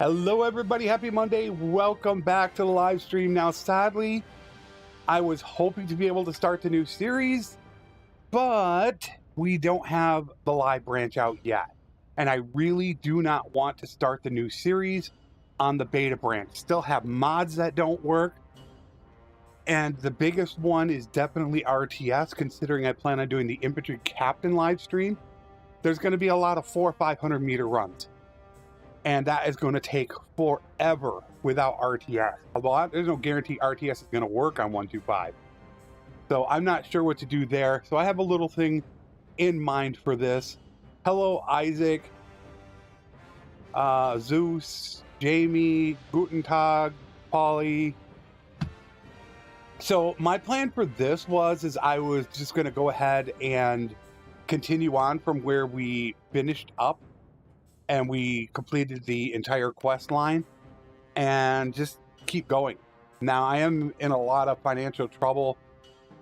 Hello everybody, happy Monday. Welcome back to the live stream. Now sadly, I was hoping to be able to start the new series, but we don't have the live branch out yet. And I really do not want to start the new series on the beta branch. Still have mods that don't work. And the biggest one is definitely RTS, considering I plan on doing the infantry captain live stream. There's going to be a lot of 400 or 500 meter runs. And that is going to take forever without RTS. Although there's no guarantee RTS is going to work on 125. So I'm not sure what to do there. So I have a little thing in mind for this. Hello, Isaac, Zeus, Jamie, Guten Tag, Polly. So my plan for this is I was just going to go ahead and continue on from where we finished up. And we completed the entire quest line and just keep going. Now I am in a lot of financial trouble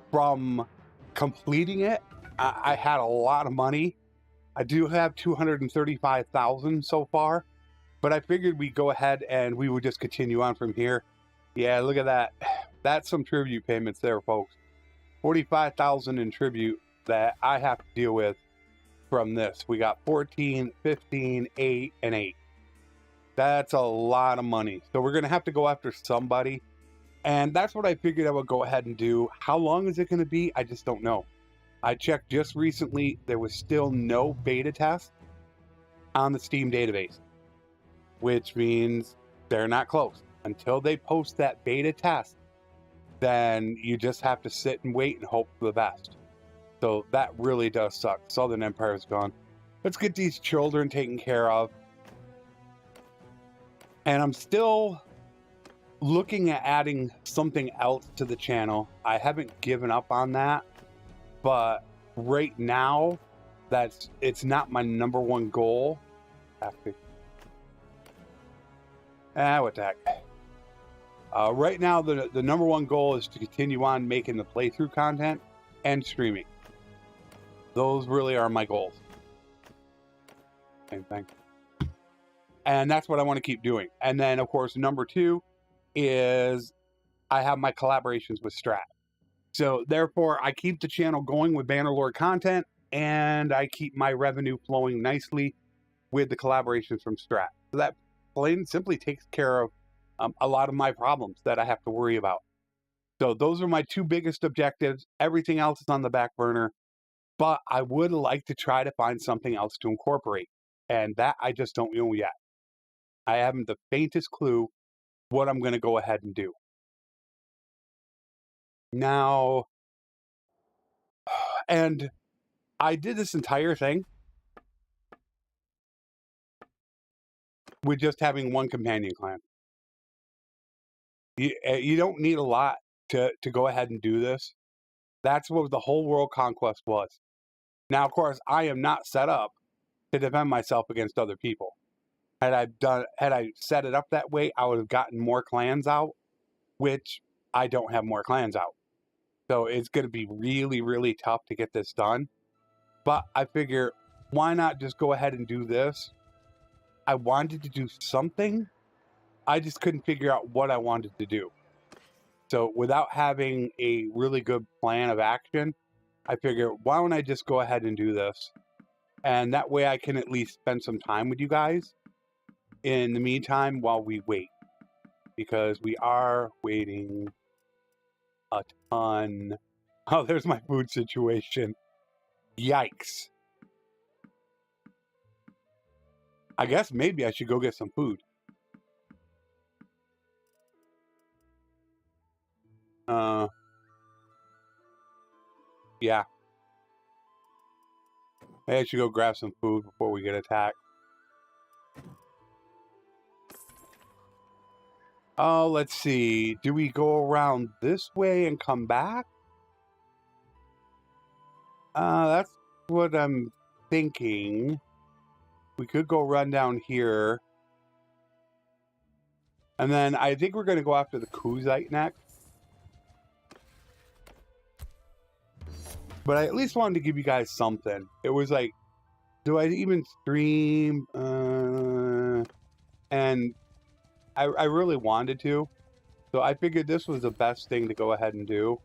from completing it. I had a lot of money. I do have 235,000 so far, but I figured we'd go ahead and we would just continue on from here. Yeah, look at that. That's some tribute payments there, folks. 45,000 in tribute that I have to deal with. From this, we got 14, 15, 8, and 8. That's a lot of money. So we're going to have to go after somebody. And that's what I figured I would go ahead and do. How long is it going to be? I just don't know. I checked just recently. There was still no beta test on the Steam database, which means they're not close. Until they post that beta test, then you just have to sit and wait and hope for the best. So that really does suck. Southern Empire's gone. Let's get these children taken care of. And I'm still looking at adding something else to the channel. I haven't given up on that. But right now, it's not my #1 goal. What the heck. Right now, the #1 goal is to continue on making the playthrough content and streaming. Those really are my goals. Same thing. And that's what I want to keep doing. And then, of course, #2 is I have my collaborations with Strat. So, therefore, I keep the channel going with Bannerlord content, and I keep my revenue flowing nicely with the collaborations from Strat. So that plain and simply takes care of a lot of my problems that I have to worry about. So those are my two biggest objectives. Everything else is on the back burner. But I would like to try to find something else to incorporate. And that I just don't know yet. I haven't the faintest clue what I'm going to go ahead and do. Now, and I did this entire thing with just having one companion clan. You don't need a lot to go ahead and do this. That's what the whole world conquest was. Now, of course, I am not set up to defend myself against other people. Had I set it up that way, I would have gotten more clans out, which I don't have more clans out. So it's going to be really, really tough to get this done. But I figure, why not just go ahead and do this? I wanted to do something. I just couldn't figure out what I wanted to do. So without having a really good plan of action, I figure, why don't I just go ahead and do this? And that way I can at least spend some time with you guys in the meantime while we wait. Because we are waiting a ton. Oh, there's my food situation. Yikes. I guess maybe I should go get some food. Yeah. Maybe I should go grab some food before we get attacked. Oh, let's see. Do we go around this way and come back? That's what I'm thinking. We could go run down here. And then I think we're going to go after the Kuzite next. But I at least wanted to give you guys something. It was like, do I even stream? And I really wanted to. So I figured this was the best thing to go ahead and do.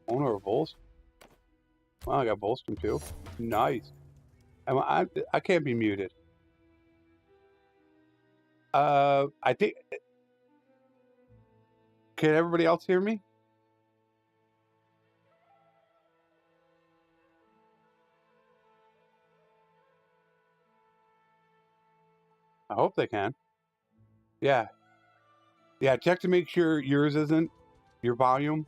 Owner of Volstrom. Well, I got Volstrom too. Nice. I can't be muted. I think... Can everybody else hear me? I hope they can. Yeah. Yeah, check to make sure yours isn't. Your volume.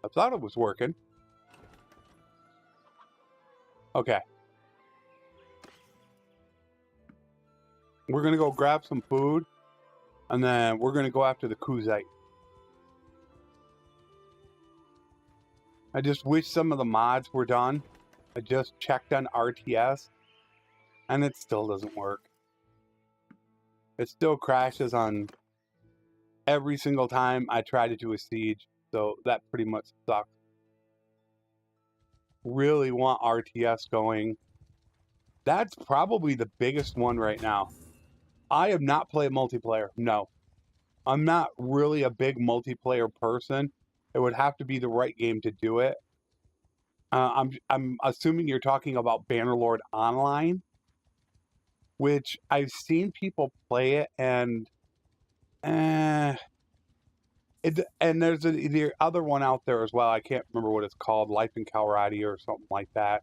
I thought it was working. Okay. We're going to go grab some food. And then we're going to go after the Kuzite. I just wish some of the mods were done. I just checked on RTS. And it still doesn't work. It still crashes on every single time I try to do a siege. So that pretty much sucks. Really want RTS going. That's probably the biggest one right now. I have not played multiplayer. No. I'm not really a big multiplayer person. It would have to be the right game to do it. I'm assuming you're talking about Bannerlord Online, which I've seen people play it, and and there's the other one out there as well. I can't remember what it's called, Life in Calradi or something like that.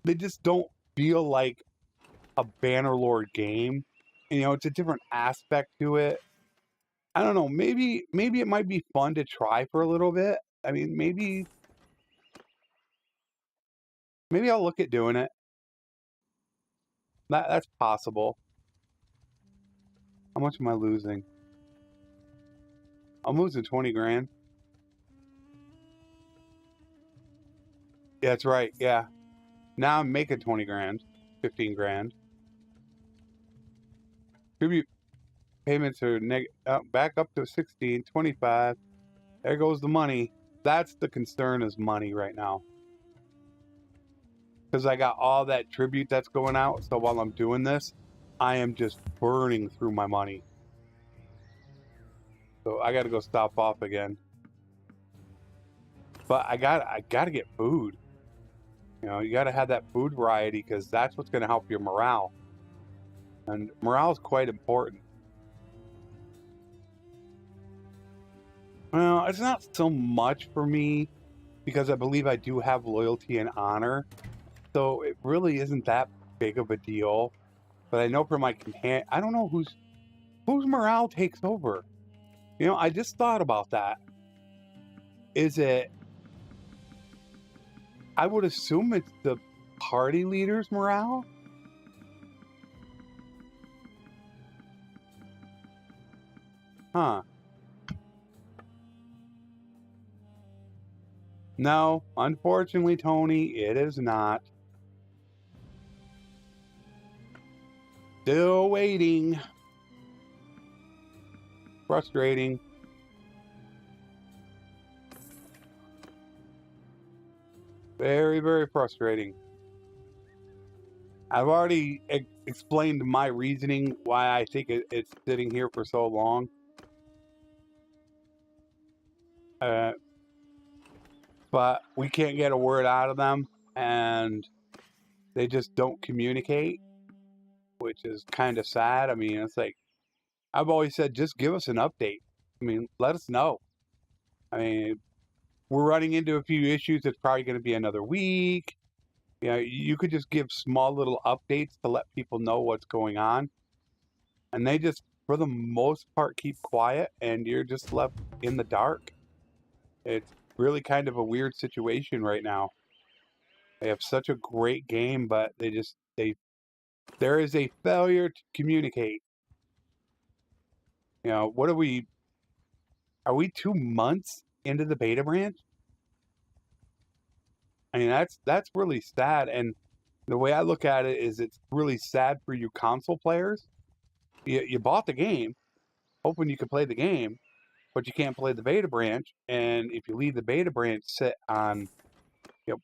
They just don't feel like a Bannerlord game. You know, it's a different aspect to it. I don't know. Maybe it might be fun to try for a little bit. I mean, maybe I'll look at doing it. That's possible. How much am I losing? I'm losing 20 grand. Yeah, that's right. Yeah. Now I'm making 20 grand, 15 grand. Tribute payments are back up to 16, 25. There goes the money. That's the concern, is money right now. Because I got all that tribute that's going out. So while I'm doing this, I am just burning through my money. So I got to go stop off again. But I got to get food. You know, you got to have that food variety, because that's what's going to help your morale. And morale is quite important. Well, it's not so much for me, because I believe I do have loyalty and honor. So it really isn't that big of a deal. But I know for my companion, I don't know whose morale takes over. You know, I just thought about that. Is it... I would assume it's the party leader's morale? Huh. No, unfortunately, Tony, it is not. Still waiting. Frustrating. Very, very frustrating. I've already explained my reasoning why I think it's sitting here for so long. But we can't get a word out of them, and they just don't communicate, which is kind of sad. I mean, it's like, I've always said, just give us an update. I mean, let us know. I mean, we're running into a few issues. It's probably going to be another week. You know, you could just give small little updates to let people know what's going on. And they just, for the most part, keep quiet, and you're just left in the dark. It's really kind of a weird situation right now. They have such a great game, but there is a failure to communicate. You know, what are we 2 months into the beta branch? I mean, that's really sad. And the way I look at it is, it's really sad for you console players. You bought the game, hoping you could play the game, but you can't play the beta branch. And if you leave the beta branch sit on, you know,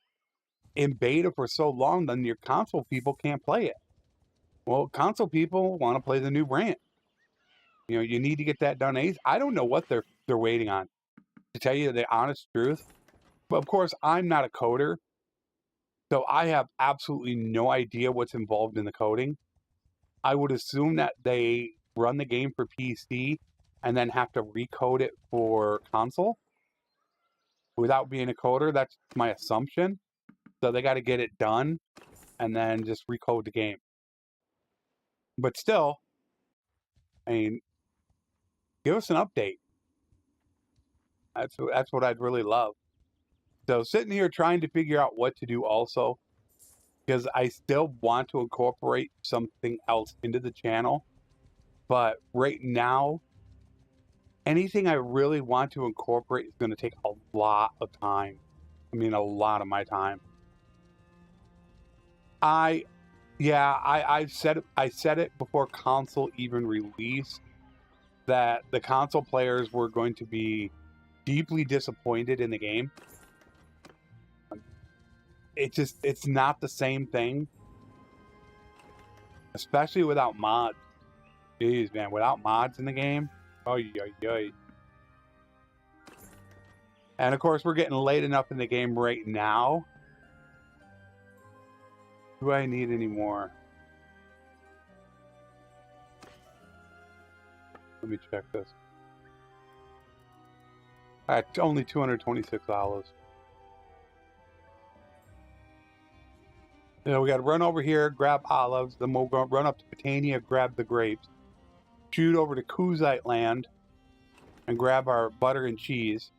in beta for so long, then your console people can't play it. Well, console people want to play the new branch. You know, you need to get that done. I don't know what they're waiting on, to tell you the honest truth. But of course, I'm not a coder, so I have absolutely no idea what's involved in the coding. I would assume that they run the game for PC and then have to recode it for console. Without being a coder, that's my assumption. So they got to get it done and then just recode the game. But still, I mean, give us an update. That's what I'd really love. So sitting here trying to figure out what to do also, because I still want to incorporate something else into the channel. But right now, anything I really want to incorporate is going to take a lot of time. I mean, a lot of my time. I said it before console even released, that the console players were going to be deeply disappointed in the game. It's not the same thing, especially without mods. Jeez, man, without mods in the game, oh yeah. And of course, we're getting late enough in the game right now. Do I need any more? Let me check this. Only $226. You know, we got to run over here, grab olives, then we'll go run up to Botania, grab the grapes, shoot over to Kuzite land, and grab our butter and cheese,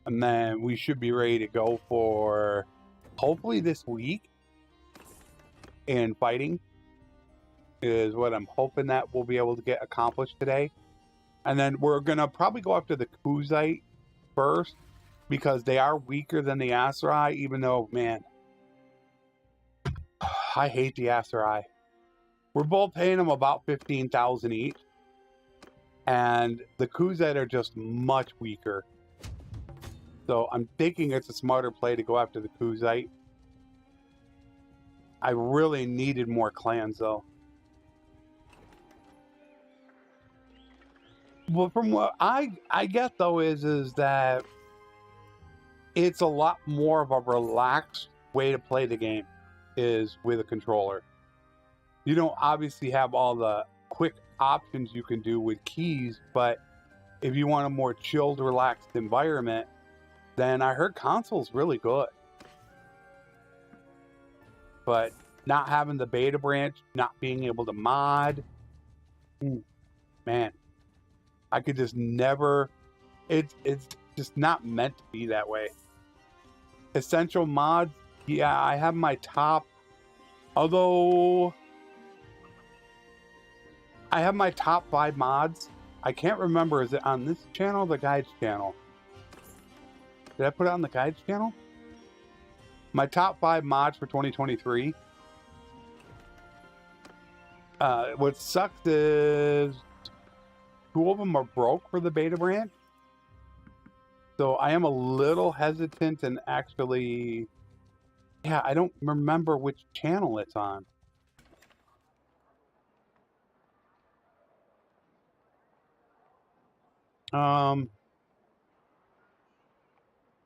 and then we should be ready to go for hopefully this week. And fighting is what I'm hoping that we'll be able to get accomplished today. And then we're gonna probably go after the Kuzite first, because they are weaker than the Aserai, even though, man, I hate the Aserai. We're both paying them about 15,000 each, and the Kuzite are just much weaker. So I'm thinking it's a smarter play to go after the Kuzite. I really needed more clans, though. Well, from what I get, though, is that it's a lot more of a relaxed way to play the game, is with a controller. You don't obviously have all the quick options you can do with keys, but if you want a more chilled, relaxed environment, then I heard console's really good. But not having the beta branch, not being able to mod, man, I could just never. It's just not meant to be that way. Essential mods, yeah, I have my top. Although I have my top 5 mods. I can't remember, is it on this channel or the guides channel? Did I put it on the guides channel? My top 5 mods for 2023. What sucks is 2 of them are broke for the beta branch. So I am a little hesitant, and actually, yeah, I don't remember which channel it's on.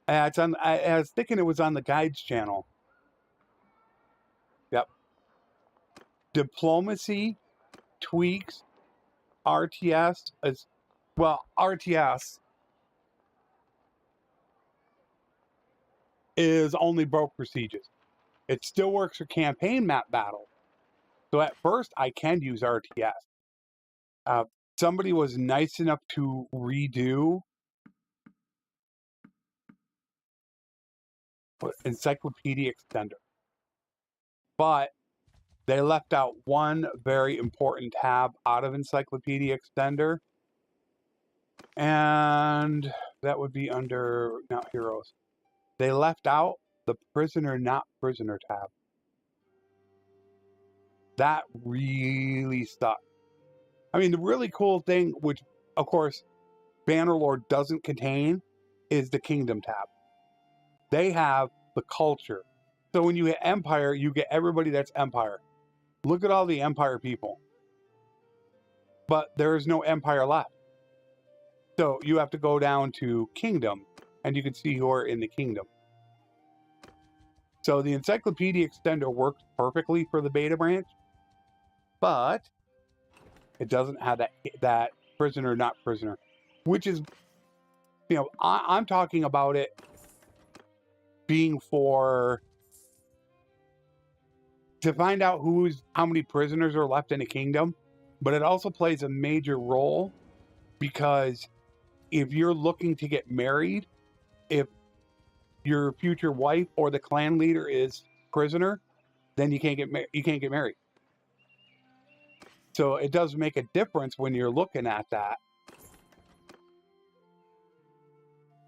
It's on. I was thinking it was on the guides channel. Yep. Diplomacy, tweaks, RTS as well. RTS is only broke for sieges. It still works for campaign map battle. So at first, I can use RTS. Somebody was nice enough to redo Encyclopedia Extender, but they left out one very important tab out of Encyclopedia Extender, and that would be under not heroes. They left out the prisoner not prisoner tab. That really sucked. I mean, the really cool thing, which of course Bannerlord doesn't contain, is the Kingdom tab. They have the culture. So when you hit Empire, you get everybody that's Empire. Look at all the Empire people. but there is no empire left. So you have to go down to kingdom, and you can see who are in the kingdom. So the encyclopedia extender works perfectly for the beta branch, but it doesn't have that prisoner not prisoner, which is, you know, I'm talking about it being for to find out how many prisoners are left in a kingdom, but it also plays a major role because if you're looking to get married, if your future wife or the clan leader is prisoner, then you can't get married. So it does make a difference when you're looking at that.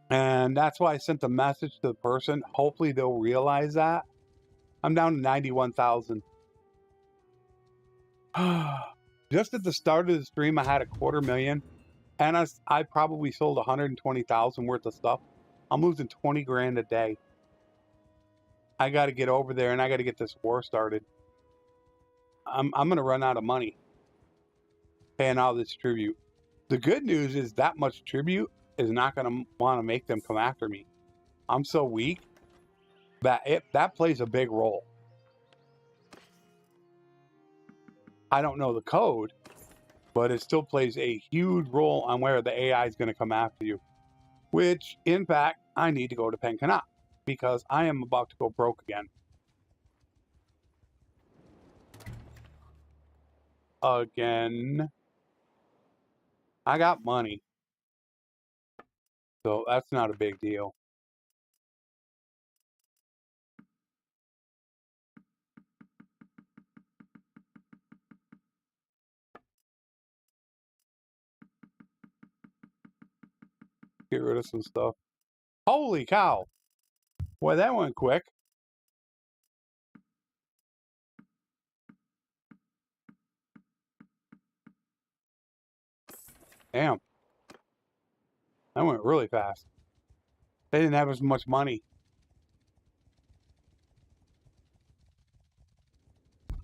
And that's why I sent the message to the person. Hopefully they'll realize that. I'm down to 91,000. Just at the start of the stream, I had 250,000, and I probably sold 120,000 worth of stuff. I'm losing 20 grand a day. I got to get over there, and I got to get this war started. I'm going to run out of money paying all this tribute. The good news is that much tribute is not going to want to make them come after me. I'm so weak that that plays a big role. I don't know the code, but it still plays a huge role on where the AI is going to come after you. Which, in fact, I need to go to Penkanat because I am about to go broke again. I got money, so that's not a big deal. Get rid of some stuff. Holy cow! Boy, that went quick. Damn. That went really fast. They didn't have as much money.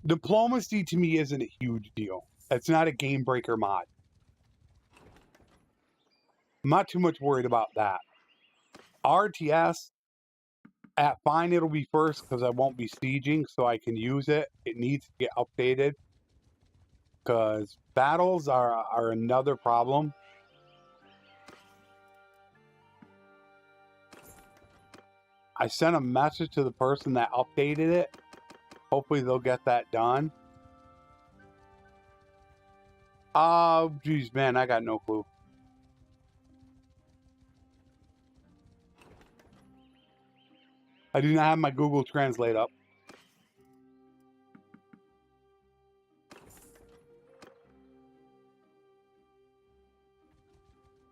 Diplomacy to me isn't a huge deal. It's not a game breaker mod. I'm not too much worried about that. RTS, at fine, it'll be first because I won't be sieging, so I can use it. It needs to get updated because battles are another problem. I sent a message to the person that updated it. Hopefully they'll get that done. Oh, geez, man, I got no clue. I do not have my Google Translate up.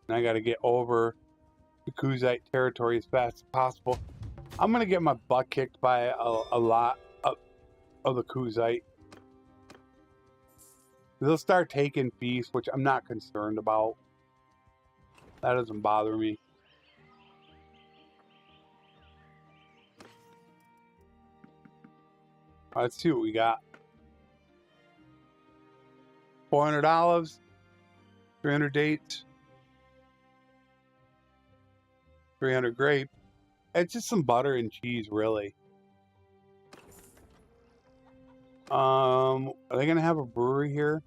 And I got to get over the Kuzite territory as fast as possible. I'm going to get my butt kicked by a lot of the Kuzite. They'll start taking feasts, which I'm not concerned about. That doesn't bother me. All right, let's see what we got. 400 olives, 300 dates, 300 grape. It's just some butter and cheese, really. Are they gonna have a brewery here?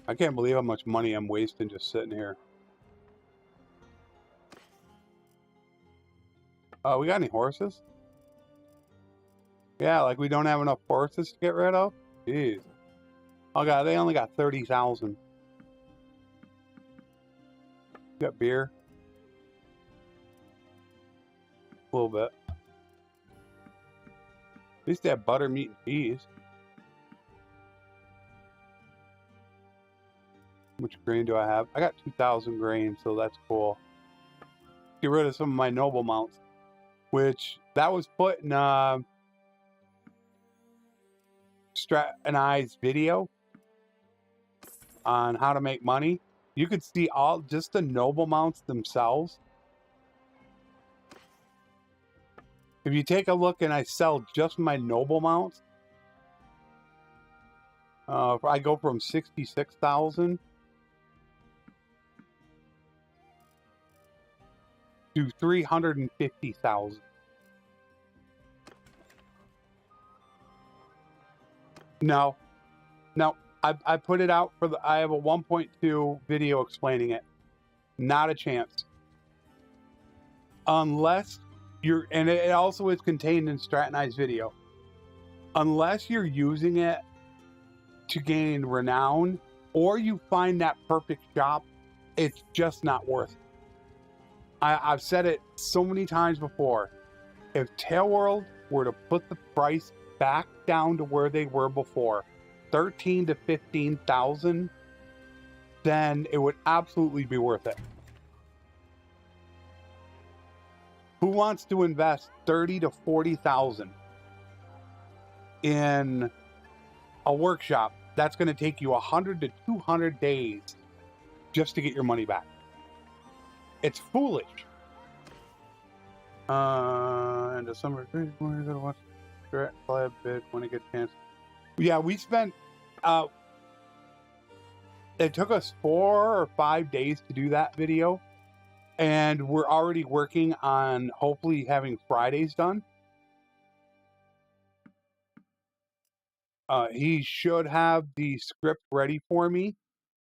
I can't believe how much money I'm wasting just sitting here. We got any horses? Yeah, like we don't have enough horses to get rid of? Jeez. Oh god, they only got 30,000. Got beer? A little bit. At least they have butter, meat, and cheese. How much grain do I have? I got 2,000 grain, so that's cool. Get rid of some of my noble mounts, which that was put in Strat and I's video on how to make money. You could see just the noble mounts themselves. If you take a look and I sell just my noble mounts, I go from 66,000 to 350,000. No, I put it out for I have a 1.2 video explaining it. Not a chance. Unless you're, and it also is contained in Stratonized video. Unless you're using it to gain renown, or you find that perfect shop, it's just not worth it. I've said it so many times before. If Tailworld were to put the price back down to where they were before, 13 to 15,000, then it would absolutely be worth it. Who wants to invest 30 to 40,000 in a workshop that's going to take you 100 to 200 days just to get your money back? It's foolish. And December, we're going to watch the collab bid when it gets a chance. Yeah, we spent, it took us 4 or 5 days to do that video. And we're already working on hopefully having Fridays done. He should have the script ready for me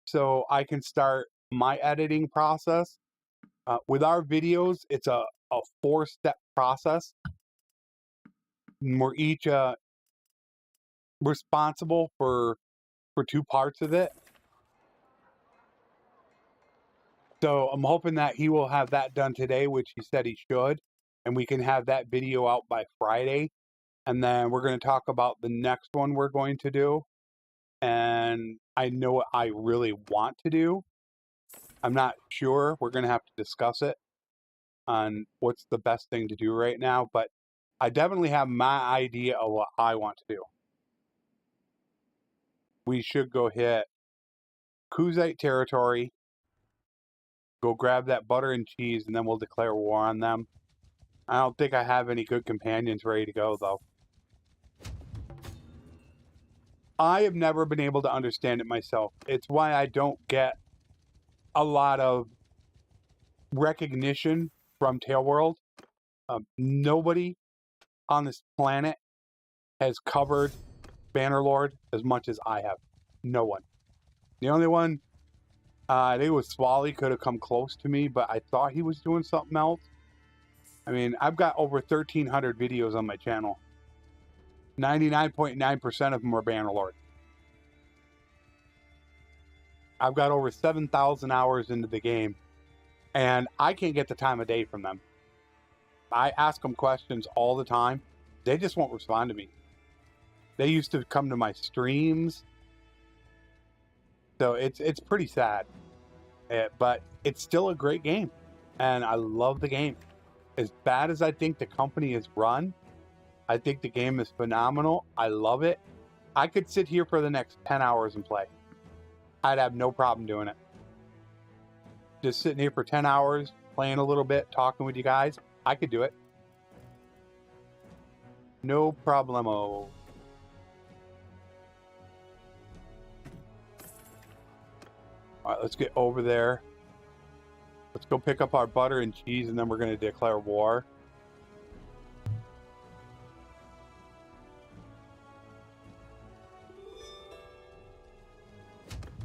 so I can start my editing process. With our videos, it's a 4-step process. And we're each responsible for 2 parts of it. So I'm hoping that he will have that done today, which he said he should, and we can have that video out by Friday. And then we're going to talk about the next one we're going to do. And I know what I really want to do. I'm not sure. We're going to have to discuss it on what's the best thing to do right now. But I definitely have my idea of what I want to do. We should go hit Kuzite territory. Go grab that butter and cheese, and then we'll declare war on them. I don't think I have any good companions ready to go, though. I have never been able to understand it myself. It's why I don't get a lot of recognition from Tailworld. Nobody on this planet has covered Bannerlord as much as I have. No one. The only one, I think it was Swally, could have come close to me, but I thought he was doing something else. I mean, I've got over 1,300 videos on my channel. 99.9% of them are Bannerlord. I've got over 7,000 hours into the game, and I can't get the time of day from them. I ask them questions all the time. They just won't respond to me. They used to come to my streams. So it's pretty sad. But it's still a great game. And I love the game. As bad as I think the company is run, I think the game is phenomenal. I love it. I could sit here for the next 10 hours and play. I'd have no problem doing it. Just sitting here for 10 hours, playing a little bit, talking with you guys. I could do it. No problemo. All right, let's get over there. Let's go pick up our butter and cheese, and then we're going to declare war.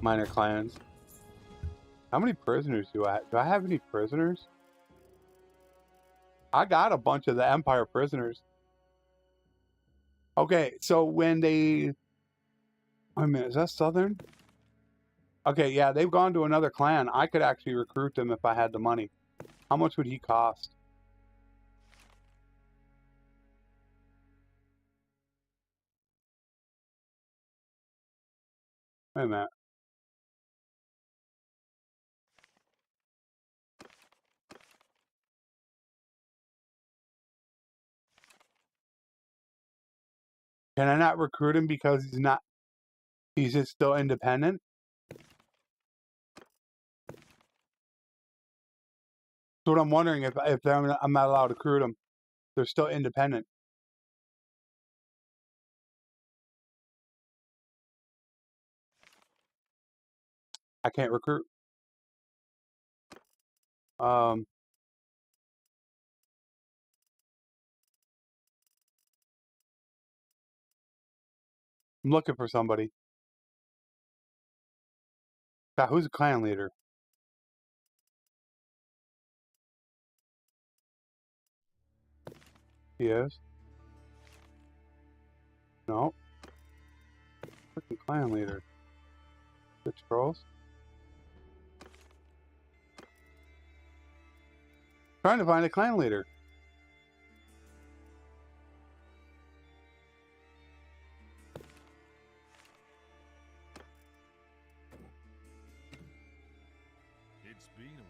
Minor clans. How many prisoners do I have? Do I have any prisoners? I got a bunch of the Empire prisoners. Okay, so when they... Wait a minute, is that Southern? Okay, yeah, they've gone to another clan. I could actually recruit them if I had the money. How much would he cost? Wait a minute. Can I not recruit him because he's just still independent? That's what I'm wondering, if I'm not allowed to recruit them. They're still independent. I can't recruit. I'm looking for somebody. God, who's a clan leader? He is. No. Freaking clan leader. The trolls. Trying to find a clan leader.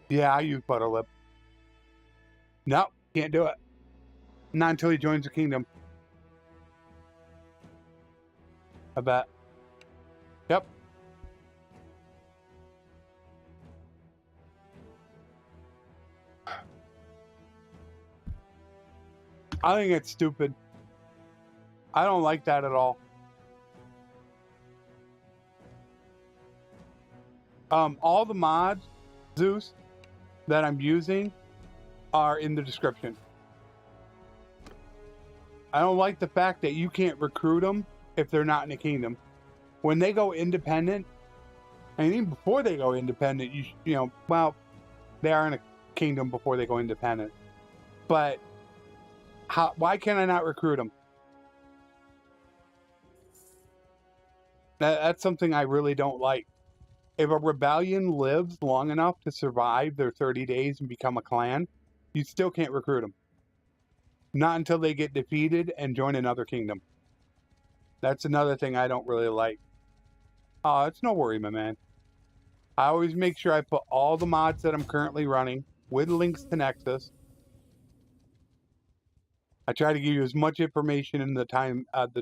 Yeah, I use Butterlib. Nope, can't do it. Not until he joins the kingdom. I bet. Yep. I think it's stupid. I don't like that at all. All the mods, Zeus, that I'm using are in the description. I don't like the fact that you can't recruit them if they're not in a kingdom. When they go independent, and even before they go independent, you know, well, they are in a kingdom before they go independent. But why can I not recruit them? That's something I really don't like. If a rebellion lives long enough to survive their 30 days and become a clan, you still can't recruit them. Not until they get defeated and join another kingdom. That's another thing I don't really like. Oh, it's no worry, my man. I always make sure I put all the mods that I'm currently running with links to Nexus. I try to give you as much information in the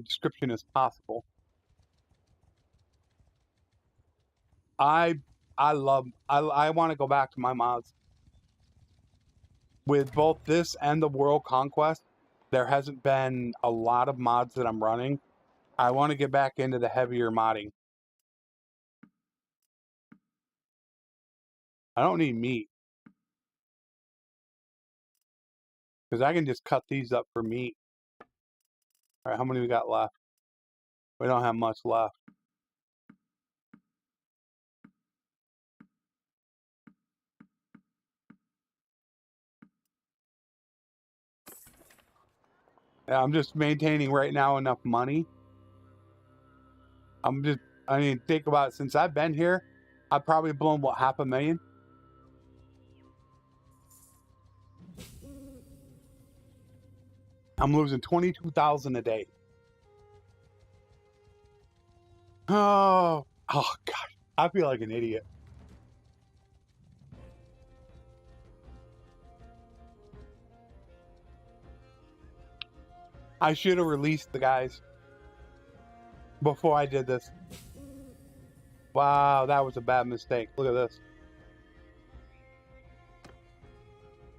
description as possible. I want to go back to my mods. With both this and the World Conquest, there hasn't been a lot of mods that I'm running. I want to get back into the heavier modding. I don't need meat. Because I can just cut these up for meat. Alright, how many we got left? We don't have much left. Yeah, I'm just maintaining right now enough money. I mean, think about it. Since I've been here, I've probably blown, what, $500,000? I'm losing 22,000 a day. Oh gosh, I feel like an idiot. I should have released the guys before I did this. Wow, that was a bad mistake. Look at this.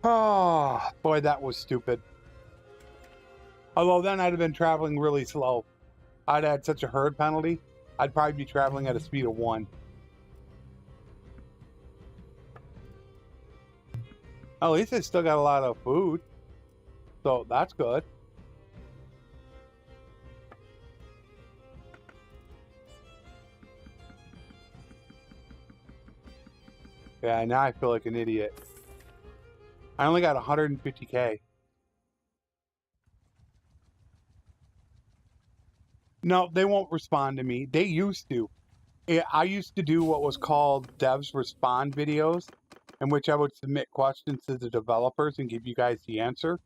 Oh, boy, that was stupid. Although then I'd have been traveling really slow. I'd had such a herd penalty. I'd probably be traveling at a speed of 1. At least I still got a lot of food. So that's good. Yeah, now I feel like an idiot. I only got 150K. No, they won't respond to me. They used to. I used to do what was called devs respond videos, in which I would submit questions to the developers and give you guys the answer.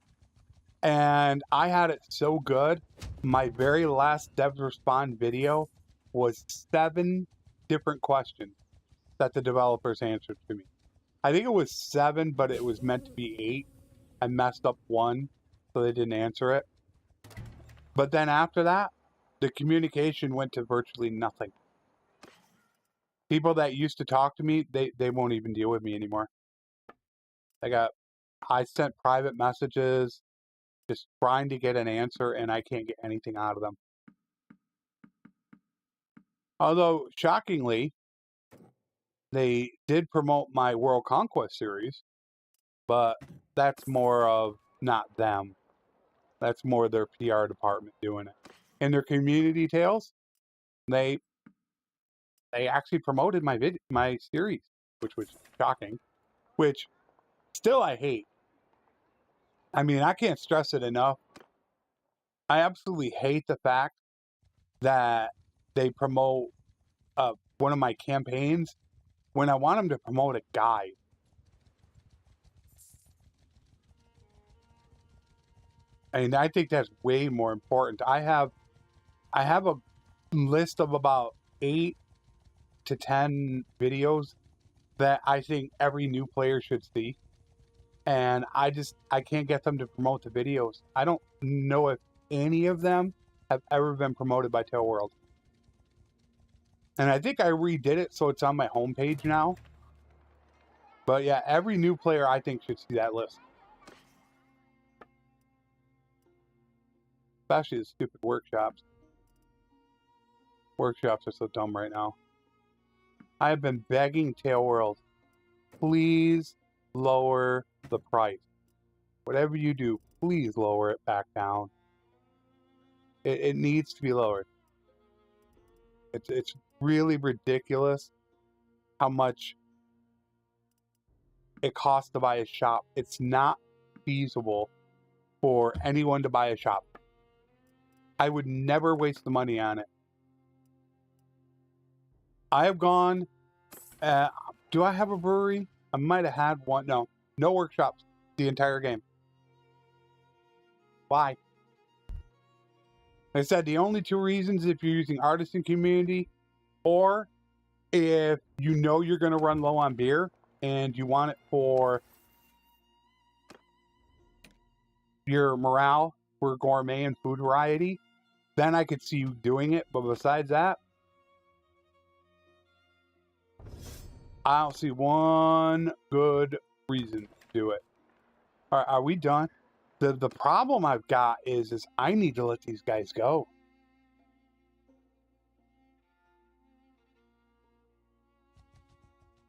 And I had it so good, my very last devs respond video was 7 different questions that the developers answered to me. I think it was 7, but it was meant to be 8. I messed up 1, so they didn't answer it. But then after that, the communication went to virtually nothing. People that used to talk to me, they won't even deal with me anymore. I sent private messages just trying to get an answer, and I can't get anything out of them. Although, shockingly, They did promote my World Conquest series, but that's more of not them. That's more their PR department doing it. In their community tales, they actually promoted my series, which was shocking, which still I hate. I mean, I can't stress it enough. I absolutely hate the fact that they promote one of my campaigns when I want them to promote a guide. And I think that's way more important. I have a list of about 8 to 10 videos that I think every new player should see. And I can't get them to promote the videos. I don't know if any of them have ever been promoted by Tail World. And I think I redid it so it's on my homepage now. But yeah, every new player I think should see that list. Especially the stupid workshops. Workshops are so dumb right now. I have been begging Tail World, please lower the price. Whatever you do, please lower it back down. It needs to be lowered. It's really ridiculous how much it costs to buy a shop. It's not feasible for anyone to buy a shop. I would never waste the money on it. I have gone, do I have a brewery? I might have had one. No workshops the entire game. Why? Like I said, the only 2 reasons, if you're using Artisan Community, or if you know you're going to run low on beer and you want it for your morale for gourmet and food variety, then I could see you doing it. But besides that, I don't see one good reason to do it. All right, are we done? The problem I've got is I need to let these guys go.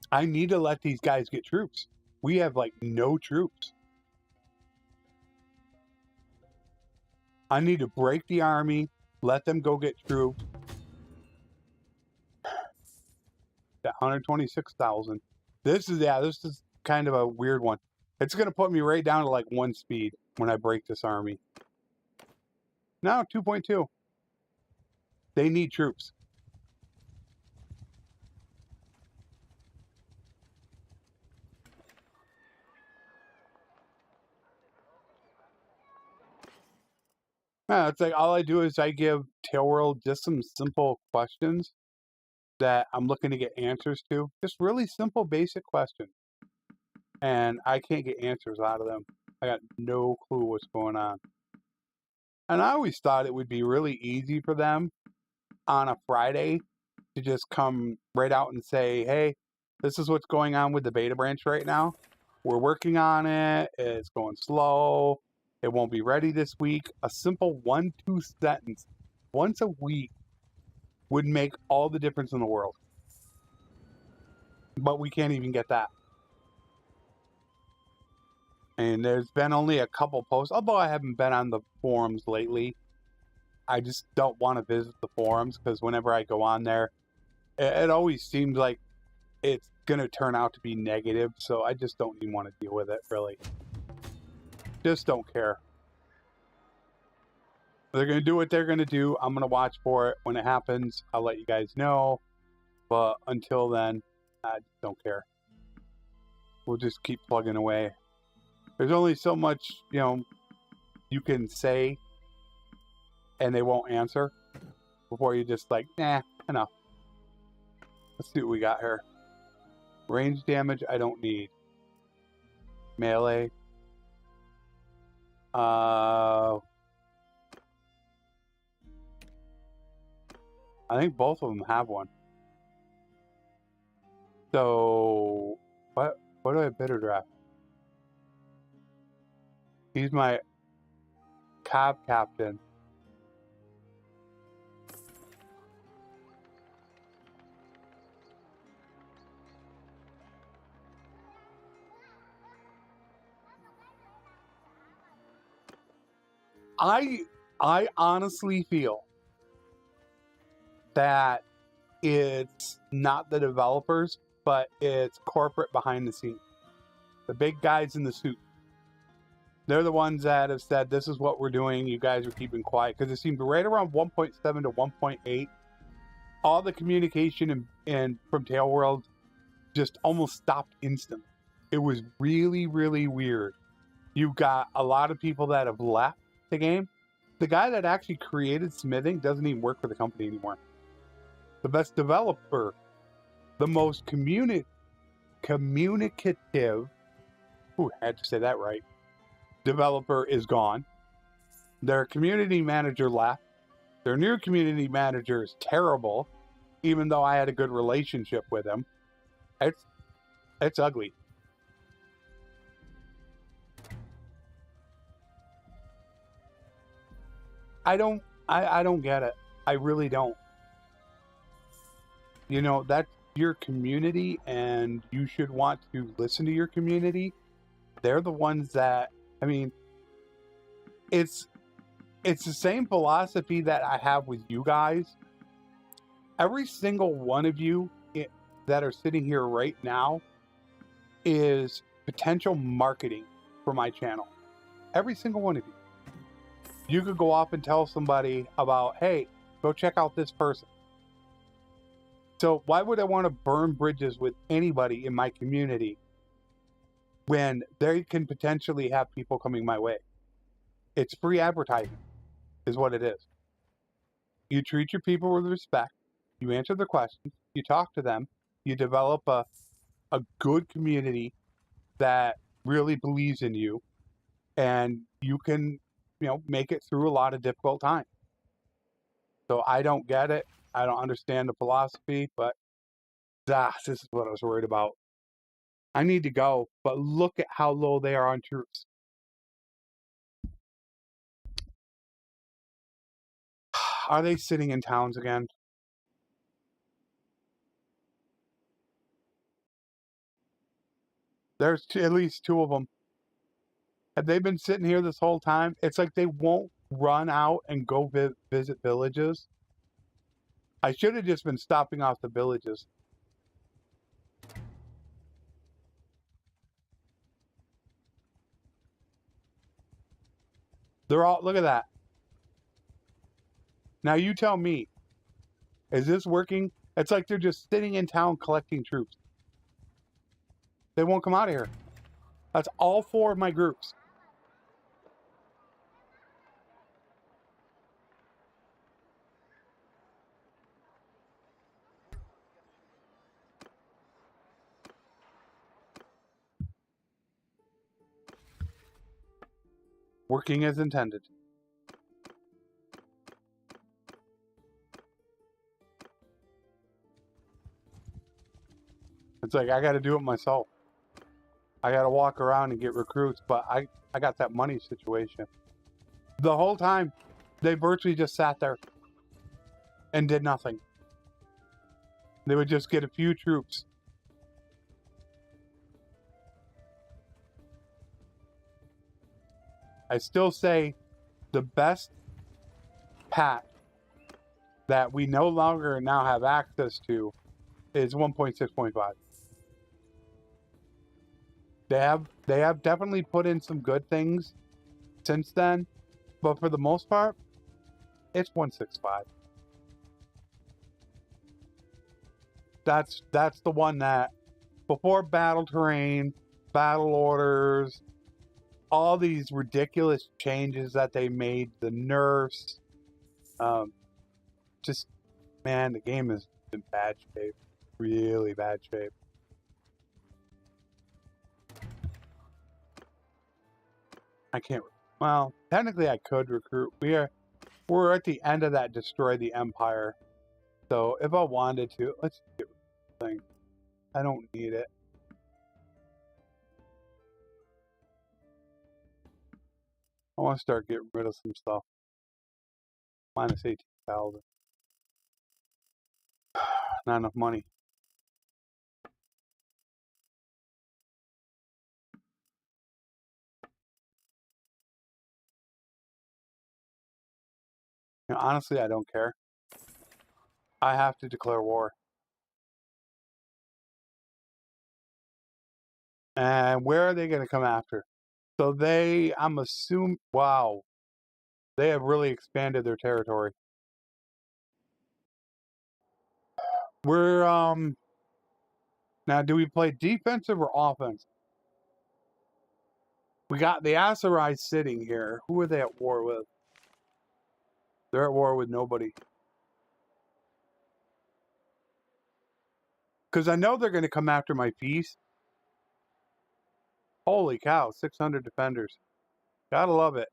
I need to let these guys get troops. We have like no troops. I need to break the army, let them go get troops. That 126,000. This is kind of a weird one. It's going to put me right down to like 1 speed when I break this army. No, 2.2. They need troops. It's like all I do is I give Tail World just some simple questions that I'm looking to get answers to. Just really simple, basic questions. And I can't get answers out of them. I got no clue what's going on. And I always thought it would be really easy for them on a Friday to just come right out and say, hey, this is what's going on with the beta branch right now. We're working on it. It's going slow. It won't be ready this week. A simple 1-2 sentence once a week would make all the difference in the world. But we can't even get that. And there's been only a couple posts, although I haven't been on the forums lately. I just don't want to visit the forums because whenever I go on there, it always seems like it's going to turn out to be negative. So I just don't even want to deal with it, really. Just don't care. They're going to do what they're going to do. I'm going to watch for it. When it happens, I'll let you guys know. But until then, I just don't care. We'll just keep plugging away. There's only so much, you can say and they won't answer before you just like, nah, enough. Let's see what we got here. Range damage, I don't need. Melee. I think both of them have one. So, what do I bitter draft? He's my cab captain. I honestly feel that it's not the developers, but it's corporate behind the scenes. The big guys in the suit. They're the ones that have said, this is what we're doing. You guys are keeping quiet. Because it seemed right around 1.7 to 1.8, all the communication and from Tailworld just almost stopped instantly. It was really, really weird. You've got a lot of people that have left the game. The guy that actually created smithing doesn't even work for the company anymore. The best developer, the most communicative, ooh, I had to say that right, developer is gone. Their community manager left. Their new community manager is terrible, even though I had a good relationship with him. It's ugly. I don't get it. I really don't. You know, that's your community, and you should want to listen to your community. They're the ones that, I mean, it's the same philosophy that I have with you guys. Every single one of you that are sitting here right now is potential marketing for my channel. Every single one of you. You could go off and tell somebody about, hey, go check out this person. So why would I want to burn bridges with anybody in my community when they can potentially have people coming my way? It's free advertising, is what it is. You treat your people with respect. You answer their questions. You talk to them. You develop a good community that really believes in you, and you can, you know, make it through a lot of difficult times. So I don't get it. I don't understand the philosophy, but this is what I was worried about. I need to go, but look at how low they are on troops. Are they sitting in towns again? There's at least two of them. Have they been sitting here this whole time? It's like they won't run out and go visit villages. I should have just been stopping off the villages. They're all, look at that. Now you tell me, is this working? It's like they're just sitting in town collecting troops. They won't come out of here. That's all four of my groups. Working as intended. It's like I got to do it myself. I got to walk around and get recruits, but I got that money situation. The whole time, they virtually just sat there and did nothing. They would just get a few troops. I still say the best patch that we no longer now have access to is 1.6.5. They have definitely put in some good things since then, but for the most part, it's 1.6.5. That's the one that before battle terrain, battle orders, all these ridiculous changes that they made, the nerfs, just, man, the game is in bad shape, really bad shape. I can't, well, technically I could recruit. We're at the end of that destroy the empire. So if I wanted to, let's get the thing. I don't need it. I want to start getting rid of some stuff. Minus 18,000. Not enough money. You know, honestly, I don't care. I have to declare war. And where are they going to come after? So they, I'm assuming, wow, they have really expanded their territory. We're, now do we play defensive or offense? We got the ASUS sitting here. Who are they at war with? They're at war with nobody. Because I know they're going to come after my piece. Holy cow, 600 defenders. Gotta love it.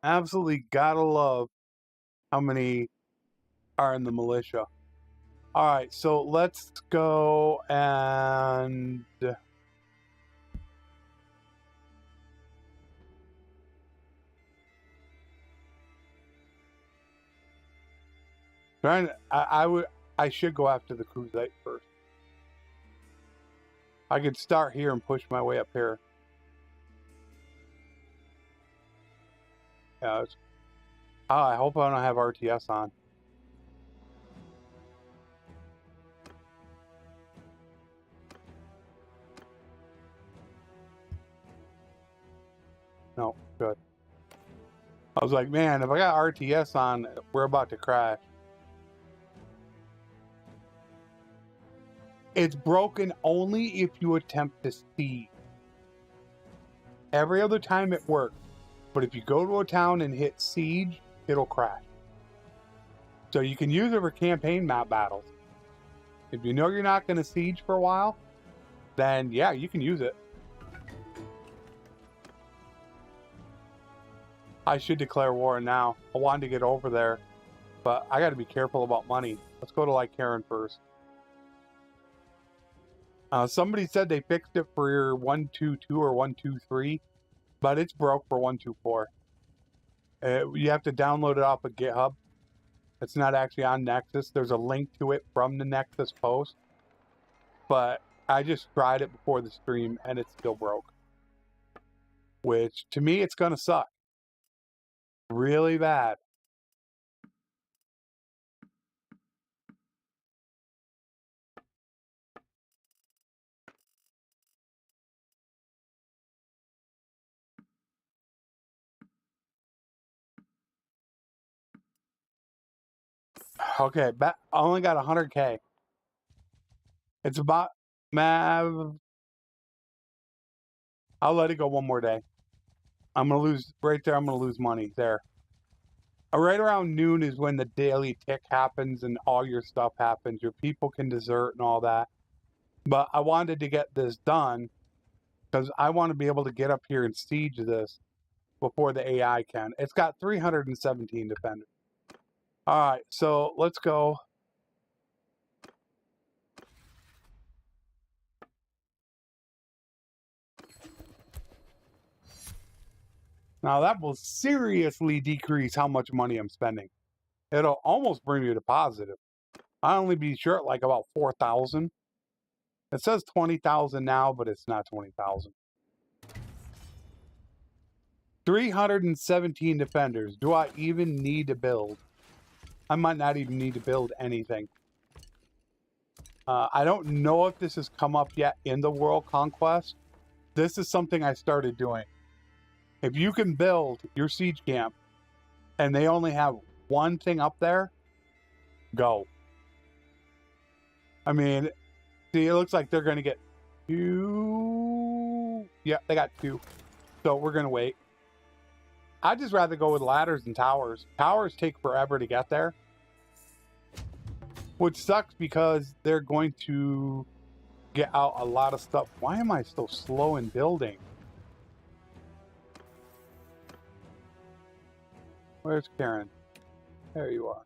Absolutely gotta love how many are in the militia. Alright, so let's go and... I should go after the Crusade first. I could start here and push my way up here. Yeah, I hope I don't have RTS on. No, good. I was like, man, if I got RTS on, we're about to crash. It's broken only if you attempt to siege. Every other time it works. But if you go to a town and hit siege, it'll crash. So you can use it for campaign map battles. If you know you're not going to siege for a while, then yeah, you can use it. I should declare war now. I wanted to get over there, but I got to be careful about money. Let's go to like Karen first. Somebody said they fixed it for your 122 or 123, but it's broke for 124. You have to download it off of GitHub. It's not actually on Nexus. There's a link to it from the Nexus post, but I just tried it before the stream and it's still broke. Which to me, it's gonna suck really bad. Okay, I only got 100K. It's about, man, I'll let it go one more day. I'm gonna lose right there. I'm gonna lose money there. Right around noon is when the daily tick happens and all your stuff happens. Your people can desert and all that. But I wanted to get this done because I want to be able to get up here and siege this before the AI can. It's got 317 defenders. All right, so let's go. Now that will seriously decrease how much money I'm spending. It'll almost bring me to positive. I'll only be short like about 4,000. It says 20,000 now, but it's not 20,000. 317 defenders. Do I even need to build? I might not even need to build anything. I don't know if this has come up yet in the World Conquest. This is something I started doing. If you can build your siege camp and they only have one thing up there, go. I mean, see, it looks like they're going to get 2. Yeah, they got 2. So we're going to wait. I'd just rather go with ladders and towers. Towers take forever to get there. Which sucks because they're going to get out a lot of stuff. Why am I so slow in building? Where's Karen? There you are.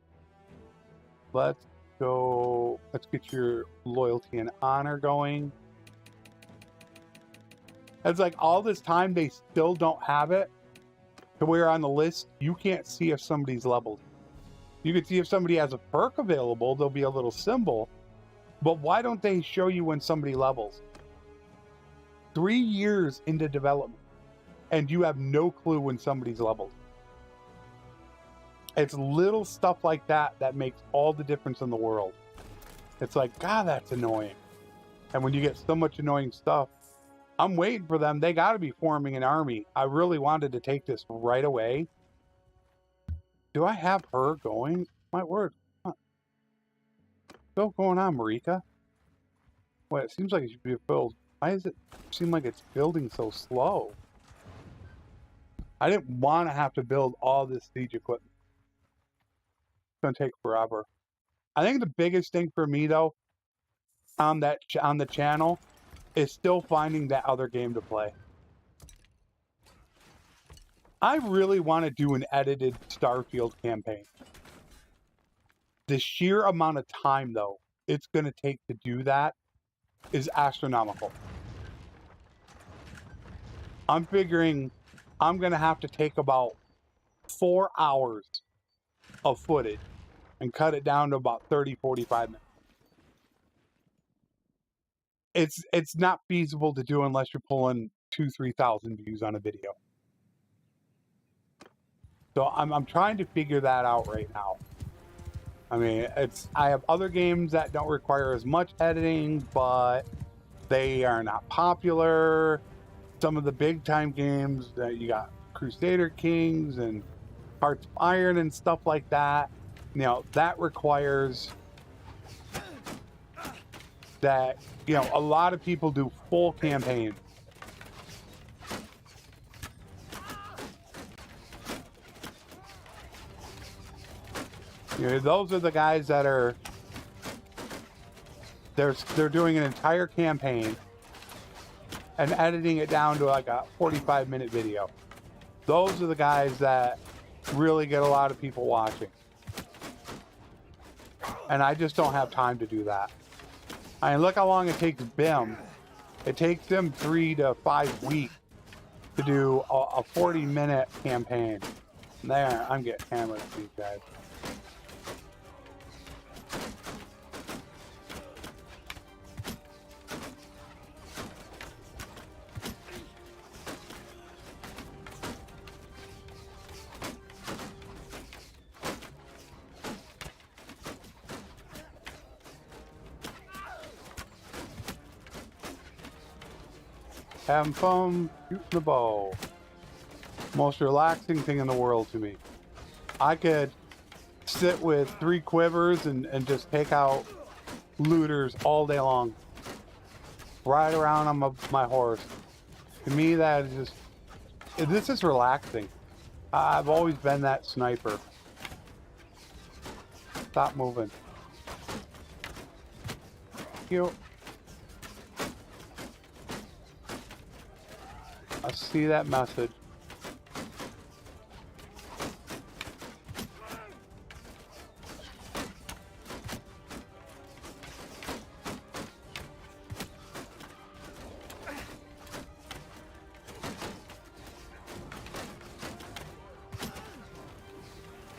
Let's go. Let's get your loyalty and honor going. It's like all this time they still don't have it to where on the list you can't see if somebody's leveled. You can see if somebody has a perk available, there'll be a little symbol. But why don't they show you when somebody levels? 3 years into development, and you have no clue when somebody's leveled. It's little stuff like that that makes all the difference in the world. It's like, God, that's annoying. And when you get so much annoying stuff, I'm waiting for them. They got to be forming an army. I really wanted to take this right away. Do I have her going? My word. What's still going on, Marika? Well, it seems like it should be filled. Why does it seem like it's building so slow? I didn't want to have to build all this siege equipment. It's going to take forever. I think the biggest thing for me, though, on the channel is still finding that other game to play. I really want to do an edited Starfield campaign. The sheer amount of time, though, it's going to take to do that is astronomical. I'm figuring I'm going to have to take about 4 hours of footage and cut it down to about 30, 45 minutes. It's not feasible to do unless you're pulling 2,000-3,000 views on a video. So I'm trying to figure that out right now. I mean, I have other games that don't require as much editing, but they are not popular. Some of the big time games that you got Crusader Kings and Hearts of Iron and stuff like that, you know, that requires that, you know, a lot of people do full campaigns. You know, those are the guys that are they're doing an entire campaign and editing it down to like a 45-minute video. Those are the guys that really get a lot of people watching. And I just don't have time to do that. I mean, look how long it takes BIM. It takes them 3 to 5 weeks to do a 40-minute campaign. There, I'm getting hammered with these guys. Having fun shooting the bow. Most relaxing thing in the world to me. I could sit with 3 quivers and just take out looters all day long. Ride around on my horse. To me, that is just... This is relaxing. I've always been that sniper. Stop moving. You. I see that message.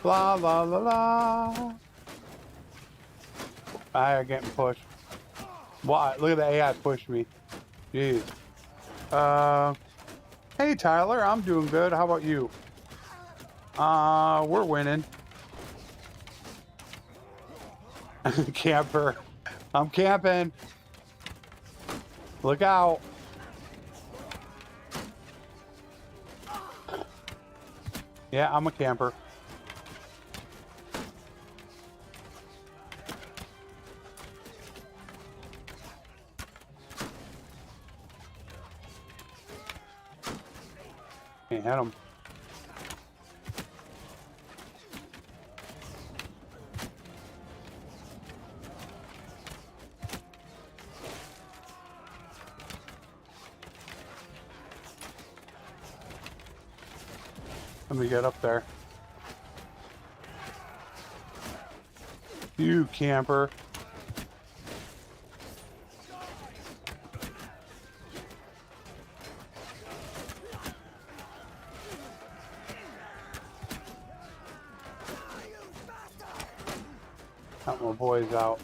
La la la la. I'm getting pushed. Why? Look at the AI push me. Jeez. Hey Tyler, I'm doing good. How about you? We're winning. Camper. I'm camping. Look out. Yeah, I'm a camper. Can't hit him. Let me get up there. You camper. Got my boys out.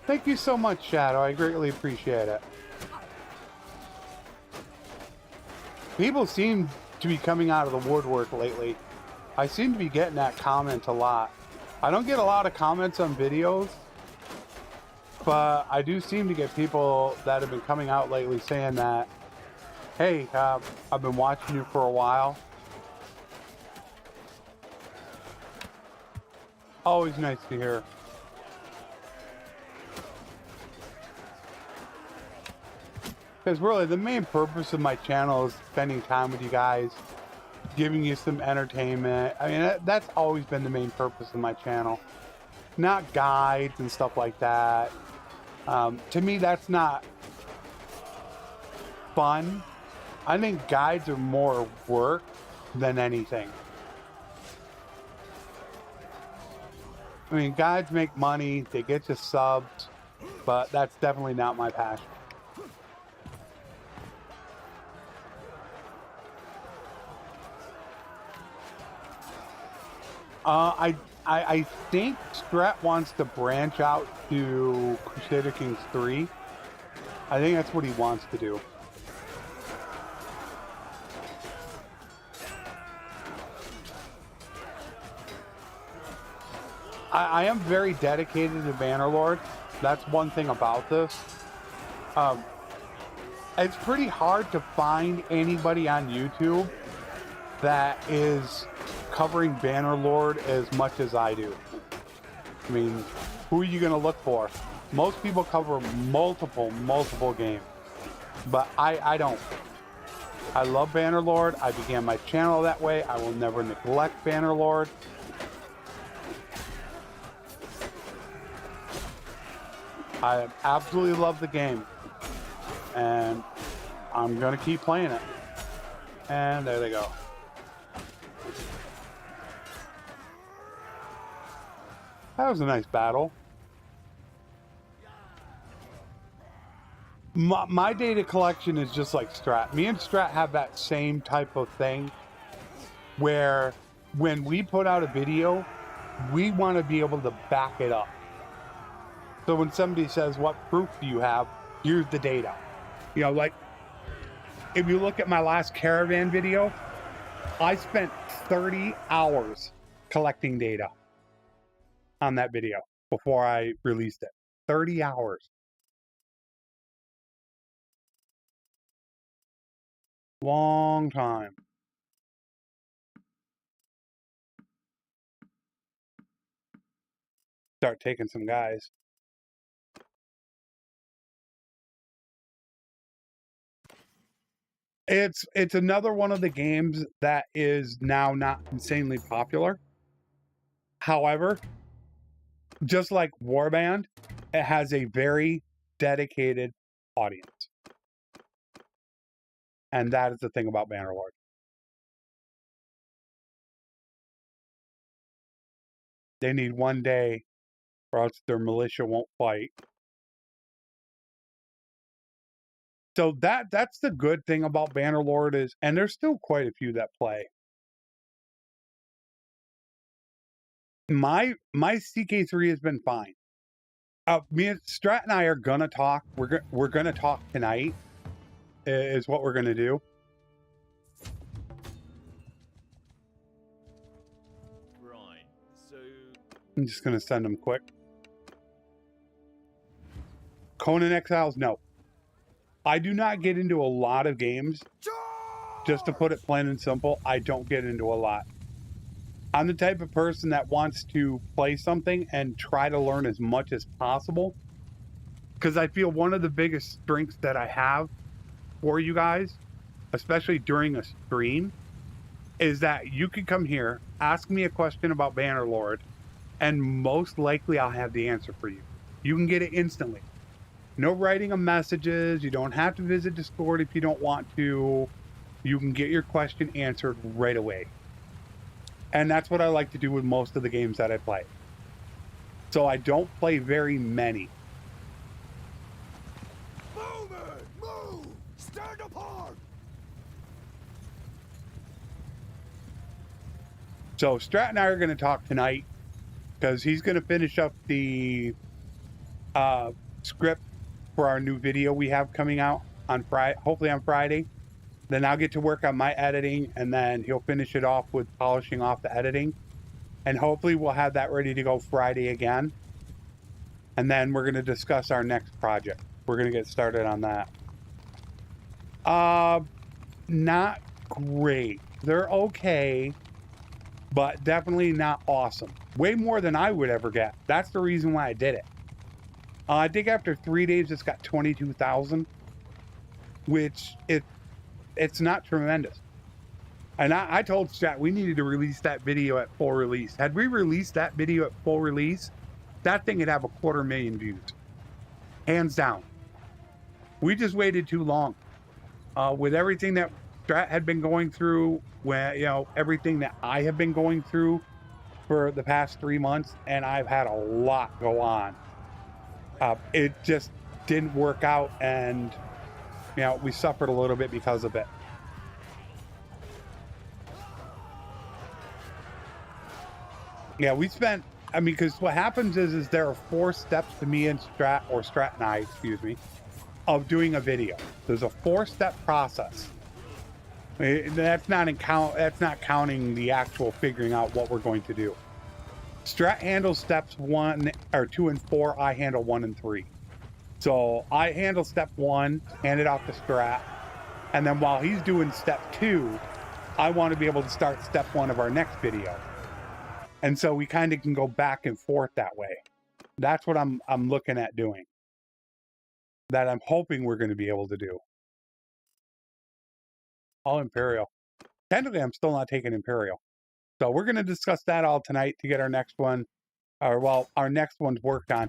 Thank you so much, Shadow. I greatly appreciate it. People seem to be coming out of the woodwork lately. I seem to be getting that comment a lot. I don't get a lot of comments on videos, but I do seem to get people that have been coming out lately saying that, hey, I've been watching you for a while. Always nice to hear. Because really, the main purpose of my channel is spending time with you guys, giving you some entertainment. I mean, that's always been the main purpose of my channel. Not guides and stuff like that. To me, that's not fun. I think guides are more work than anything. I mean, guides make money, they get you subs, but that's definitely not my passion. I think Strat wants to branch out to Crusader Kings 3. I think that's what he wants to do. I am very dedicated to Bannerlord. That's one thing about this. It's pretty hard to find anybody on YouTube that is covering Bannerlord as much as I do. I mean, who are you going to look for? Most people cover multiple games, but I don't. I love Bannerlord. I began my channel that way. I will never neglect Bannerlord. I absolutely love the game, and I'm going to keep playing it. And there they go. That was a nice battle. My data collection is just like Strat. Me and Strat have that same type of thing where when we put out a video, we want to be able to back it up. So when somebody says, what proof do you have? Here's the data. You know, like if you look at my last caravan video, I spent 30 hours collecting data on that video before I released it. 30 hours. Long time. Start taking some guys. It's another one of the games that is now not insanely popular. However, just like Warband, it has a very dedicated audience. And that is the thing about Bannerlord. They need one day or else their militia won't fight. So that's the good thing about Bannerlord is, and there's still quite a few that play. My CK3 has been fine. Me and Strat and I are gonna talk. We're gonna talk tonight. Is what we're gonna do. Right. So I'm just gonna send them quick. Conan Exiles, no. I do not get into a lot of games. Just to put it plain and simple, I don't get into a lot. I'm the type of person that wants to play something and try to learn as much as possible. Because I feel one of the biggest strengths that I have for you guys, especially during a stream, is that you can come here, ask me a question about Bannerlord, and most likely I'll have the answer for you. You can get it instantly. No writing of messages. You don't have to visit Discord if you don't want to. You can get your question answered right away. And that's what I like to do with most of the games that I play. So I don't play very many. move it! Move! Stand apart! So Strat and I are going to talk tonight because he's going to finish up the script for our new video we have coming out on Friday, hopefully on Friday. Then I'll get to work on my editing, and then he'll finish it off with polishing off the editing. And hopefully we'll have that ready to go Friday again. And then we're going to discuss our next project. We're going to get started on that. Not great. They're okay, but definitely not awesome. Way more than I would ever get. That's the reason why I did it. I think after 3 days, it's got 22,000, which it's not tremendous. And I told Strat we needed to release that video at full release. Had we released that video at full release, that thing would have 250,000 views. Hands down. We just waited too long. With everything that Strat had been going through, when, you know, everything that I have been going through for the past 3 months, and I've had a lot go on. It just didn't work out, and, you know, we suffered a little bit because of it. Yeah, we spent, I mean, because what happens is there are 4 steps to me and Strat, or Strat and I, excuse me, of doing a video. There's a 4-step process. That's not counting the actual figuring out what we're going to do. Strat handles steps 1 or 2 and 4. I handle 1 and 3. So I handle step 1, hand it off to Strat, and then while he's doing step 2, I want to be able to start step 1 of our next video. And so we kind of can go back and forth that way. That's what I'm looking at doing. That I'm hoping we're going to be able to do. All Imperial. Technically, I'm still not taking Imperial. So we're going to discuss that all tonight to get our next one, or well, our next one's worked on.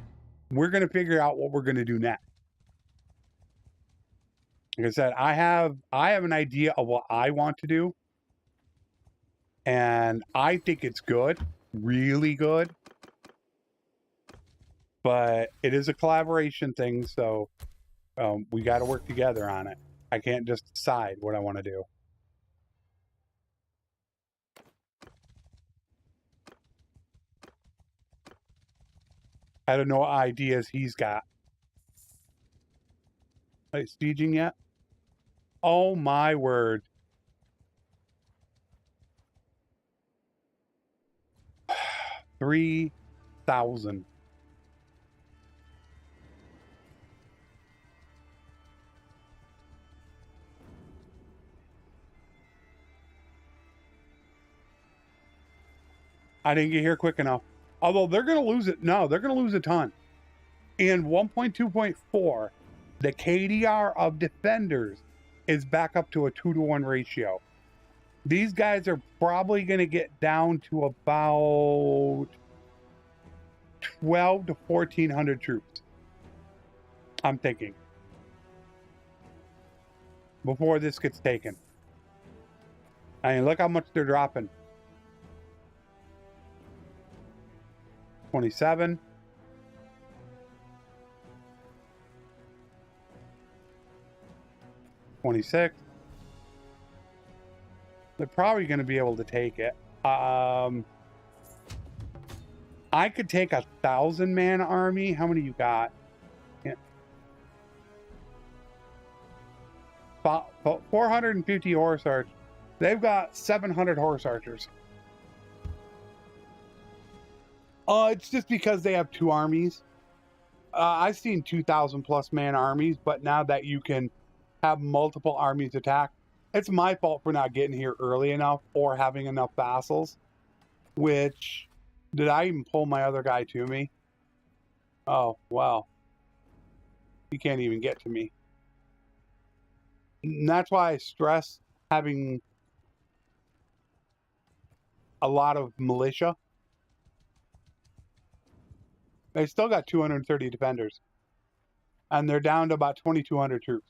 We're going to figure out what we're going to do next. Like I said, I have an idea of what I want to do. And I think it's good, really good. But it is a collaboration thing, so we got to work together on it. I can't just decide what I want to do. I don't know what ideas he's got. Like, sieging yet? Oh my word. $3,000. I didn't get here quick enough. Although they're going to lose it. No, they're going to lose a ton. In 1.2.4, the KDR of defenders is back up to a 2-to-1 ratio. These guys are probably going to get down to about 12 to 1,400 troops. I'm thinking. Before this gets taken. I mean, look how much they're dropping. 27. 26. They're probably going to be able to take it. I could take 1,000-man army. How many you got? Yeah. 450 horse archers. They've got 700 horse archers. It's just because they have 2 armies. I've seen 2,000 plus man armies, but now that you can have multiple armies attack, it's my fault for not getting here early enough or having enough vassals. Which, did I even pull my other guy to me? Oh, wow. He can't even get to me. And that's why I stress having a lot of militia. They still got 230 defenders. And they're down to about 2,200 troops.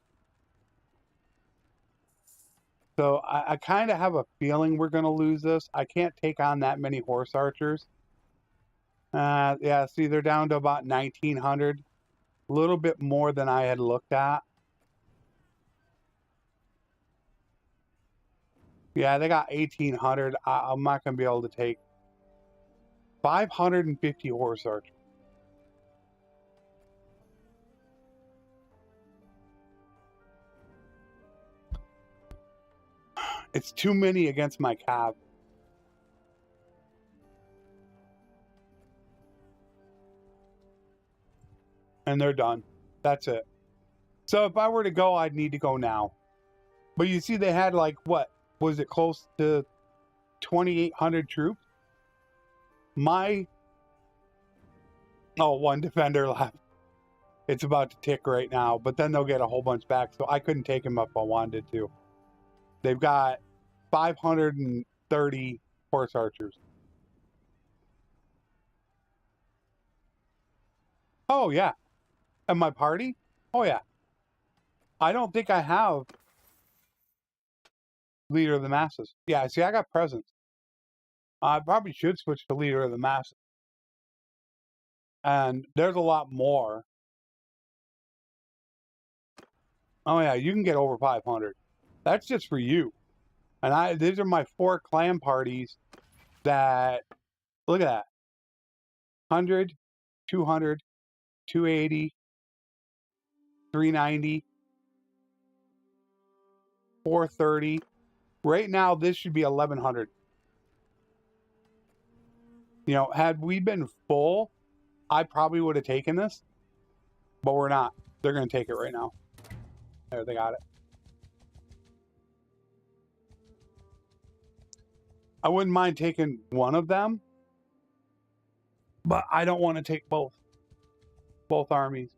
So I kind of have a feeling we're going to lose this. I can't take on that many horse archers. Yeah, see, they're down to about 1,900. A little bit more than I had looked at. Yeah, they got 1,800. I'm not going to be able to take 550 horse archers. It's too many against my cav. And they're done. That's it. So if I were to go, I'd need to go now. But you see, they had like, what? Was it close to 2,800 troops? My... Oh, one defender left. It's about to tick right now, but then they'll get a whole bunch back, so I couldn't take him if I wanted to. They've got 530 horse archers. Oh, yeah. And my party? Oh, yeah. I don't think I have Leader of the Masses. Yeah, see, I got presence. I probably should switch to Leader of the Masses. And there's a lot more. Oh, yeah, you can get over 500. That's just for you. And these are my 4 clan parties that, look at that. 100, 200, 280, 390, 430. Right now, this should be 1,100. You know, had we been full, I probably would have taken this. But we're not. They're going to take it right now. There, they got it. I wouldn't mind taking one of them. But I don't want to take both. Both armies.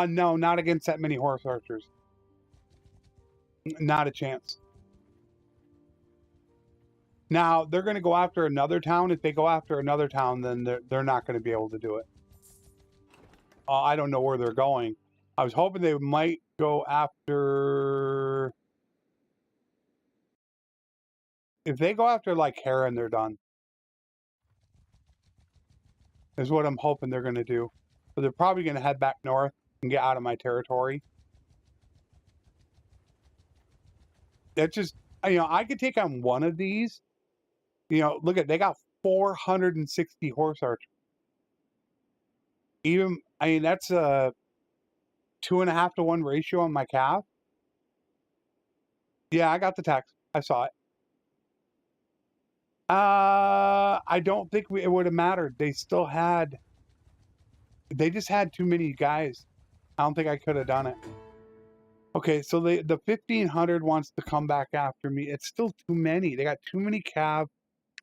No, not against that many horse archers. Not a chance. Now, they're going to go after another town. If they go after another town, then they're not going to be able to do it. I don't know where they're going. I was hoping they might go after... If they go after, like, Heron, they're done. Is what I'm hoping they're going to do. But they're probably going to head back north and get out of my territory. That's just... You know, I could take on one of these. You know, look at... They got 460 horse archers. Even... I mean, that's a 2.5 to 1 ratio on my cav. Yeah, I got the text. I saw it. I don't think it would have mattered. They still had... They just had too many guys. I don't think I could have done it. Okay, so the 1,500 wants to come back after me. It's still too many. They got too many cav,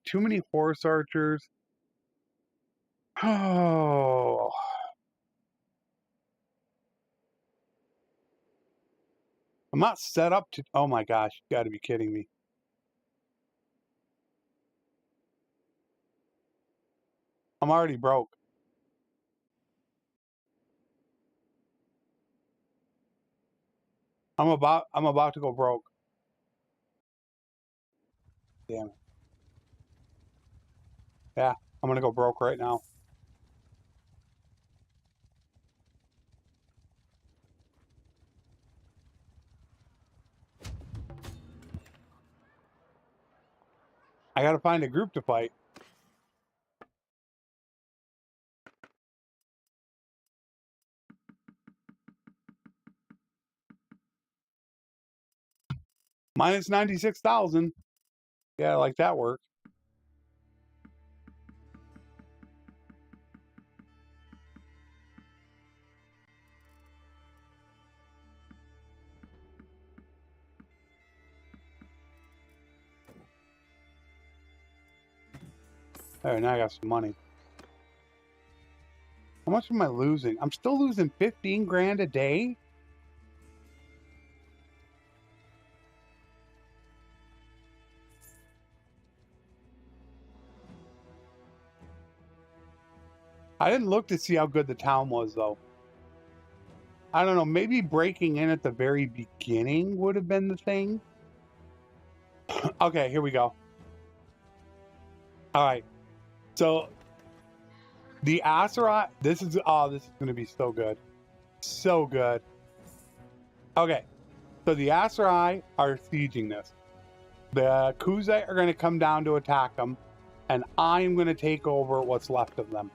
too many horse archers. Oh... I'm not set up to... Oh my gosh, you gotta be kidding me. I'm already broke. I'm about to go broke. Damn it. Yeah, I'm gonna go broke right now. I gotta find a group to fight. Minus 96,000. Yeah, like that worked. There, now I got some money. How much am I losing? I'm still losing 15 grand a day? I didn't look to see how good the town was, though. I don't know, maybe breaking in at the very beginning would have been the thing. Okay, here we go. All right. So, the Azeroth, this is going to be so good. So good. Okay. So, the Azeroth are sieging this. The Kuzite are going to come down to attack them. and I'm going to take over what's left of them.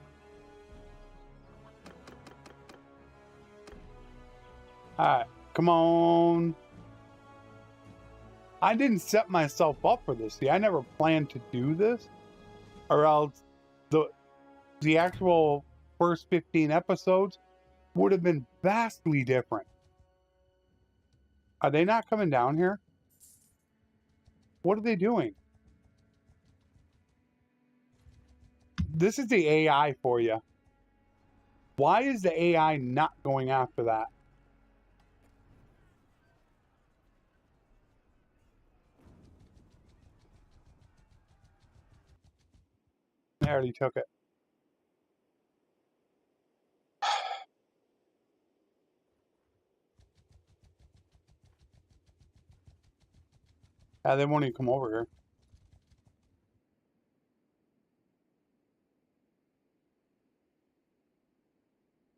Alright, come on. I didn't set myself up for this. See, I never planned to do this, or else the actual first 15 episodes would have been vastly different. Are they not coming down here? What are they doing? This is the AI for you. Why is the AI not going after that? I already took it. They won't even come over here.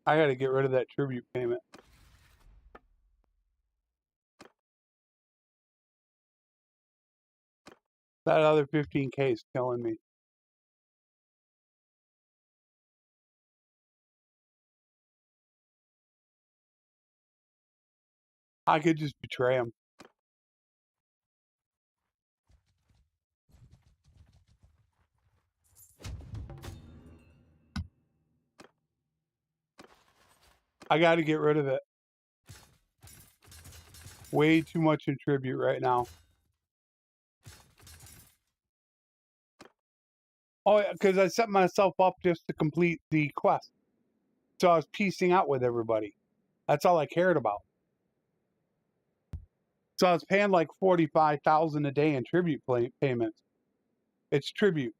I gotta get rid of that tribute payment. That other 15K is killing me. I could just betray him. I gotta get rid of it. Way too much in tribute right now. Oh, yeah, because I set myself up just to complete the quest. So I was piecing out with everybody. That's all I cared about. So I was paying like $45,000 a day in tribute payments. It's tribute.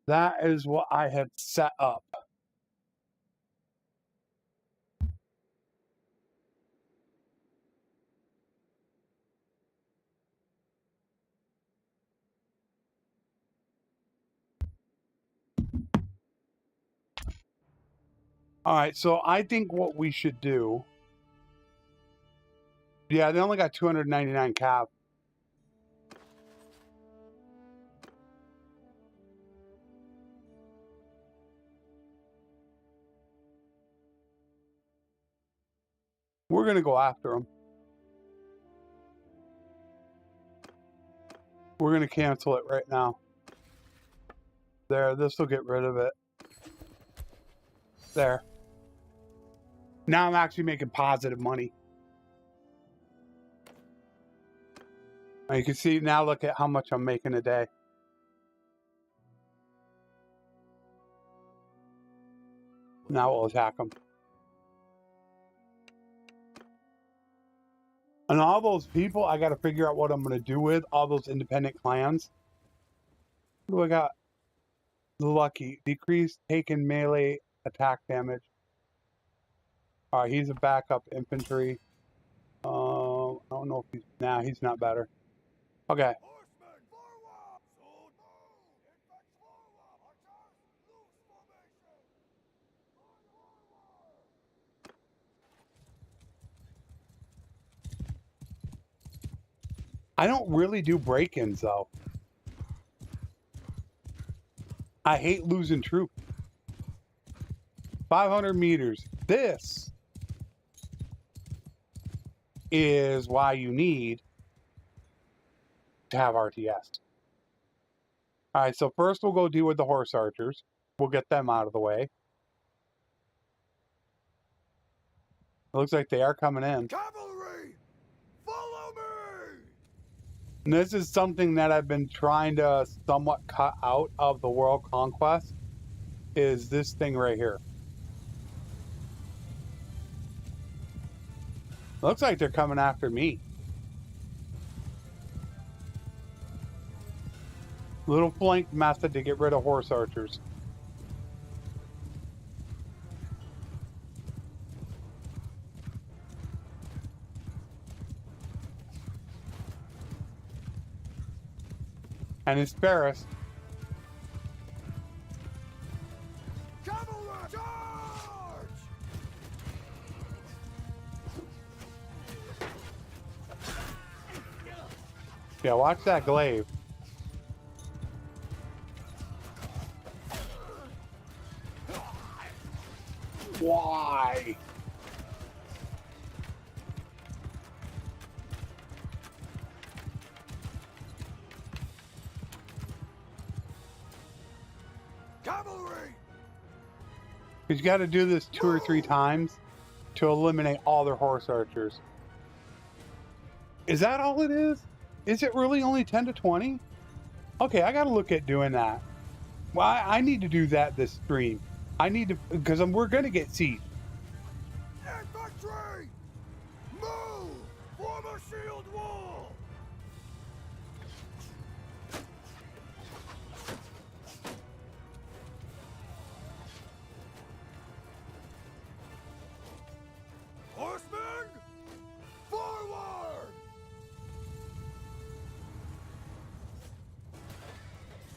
That is what I had set up. All right, so I think what we should do. Yeah, they only got 299 cap. We're going to go after them. We're going to cancel it right now. There, this will get rid of it. There. Now I'm actually making positive money. And you can see now, look at how much I'm making a day. Now we'll attack them. And all those people, I got to figure out what I'm going to do with all those independent clans. What do I got? Lucky. Decrease taken melee attack damage. All right, he's a backup infantry. I don't know if he's... Nah, he's not better. Okay. I don't really do break-ins, though. I hate losing troops. 500 meters. This is why you need to have RTS. All right, so first we'll go deal with the horse archers. We'll get them out of the way. It looks like they are coming in. Cavalry, follow me! And this is something that I've been trying to somewhat cut out of the World Conquest, is this thing right here. Looks like they're coming after me. Little flank method to get rid of horse archers. And it's Ferris. Cavalry, charge! Yeah, watch that glaive. Why? Cavalry! Because you got to do this 2 or 3 times to eliminate all their horse archers. Is that all it is? Is it really only 10 to 20? Okay, I got to look at doing that. Well, I need to do that this stream. I need to, because we're going to get siege. Infantry! Move! Form a shield wall! Horsemen! Forward!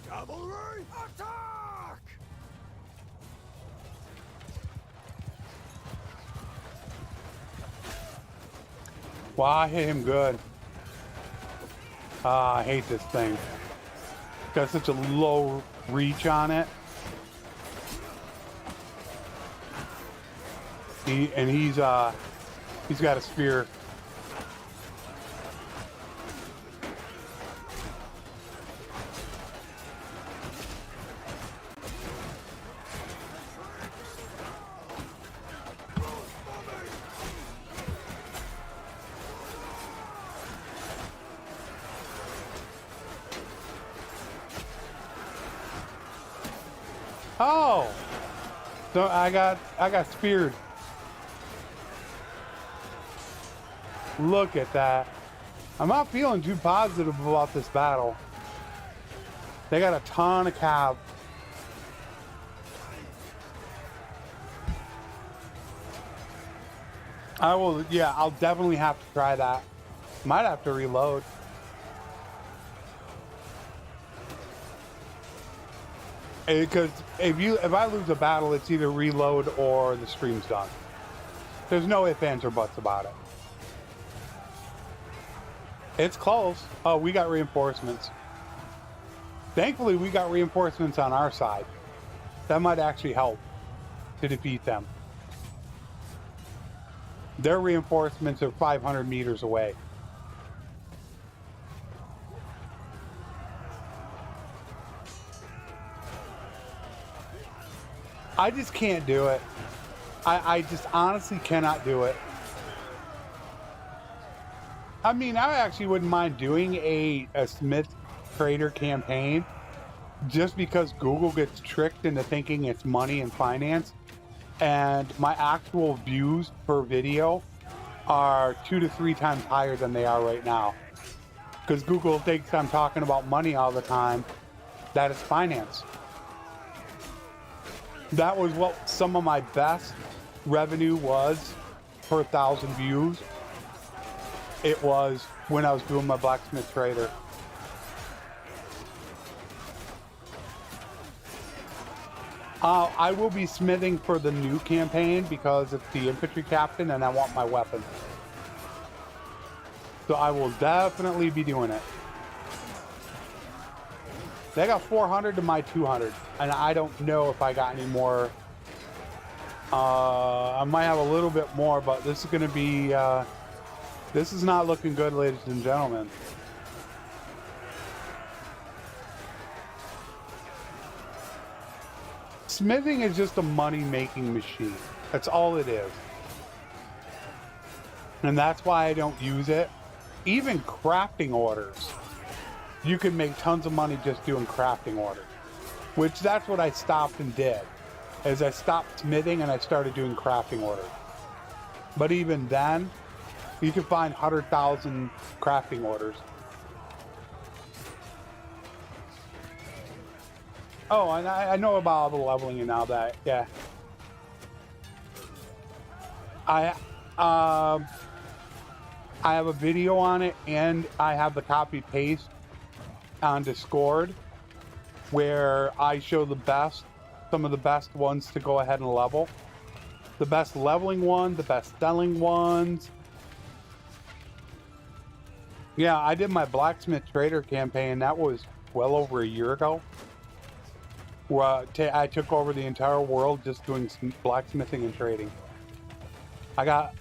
Cavalry! Attack! Wow, I hit him good. Ah, I hate this thing. Got such a low reach on it. He's got a spear. Oh, so I got speared. Look at that. I'm not feeling too positive about this battle. They got a ton of cav. I'll definitely have to try that. Might have to reload. Because if I lose a battle, it's either reload or the stream's done. There's no ifs, ands, or buts about it. It's close. Oh, we got reinforcements. Thankfully, we got reinforcements on our side. That might actually help to defeat them. Their reinforcements are 500 meters away. I just can't do it. I just honestly cannot do it. I mean, I actually wouldn't mind doing a Smith Trader campaign just because Google gets tricked into thinking it's money and finance, and my actual views per video are 2 to 3 times higher than they are right now. Because Google thinks I'm talking about money all the time. That is finance. That was what some of my best revenue was per 1,000 views. It was when I was doing my blacksmith trader. I will be smithing for the new campaign because it's the infantry captain and I want my weapon. So I will definitely be doing it. They got 400 to my 200, and I don't know if I got any more. I might have a little bit more, but this is going to be, this is not looking good, ladies and gentlemen. Smithing is just a money-making machine. That's all it is. And that's why I don't use it. Even crafting orders. You can make tons of money just doing crafting orders. Which that's what I stopped and did. Is I stopped smithing and I started doing crafting orders. But even then, you can find 100,000 crafting orders. Oh, and I know about all the leveling and all that, yeah. I have a video on it, and I have the copy paste on Discord where I show some of the best ones to go ahead and level. The best leveling one, the best selling ones. Yeah, I did my blacksmith trader campaign. That was well over a year ago. Where I took over the entire world just doing some blacksmithing and trading. I got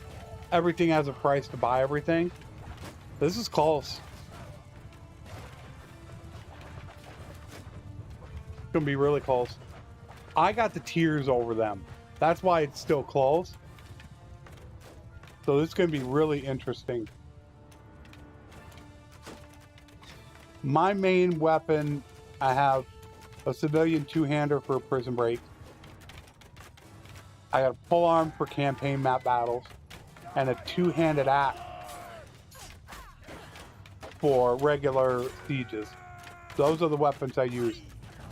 everything as a price to buy everything. This is close. It's gonna be really close. I got the tiers over them. That's why it's still close. So this is gonna be really interesting. My main weapon, I have a civilian two-hander for prison break. I got a pole arm for campaign map battles, and a two-handed axe for regular sieges. Those are the weapons I use.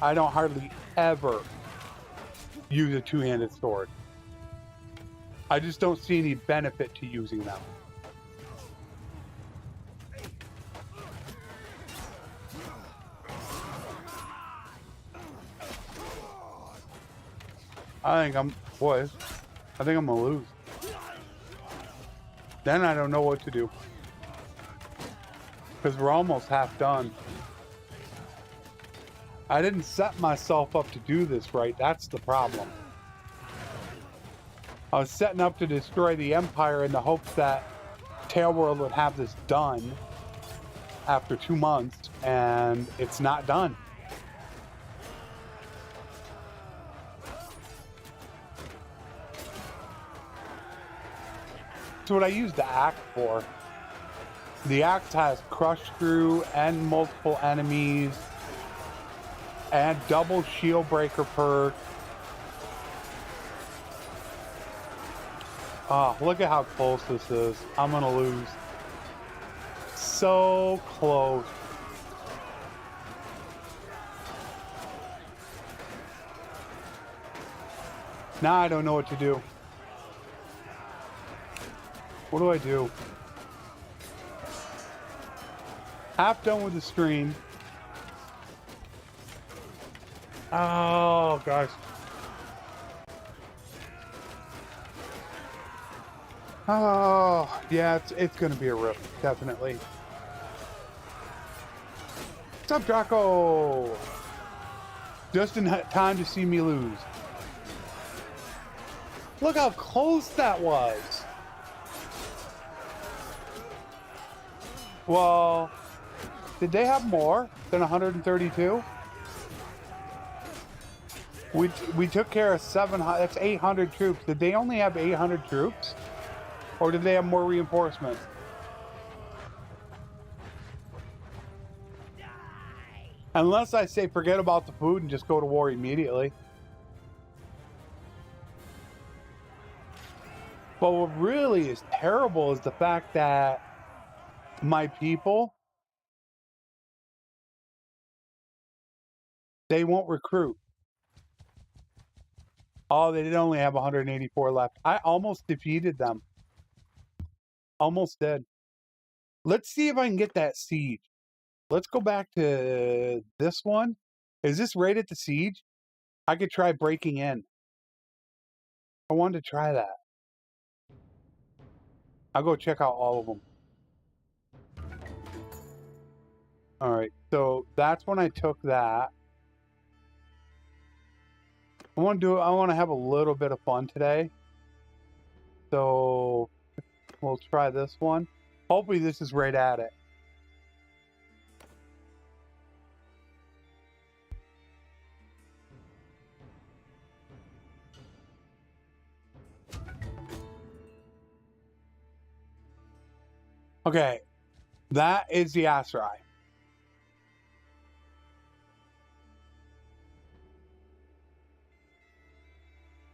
I don't hardly ever use a two-handed sword. I just don't see any benefit to using them. I think I'm gonna lose. Then I don't know what to do. Because we're almost half done. I didn't set myself up to do this right. That's the problem. I was setting up to destroy the Empire in the hopes that Tailworld would have this done after 2 months, and it's not done. That's what I use the axe for. The axe has crush through and multiple enemies and double shield breaker perk. Oh, look at how close this is. I'm gonna lose. So close. Now I don't know what to do. What do I do? Half done with the stream. Oh, gosh. Oh, yeah, it's going to be a rip, definitely. What's up, Draco? Just in time to see me lose. Look how close that was. Well, did they have more than 132? We took care of 700. That's 800 troops. Did they only have 800 troops, or did they have more reinforcements? Unless I say forget about the food and just go to war immediately. But what really is terrible is the fact that my people, they won't recruit. Oh, they did only have 184 left. I almost defeated them. Almost did. Let's see if I can get that siege. Let's go back to this one. Is this right at the siege? I could try breaking in. I wanted to try that. I'll go check out all of them. All right, so that's when I took that. I want to have a little bit of fun today. So we'll try this one. Hopefully this is right at it. Okay, that is the Asrai.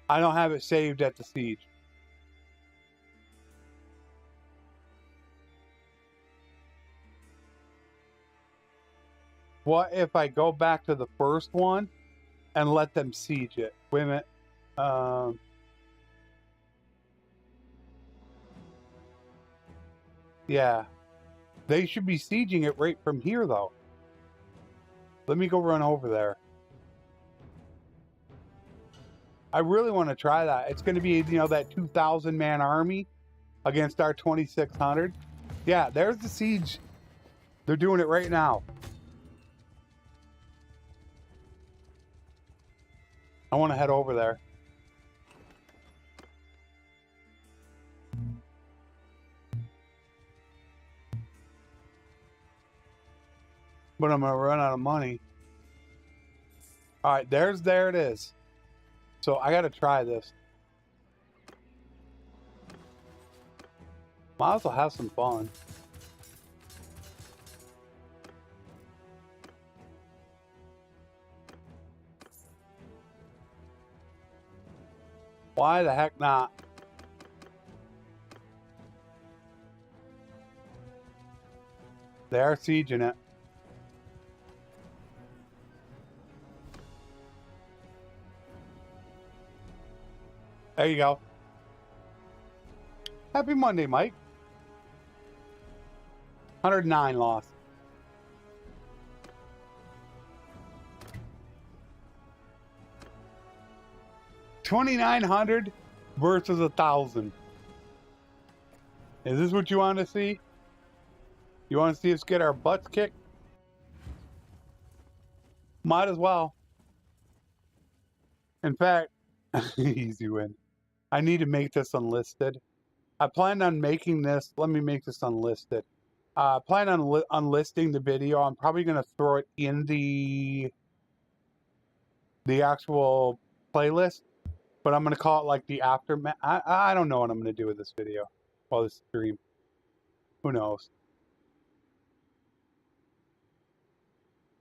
I don't have it saved at the siege. What if I go back to the first one and let them siege it? Wait a minute. Yeah. They should be sieging it right from here, though. Let me go run over there. I really want to try that. It's going to be, you know, that 2,000-man army against our 2,600. Yeah, there's the siege. They're doing it right now. I want to head over there. But I'm gonna run out of money. All right, there it is. So I gotta try this. Might as well have some fun. Why the heck not? They are sieging it. There you go. Happy Monday, Mike. 109 lost. 2,900 versus 1,000. Is this what you want to see? You want to see us get our butts kicked? Might as well. In fact, easy win. I need to make this unlisted. I plan on making this. Let me make this unlisted. I plan on unlisting the video. I'm probably going to throw it in the actual playlist, but I'm going to call it like the aftermath. I don't know what I'm going to do with this video while this stream. Who knows?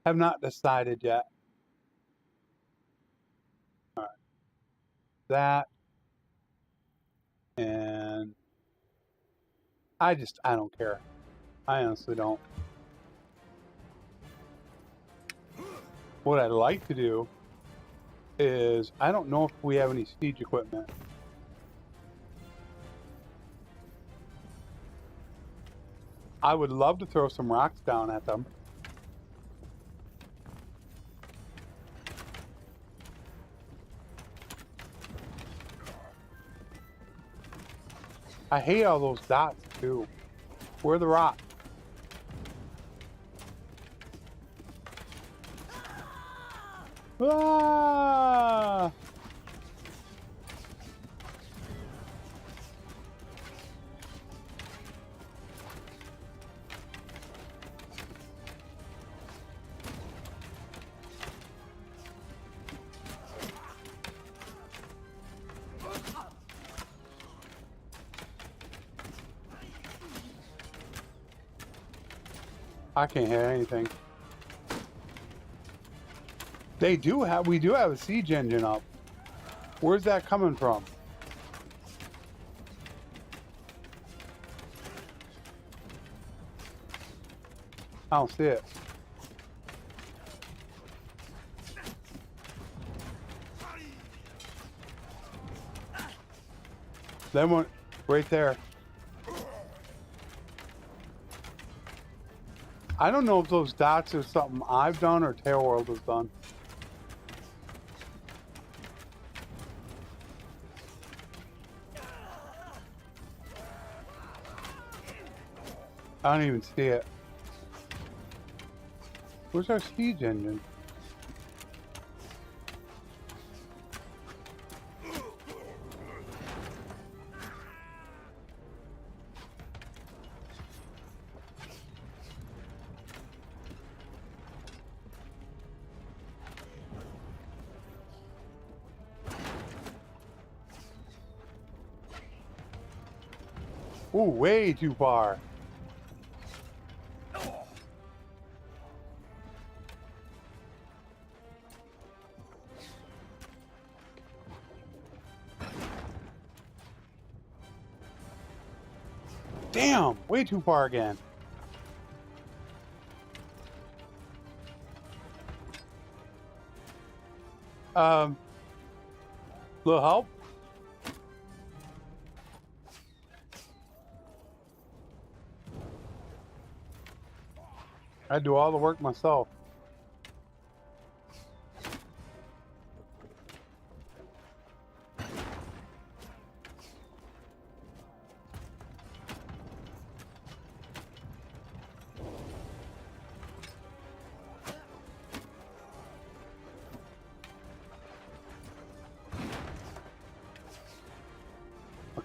Have not decided yet. All right. That. And I don't care. I honestly don't. What I'd like to do is, I don't know if we have any siege equipment. I would love to throw some rocks down at them. I hate all those dots too. Where are the rocks? Ah! I can't hit anything. We do have a siege engine up. Where's that coming from? I don't see it. That one right there. I don't know if those dots are something I've done or Tailworld has done. I don't even see it. Where's our siege engine? Ooh, way too far. Damn, way too far again. Little help? I do all the work myself.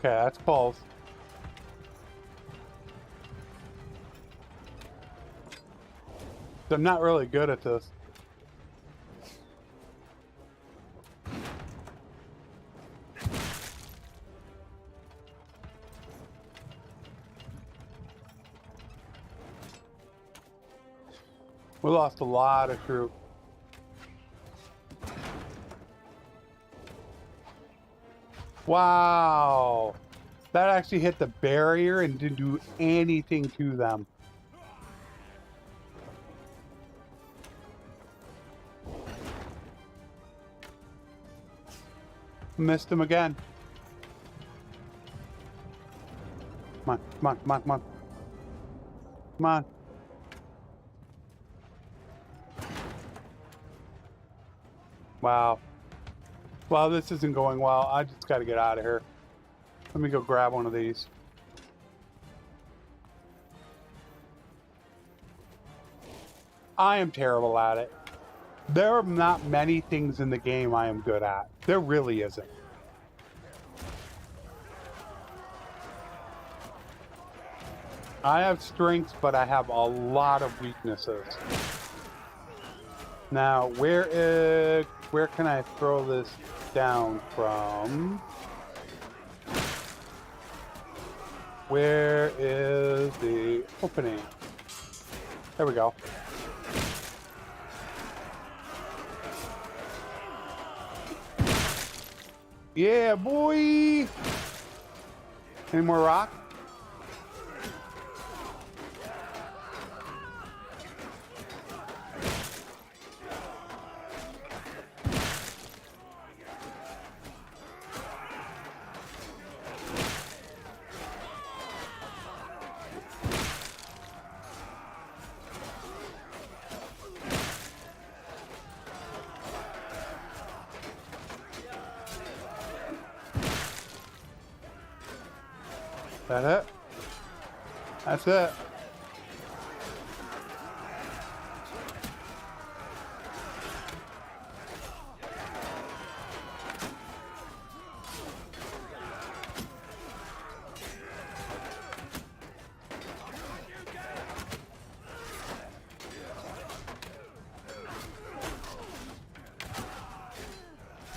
Okay, that's close. I'm not really good at this. We lost a lot of troops. Wow. That actually hit the barrier and didn't do anything to them. Missed him again. Come on, come on, come on, come on. Come on. Wow. Well, this isn't going well. I just got to get out of here. Let me go grab one of these. I am terrible at it. There are not many things in the game I am good at. There really isn't. I have strengths, but I have a lot of weaknesses. Now, where can I throw this down from? Where is the opening? There we go. Yeah, boy! Any more rock? That it? That's it.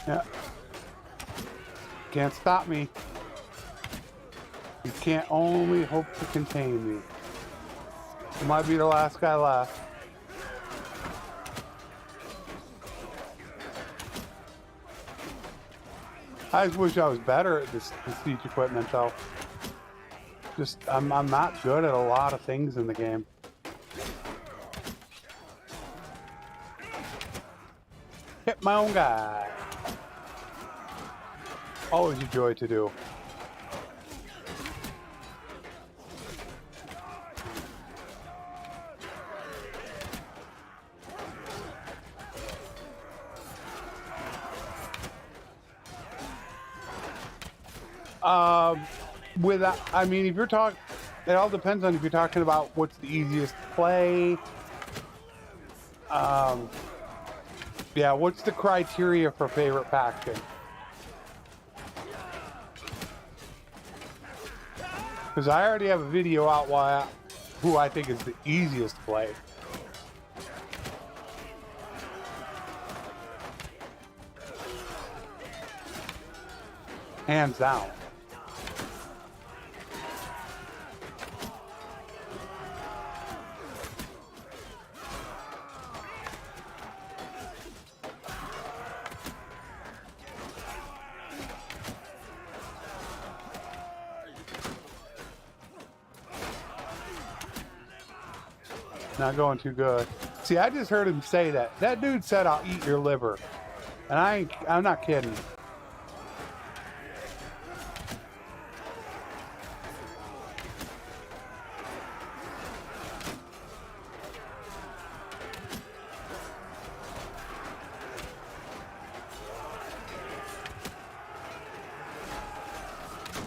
Yeah. Can't stop me. You can't only hope to contain me. I might be the last guy left. I just wish I was better at this siege equipment though. Just, I'm not good at a lot of things in the game. Hit my own guy. Always a joy to do. I mean, if you're talking, it all depends on if you're talking about what's the easiest to play. Yeah, what's the criteria for favorite faction? Because I already have a video out who I think is the easiest to play. Hands down. Not going too good. See, I just heard him say that. That dude said, "I'll eat your liver," and I'm not kidding.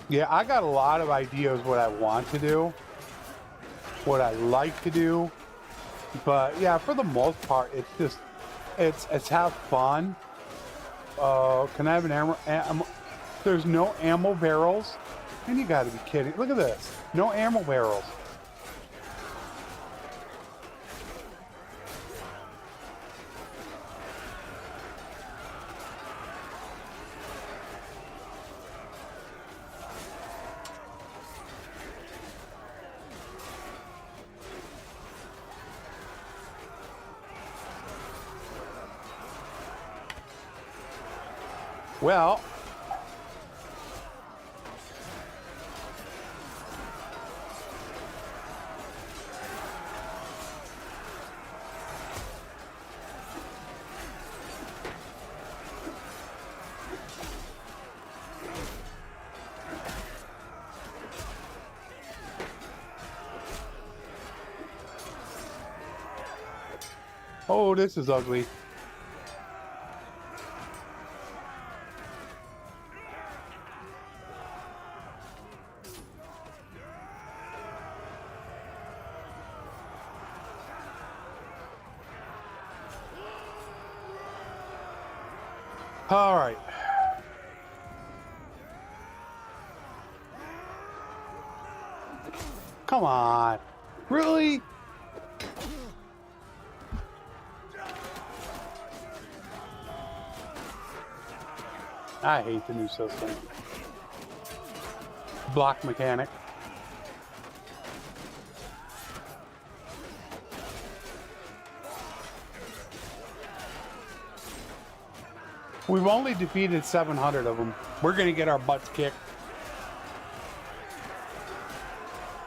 Yeah, I got a lot of ideas what I want to do, what I like to do. But yeah, for the most part, it's just, it's have fun. Can I have an There's no ammo barrels. And you gotta be kidding. Look at this. No ammo barrels. Well, oh, this is ugly. All right. Come on. Really? I hate the new system. Block mechanic. We've only defeated 700 of them. We're going to get our butts kicked.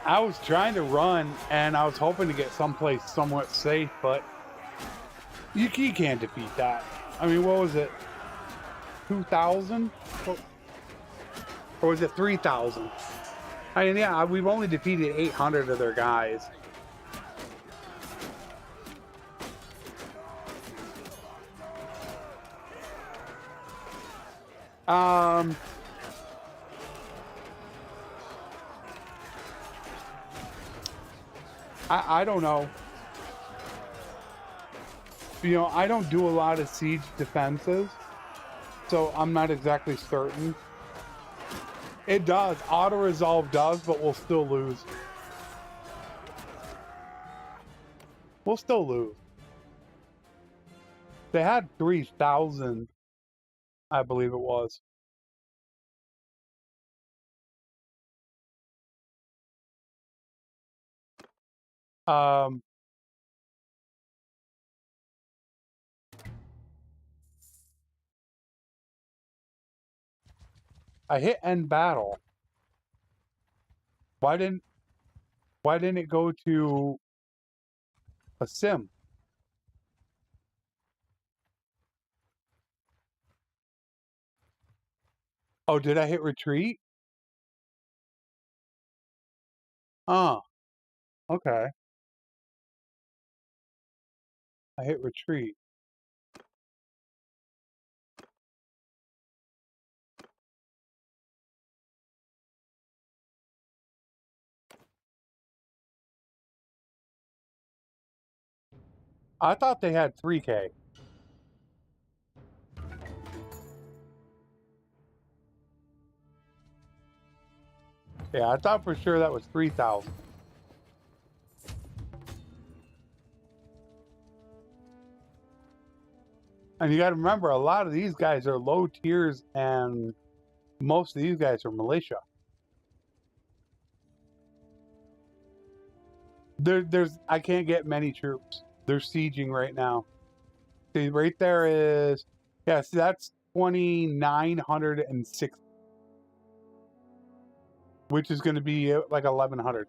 I was trying to run, and I was hoping to get someplace somewhat safe, but you can't defeat that. I mean, what was it? 2,000? Or was it 3,000? I mean, yeah, we've only defeated 800 of their guys. I don't know. You know, I don't do a lot of siege defenses, so I'm not exactly certain. It does. Auto-resolve does, but we'll still lose. We'll still lose. They had 3,000, I believe it was. I hit end battle. Why didn't it go to a sim? Oh, did I hit retreat? Oh, okay. I hit retreat. I thought they had 3K. Yeah, I thought for sure that was 3,000. And you got to remember, a lot of these guys are low tiers, and most of these guys are militia. I can't get many troops. They're sieging right now. See, right there is, yeah, see, that's 2,906, which is going to be like 1,100.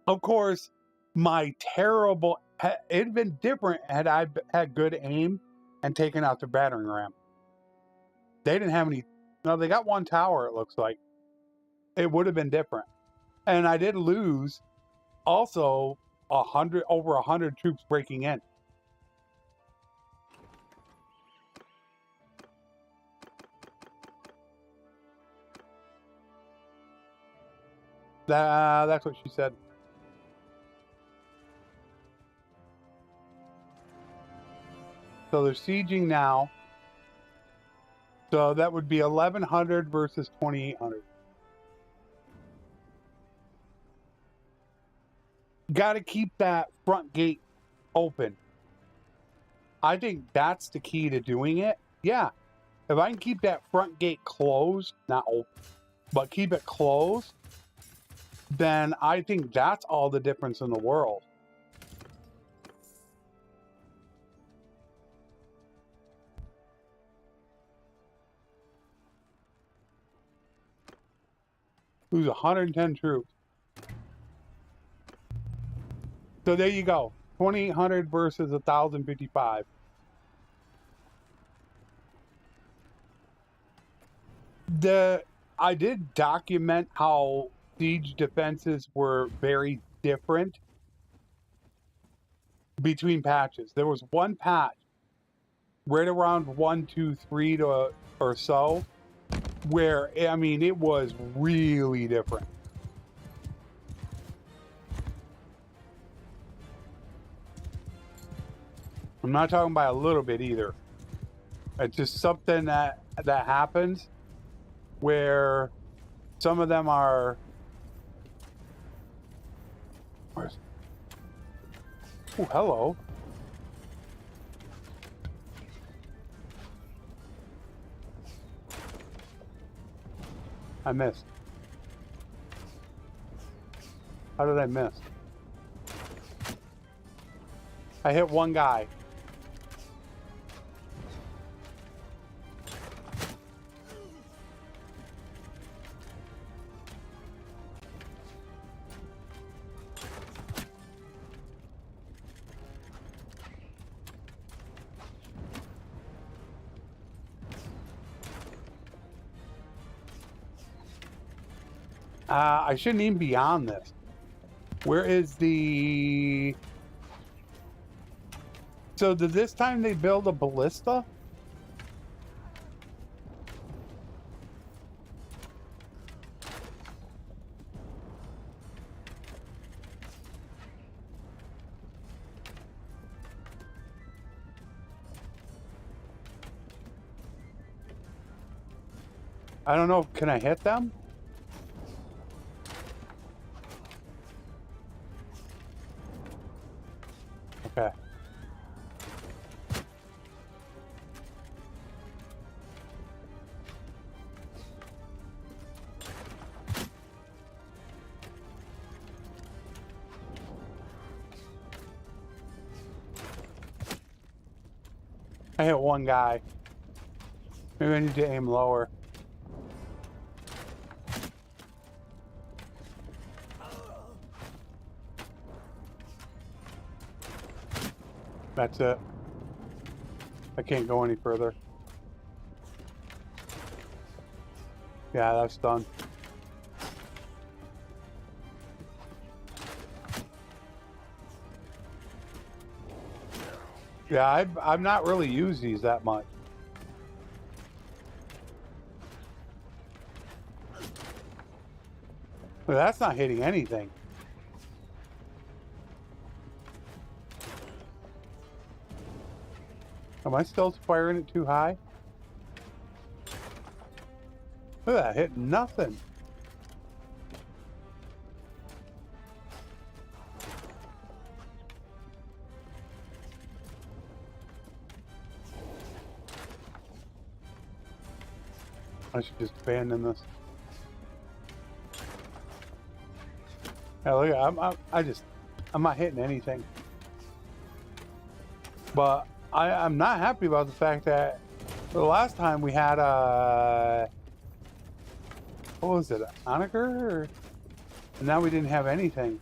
Of course, my terrible, it'd been different had I had good aim and taken out the battering ram. They didn't have any, no, they got one tower, it looks like. It would have been different. And I did lose also over 100 troops breaking in. That's what she said. So they're sieging now. So that would be 1,100 versus 2,800. Got to keep that front gate open. I think that's the key to doing it. Yeah. If I can keep that front gate closed, not open, but keep it closed, then I think that's all the difference in the world. Who's 110 troops? So there you go. 2,800 versus 1,055. I did document how siege defenses were very different between patches. There was one patch right around 1.2.3 or so where, I mean, it was really different. I'm not talking about a little bit either. It's just something that happens where some of them are. Oh, hello. I missed. How did I miss? I hit one guy. I shouldn't even be on this. Where is the... So did this time they build a ballista? I don't know. Can I hit them? Okay. I hit one guy. Maybe I need to aim lower. That's it. I can't go any further. Yeah, that's done. Yeah, I've not really used these that much. But that's not hitting anything. Am I still firing it too high? Look at that, hit nothing. I should just abandon this. Yeah, look at I'm not hitting anything. But I'm not happy about the fact that the last time we had a, what was it, Onager? And now we didn't have anything.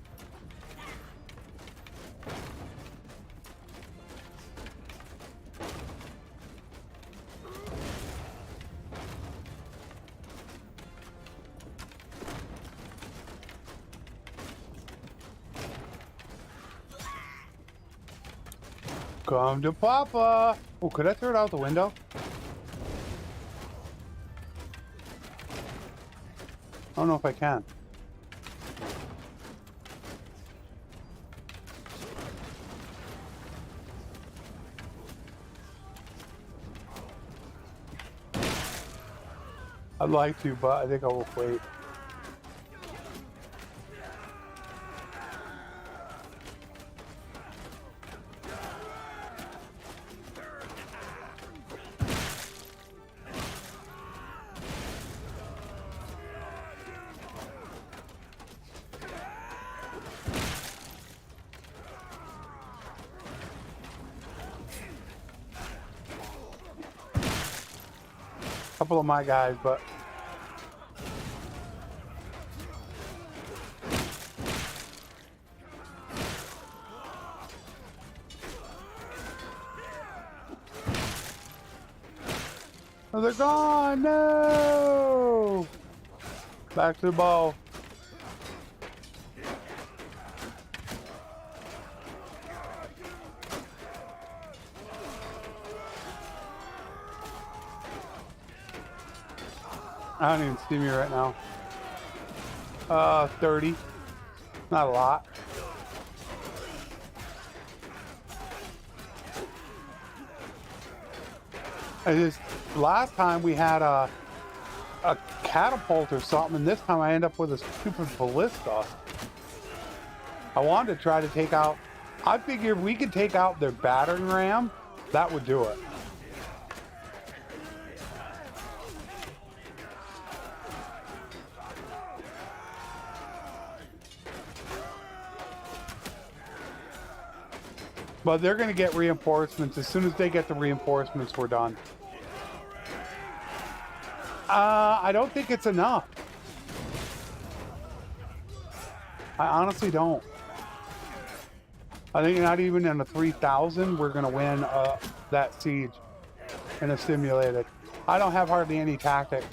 Come to Papa! Oh, could I throw it out the window? I don't know if I can. I'd like to, but I think I will wait. Couple of my guys, but oh, they're gone. No, back to the ball. I don't even see me right now. 30. Not a lot. I just, last time we had a catapult or something, and this time I end up with a stupid ballista. I wanted to try to take out, I figured we could take out their battering ram. That would do it. But they're going to get reinforcements. As soon as they get the reinforcements, we're done. I don't think it's enough. I honestly don't. I think not even in a 3,000 we're going to win that siege in a simulated. I don't have hardly any tactic.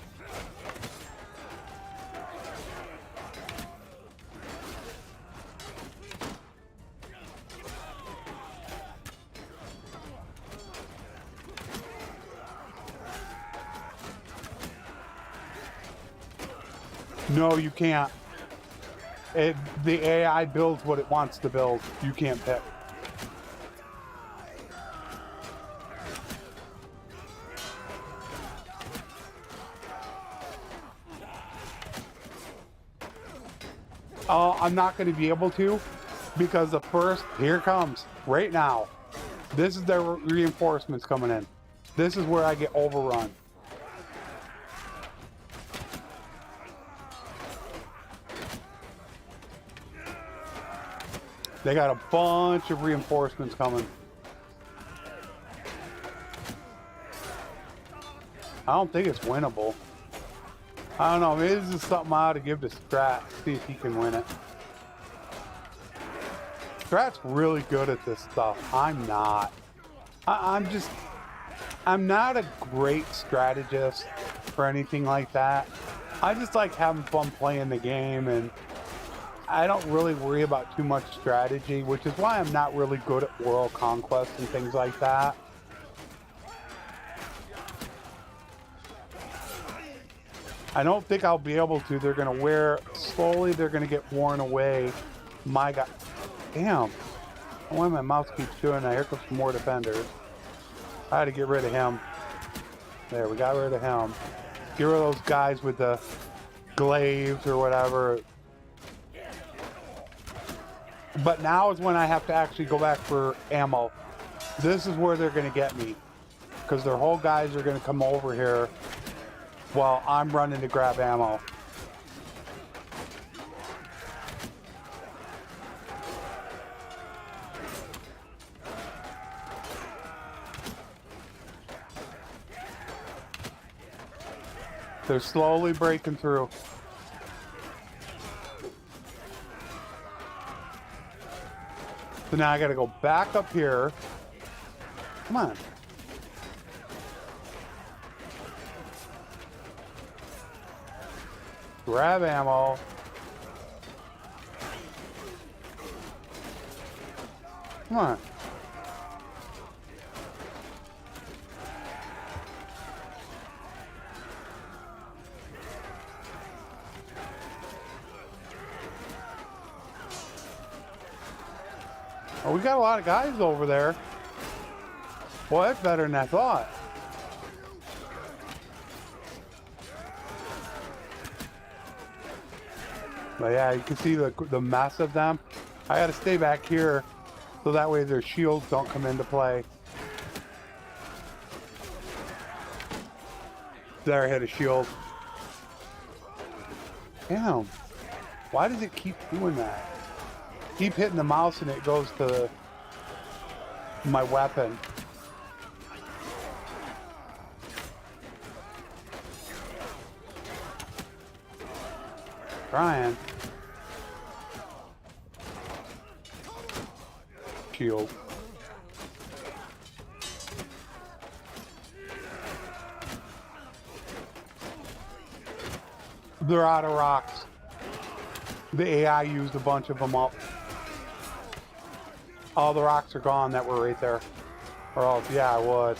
No, you can't. The AI builds what it wants to build. You can't pick. I'm not going to be able to because the first, here it comes, right now. This is their reinforcements coming in. This is where I get overrun. They got a bunch of reinforcements coming. I don't think it's winnable. I don't know, maybe this is something I ought to give to Strat, see if he can win it. Strat's really good at this stuff. I'm not. I'm not a great strategist or anything like that. I just like having fun playing the game, and I don't really worry about too much strategy, which is why I'm not really good at world conquest and things like that. I don't think I'll be able to. They're going to wear, slowly they're going to get worn away. My God. Damn. Why my mouse keeps doing that? Here comes some more defenders. I had to get rid of him. There, we got rid of him. Get rid of those guys with the glaives or whatever. But now is when I have to actually go back for ammo. This is where they're going to get me. Because their whole guys are going to come over here while I'm running to grab ammo. They're slowly breaking through. So now I gotta go back up here. Come on. Grab ammo. Come on. Oh, we got a lot of guys over there. Well, that's better than I thought. But yeah, you can see the mess of them. I gotta stay back here so that way their shields don't come into play. There, I hit a shield. Damn. Why does it keep doing that? Keep hitting the mouse and it goes to my weapon. Trying. Shield. They're out of rocks. The AI used a bunch of them up. All the rocks are gone that were right there. Or else, yeah, I would.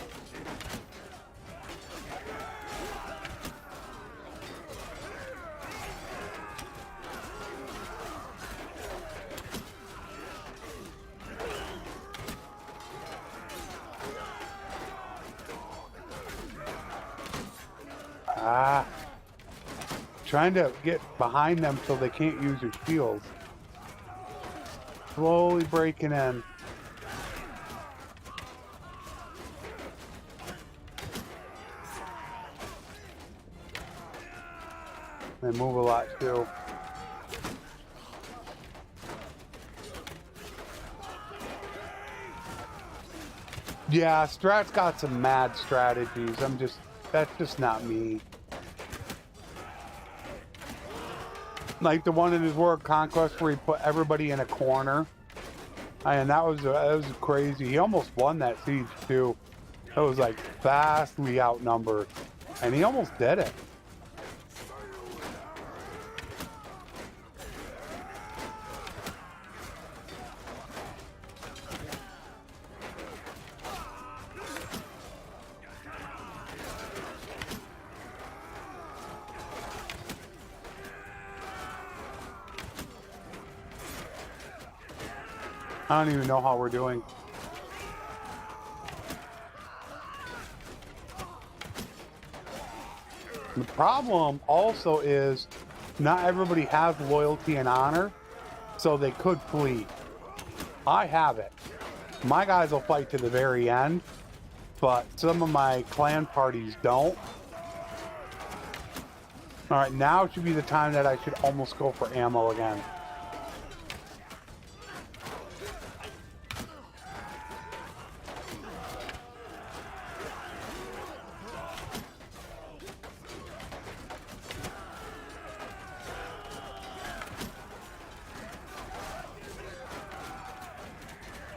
Ah. Trying to get behind them so they can't use their shields. Slowly breaking in. They move a lot too. Yeah, Strat's got some mad strategies. That's just not me. Like the one in his World Conquest where he put everybody in a corner. And that was crazy. He almost won that siege too. It was like vastly outnumbered. And he almost did it. I don't even know how we're doing. The problem also is not everybody has loyalty and honor, so they could flee. I have it. My guys will fight to the very end, but some of my clan parties don't. All right, now should be the time that I should almost go for ammo again.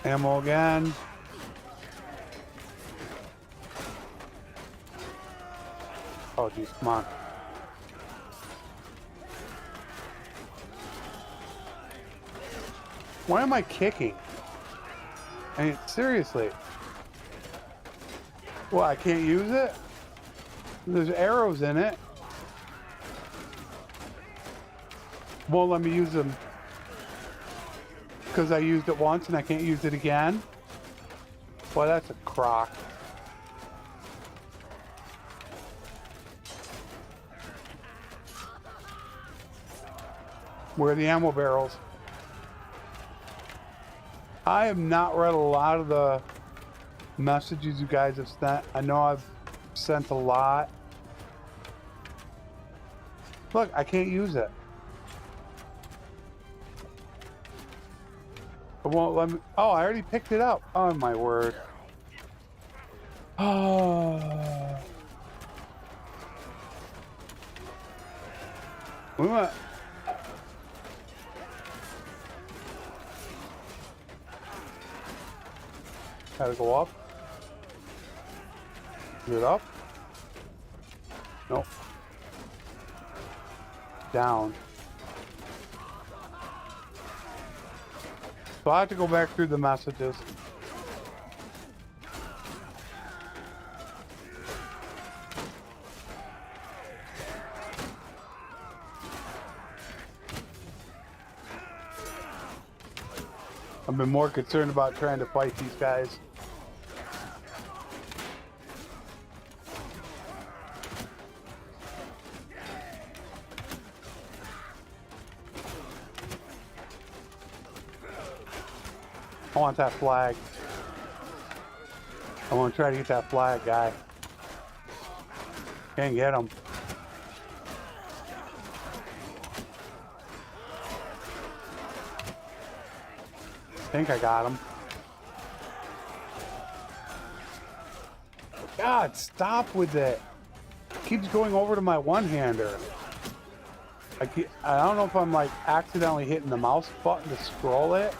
Ammo again. Oh, geez, come on. Why am I kicking? I mean, seriously. Well, I can't use it? There's arrows in it. Won't let me use them. Because I used it once and I can't use it again. Boy, that's a crock. Where are the ammo barrels? I have not read a lot of the messages you guys have sent. I know I've sent a lot. Look, I can't use it. It won't let me. Oh, I already picked it up. Oh my word. Oh. We went. Gotta go up. Is it up? Nope. Down. So I have to go back through the messages. I've been more concerned about trying to fight these guys. I want that flag. I want to try to get that flag, guy. Can't get him. I think I got him. God, stop with it. Keeps going over to my one-hander. I don't know if I'm like accidentally hitting the mouse button to scroll it.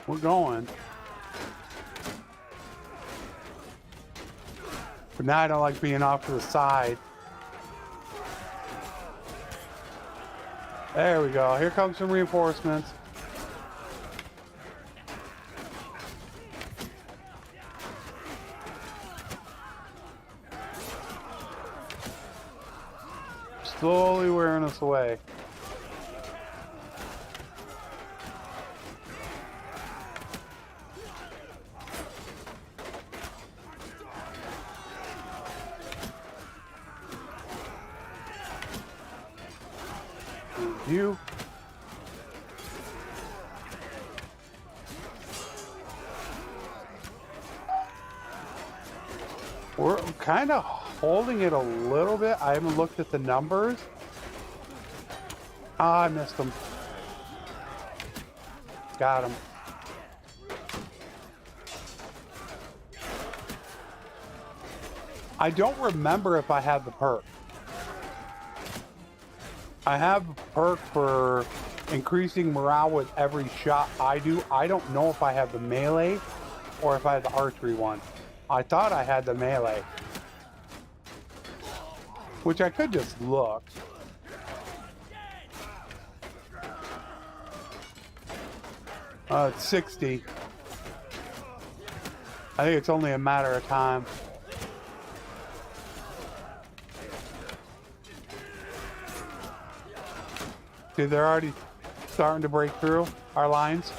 We're going. But now I don't like being off to the side. There we go. Here comes some reinforcements. Slowly wearing us away. You. We're kind of holding it a little bit. I haven't looked at the numbers. Ah, I missed him. Got him. I don't remember if I had the perk. I have a perk for increasing morale with every shot I do. I don't know if I have the melee or if I have the archery one. I thought I had the melee, which I could just look. It's 60. I think it's only a matter of time. See, they're already starting to break through our lines.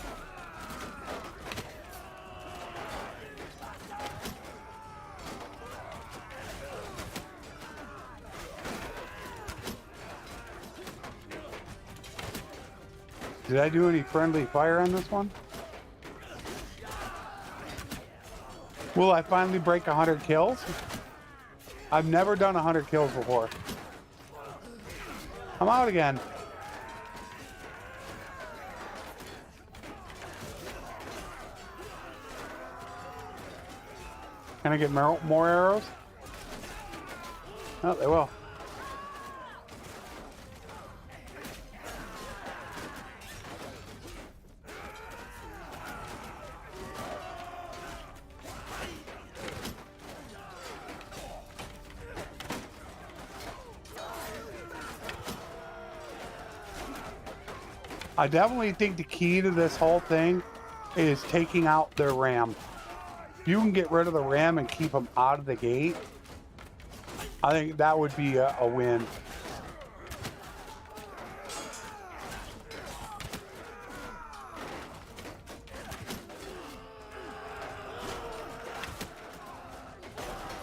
Did I do any friendly fire on this one? Will I finally break 100 kills? I've never done 100 kills before. I'm out again. Can I get more arrows? Oh, they will. I definitely think the key to this whole thing is taking out their RAM. If you can get rid of the RAM and keep them out of the gate, I think that would be a win.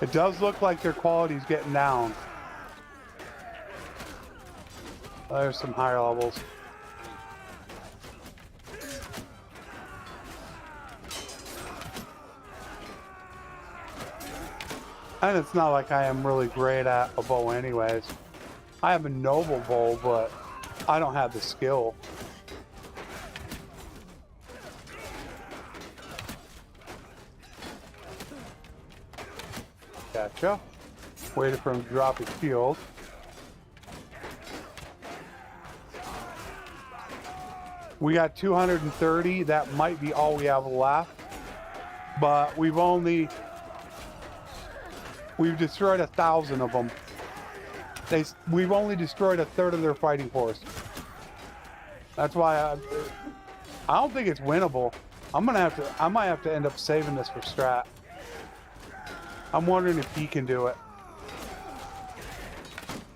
It does look like their quality's getting down. There's some higher levels. And it's not like I am really great at a bow anyways. I have a noble bow, but I don't have the skill. Gotcha. Waited for him to drop his shield. We got 230. That might be all we have left. But we've destroyed 1,000 of them. We've only destroyed a third of their fighting force. That's why I don't think it's winnable. I might have to end up saving this for Strat. I'm wondering if he can do it.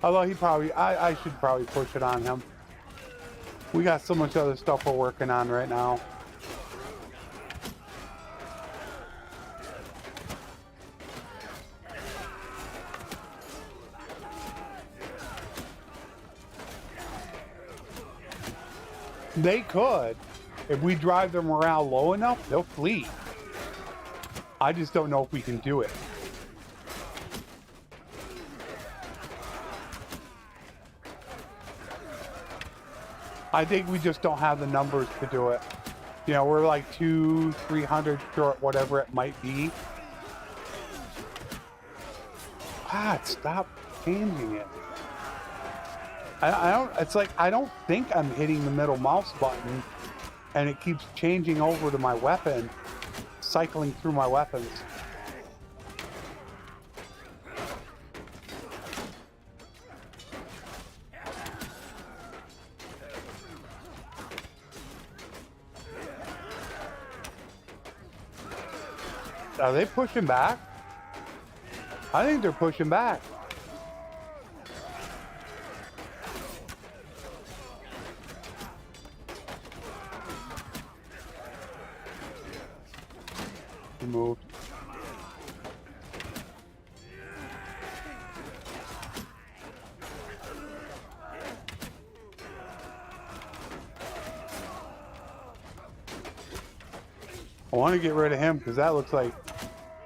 Although I should probably push it on him. We got so much other stuff we're working on right now. They could. If we drive their morale low enough, they'll flee. I just don't know if we can do it. I think we just don't have the numbers to do it. You know, we're like 200-300 short, whatever it might be. God, stop changing it. I don't, it's like, I don't think I'm hitting the middle mouse button and it keeps changing over to my weapon, cycling through my weapons. Are they pushing back? I think they're pushing back. He moved. I want to get rid of him because that looks like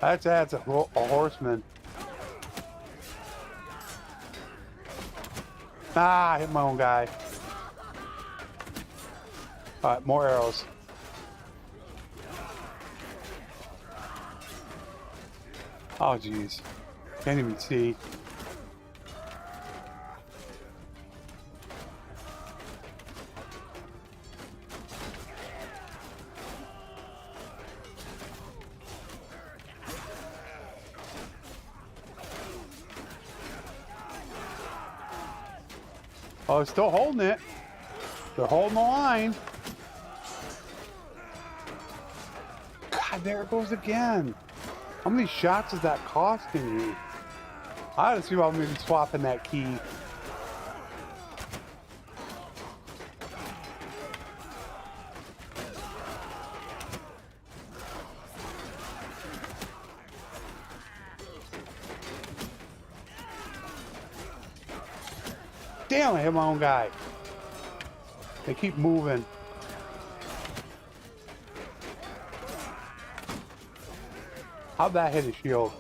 that's a horseman. Ah, I hit my own guy. Alright, more arrows. Oh, jeez. Can't even see. Oh, it's still holding it. They're holding the line. God, there it goes again. How many shots is that costing you? I gotta see about maybe swapping that key. Damn, I hit my own guy. They keep moving. How'd that hit his shield?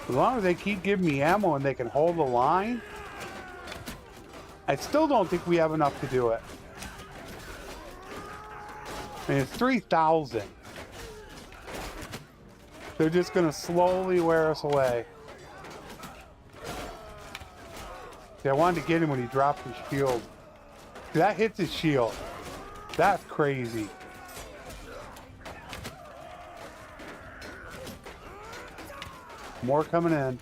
As long as they keep giving me ammo and they can hold the line, I still don't think we have enough to do it. I mean, it's 3,000. They're just gonna slowly wear us away. See, I wanted to get him when he dropped his shield. That hits his shield. That's crazy. More coming in.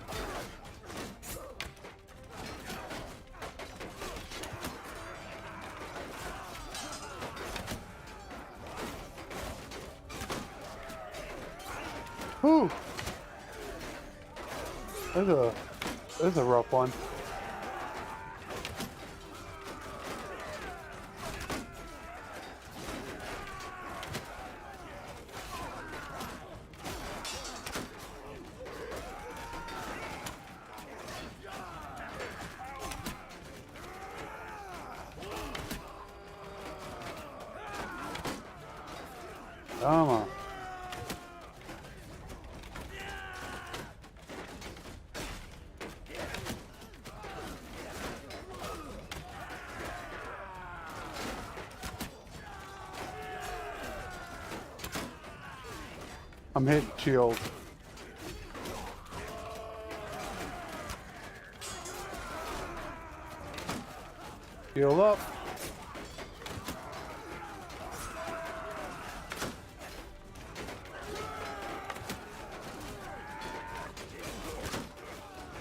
Whew. This is a rough one. Come on. I'm hitting shield. Shield up.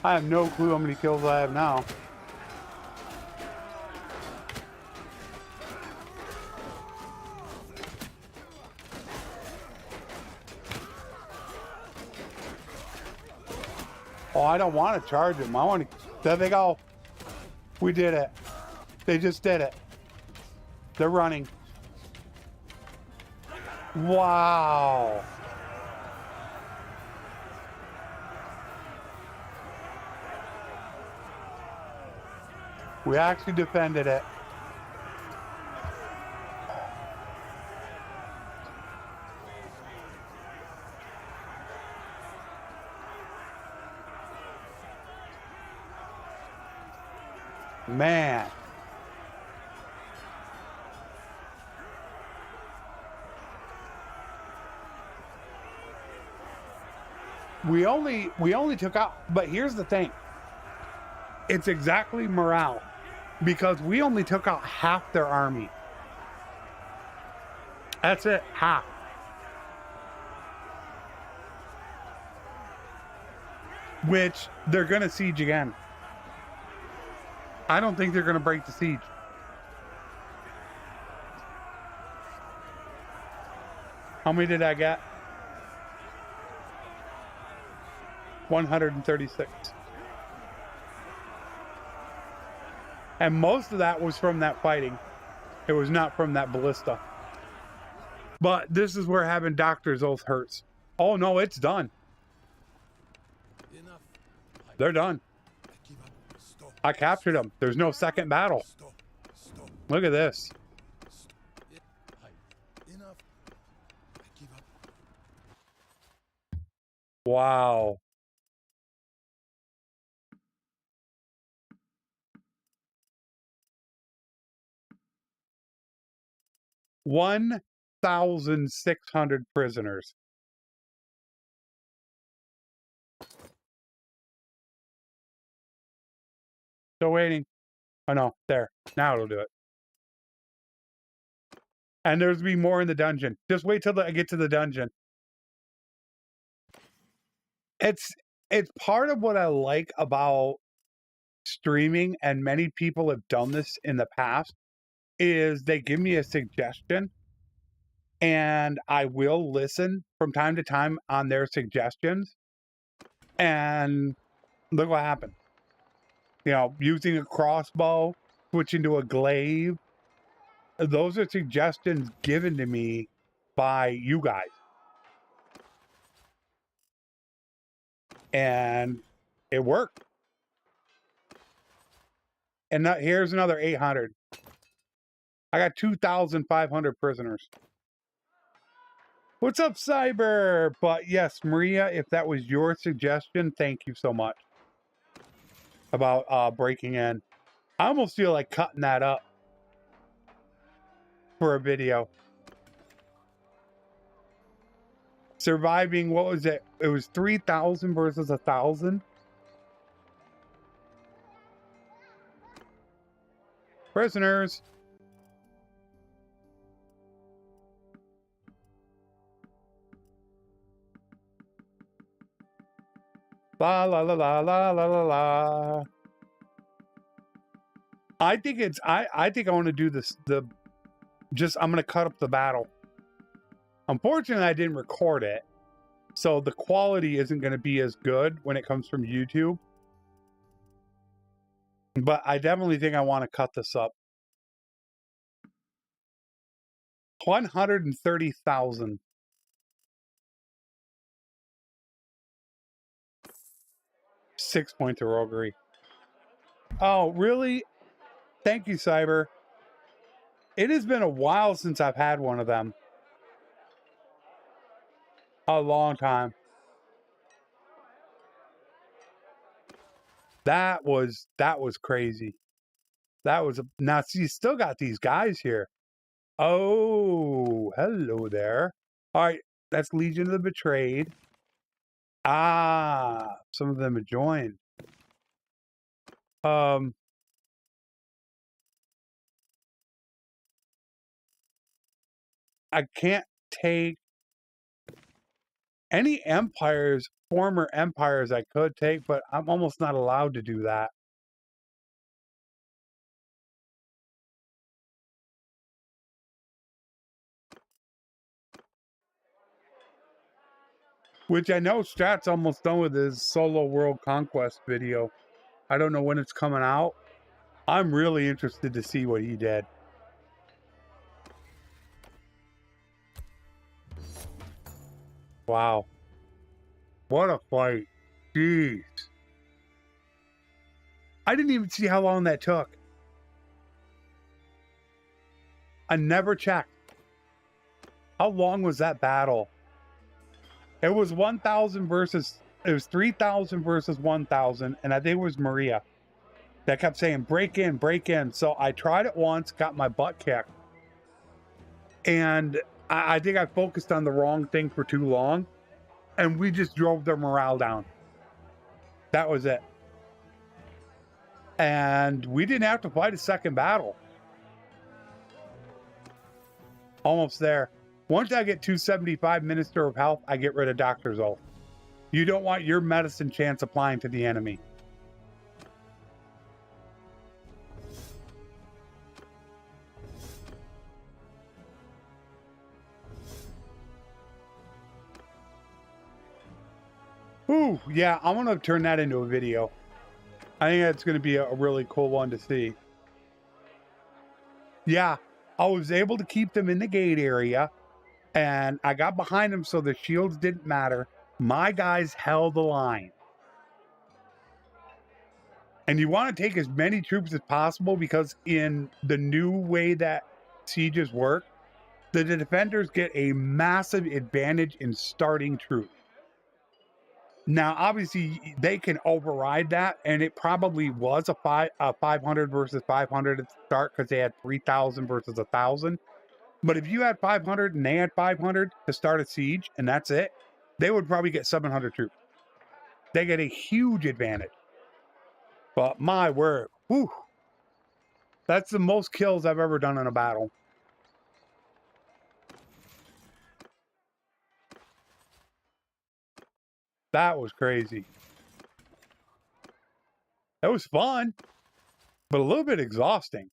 I have no clue how many kills I have now. Oh, I don't want to charge them. I want to. There they go. We did it. They just did it. They're running. Wow. We actually defended it. Man. We only took out, but here's the thing. It's exactly morale, because we only took out half their army. That's it, half. Which they're gonna siege again. I don't think they're gonna break the siege. How many did I get? 136. And most of that was from that fighting. It was not from that ballista. But this is where having doctor's oath hurts. Oh no, it's done. Enough. They're done. I give up. Stop. I captured them. There's no second battle. Stop. Stop. Look at this. Enough. I give up. Wow. $1,600 prisoners. Still waiting. Oh no, there. Now it'll do it. And there's be more in the dungeon. Just wait till I get to the dungeon. It's part of what I like about streaming, and many people have done this in the past, is they give me a suggestion and I will listen from time to time on their suggestions. And look what happened. You know, using a crossbow, switching to a glaive. Those are suggestions given to me by you guys. And it worked. And here's another 800. I got 2,500 prisoners. What's up, Cyber? But yes, Maria, if that was your suggestion, thank you so much about breaking in. I almost feel like cutting that up for a video. Surviving, what was it? It was 3,000 versus 1,000. Prisoners. La la la la la la la la. I think it's I think I want to do this I'm gonna cut up the battle. Unfortunately, I didn't record it, so the quality isn't gonna be as good when it comes from YouTube. But I definitely think I want to cut this up. 130,000. Six points of roguery. Oh, really? Thank you, Cyber. It has been a while since I've had one of them. A long time. That was crazy. That was now see, you still got these guys here. Oh, hello there. All right, that's Legion of the Betrayed. Ah, some of them have joined. I can't take any empires, former empires I could take, but I'm almost not allowed to do that. Which I know Strat's almost done with his solo world conquest video. I don't know when it's coming out. I'm really interested to see what he did. Wow. What a fight. Jeez. I didn't even see how long that took. I never checked. How long was that battle? It was 1,000 versus... It was 3,000 versus 1,000, and I think it was Maria that kept saying, break in, break in. So I tried it once, got my butt kicked. And I think I focused on the wrong thing for too long, and we just drove their morale down. That was it. And we didn't have to fight a second battle. Almost there. Once I get 275 Minister of Health, I get rid of Doctor's Oath. You don't want your medicine chance applying to the enemy. Ooh, yeah, I'm going to turn that into a video. I think that's going to be a really cool one to see. Yeah, I was able to keep them in the gate area, and I got behind them so the shields didn't matter. My guys held the line. And you want to take as many troops as possible, because in the new way that sieges work, the defenders get a massive advantage in starting troops. Now, obviously, they can override that, and it probably was a 500 versus 500 at the start because they had 3,000 versus 1,000. But if you had 500 and they had 500 to start a siege, and that's it, they would probably get 700 troops. They get a huge advantage. But my word, whew, that's the most kills I've ever done in a battle. That was crazy. That was fun, but a little bit exhausting.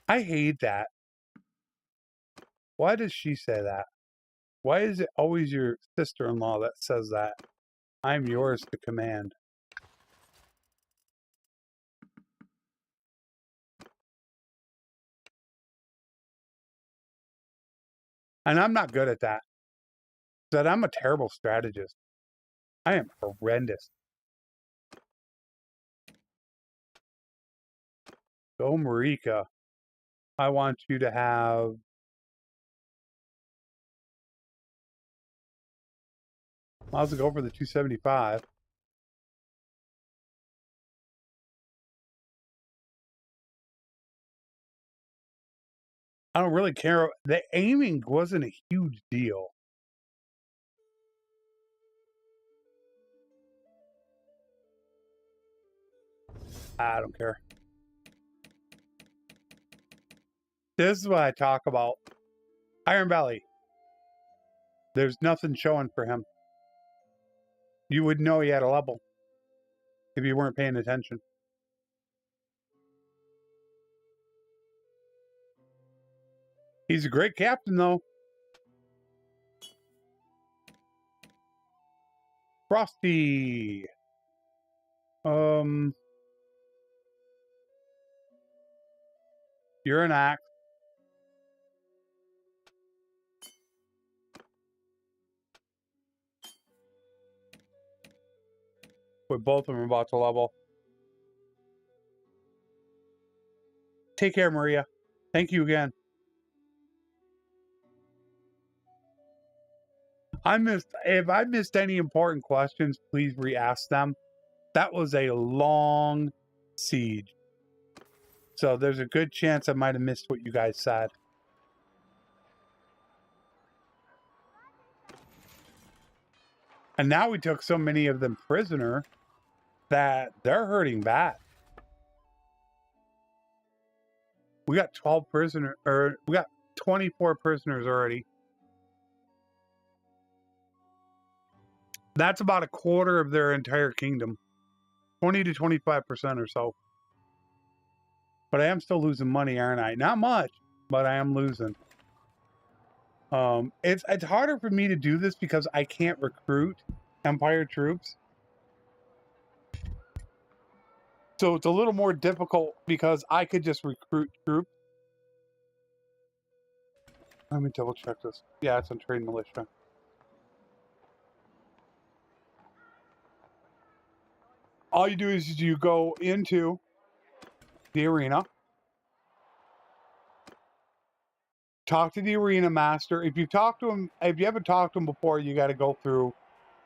I hate that. Why does she say that? Why is it always your sister-in-law that says that? I'm yours to command. And I'm not good at that. That I'm a terrible strategist. I am horrendous. Go Marika. I want you to have... Might as well go for the 275. I don't really care. The aiming wasn't a huge deal. I don't care. This is what I talk about. Iron Valley. There's nothing showing for him. You would know he had a level if you weren't paying attention. He's a great captain, though. Frosty. You're an axe. With both of them about to level. Take care, Maria. Thank you again. If I missed any important questions, please re-ask them. That was a long siege. So there's a good chance I might have missed what you guys said. And now we took so many of them prisoner that they're hurting bad. We got 12 prisoners, or we got 24 prisoners already. That's about a quarter of their entire kingdom. 20 to 25% or so. But I am still losing money, aren't I? Not much, but I am losing. It's harder for me to do this because I can't recruit Empire troops. So it's a little more difficult because I could just recruit troops. Let me double check this. Yeah, it's on Trade Militia. All you do is you go into the arena, talk to the arena master. If you talk to him, if you haven't talked to him before, you got to go through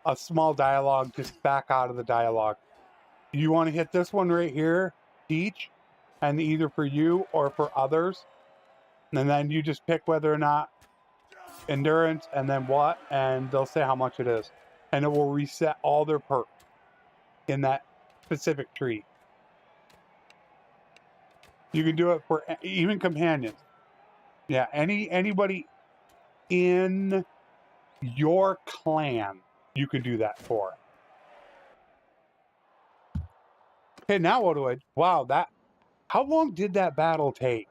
a small dialogue, just back out of the dialogue. You want to hit this one right here, teach, and either for you or for others. And then you just pick whether or not endurance and then what, and they'll say how much it is. And it will reset all their perks in that specific tree. You can do it for even companions. Yeah, anybody in your clan, you could do that for. Okay, now what do I... Wow, that... How long did that battle take?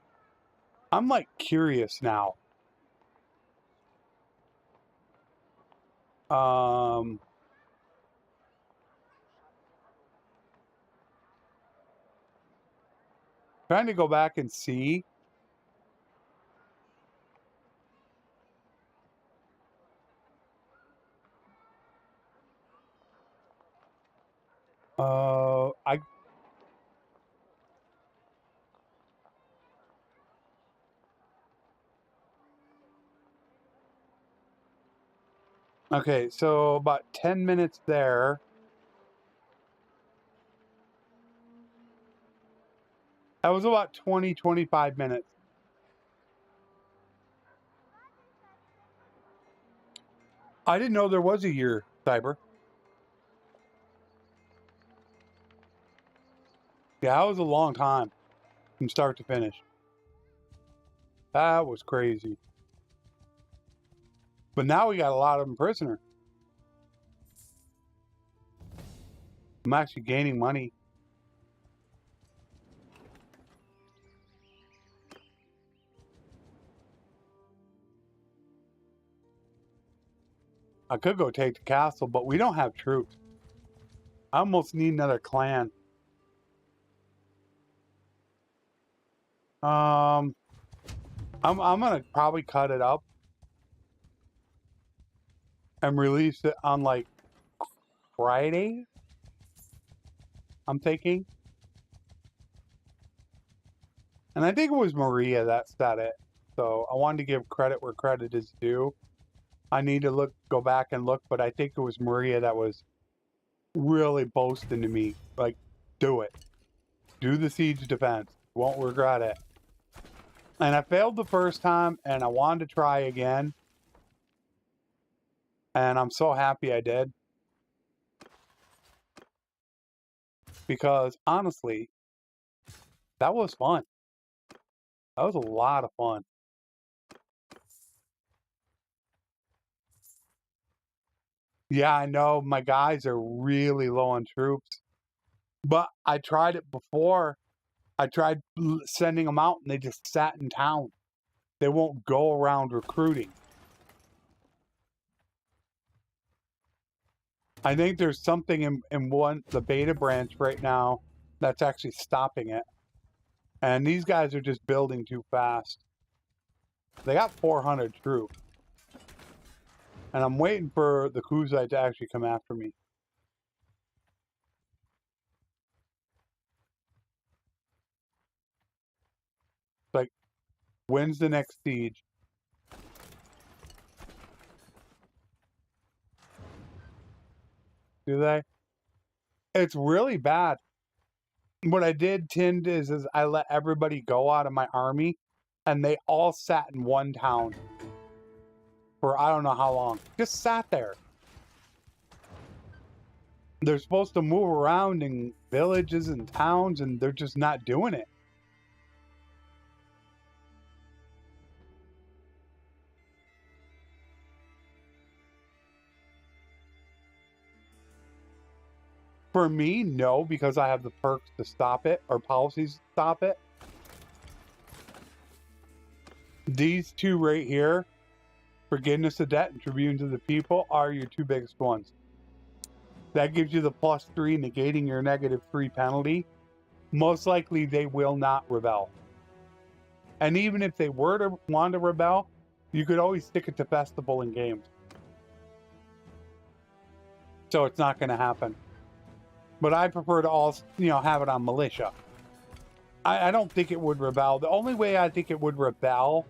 I'm, like, curious now. Trying to go back and see. Okay, so about 10 minutes there. That was about 20, 25 minutes. I didn't know there was a year, Cyber. Yeah, that was a long time from start to finish. That was crazy. But now we got a lot of them prisoner. I'm actually gaining money. I could go take the castle, but we don't have troops. I almost need another clan. I'm gonna probably cut it up and release it on like Friday. I'm thinking. And I think it was Maria that said it. So I wanted to give credit where credit is due. I need to go back and look, but I think it was Maria that was really boasting to me. Like, do it. Do the siege defense. Won't regret it. And I failed the first time, and I wanted to try again. And I'm so happy I did. Because, honestly, that was fun. That was a lot of fun. Yeah, I know my guys are really low on troops. But I tried it before. I tried sending them out, and they just sat in town. They won't go around recruiting. I think there's something in the beta branch right now that's actually stopping it. And these guys are just building too fast. They got 400 troops. And I'm waiting for the Kuzite to actually come after me. Like, when's the next siege? Do they? It's really bad. What I did, Tind, is I let everybody go out of my army, and they all sat in one town for I don't know how long. Just sat there. They're supposed to move around in villages and towns, and they're just not doing it. For me, no, because I have the perks to stop it, or policies to stop it. These two right here, forgiveness of debt and tribute to the people, are your two biggest ones. That gives you the +3, negating your -3 penalty. Most likely they will not rebel. And even if they were to want to rebel, you could always stick it to festival in games. So it's not going to happen. But I prefer to also, have it on militia. I don't think it would rebel. The only way I think it would rebel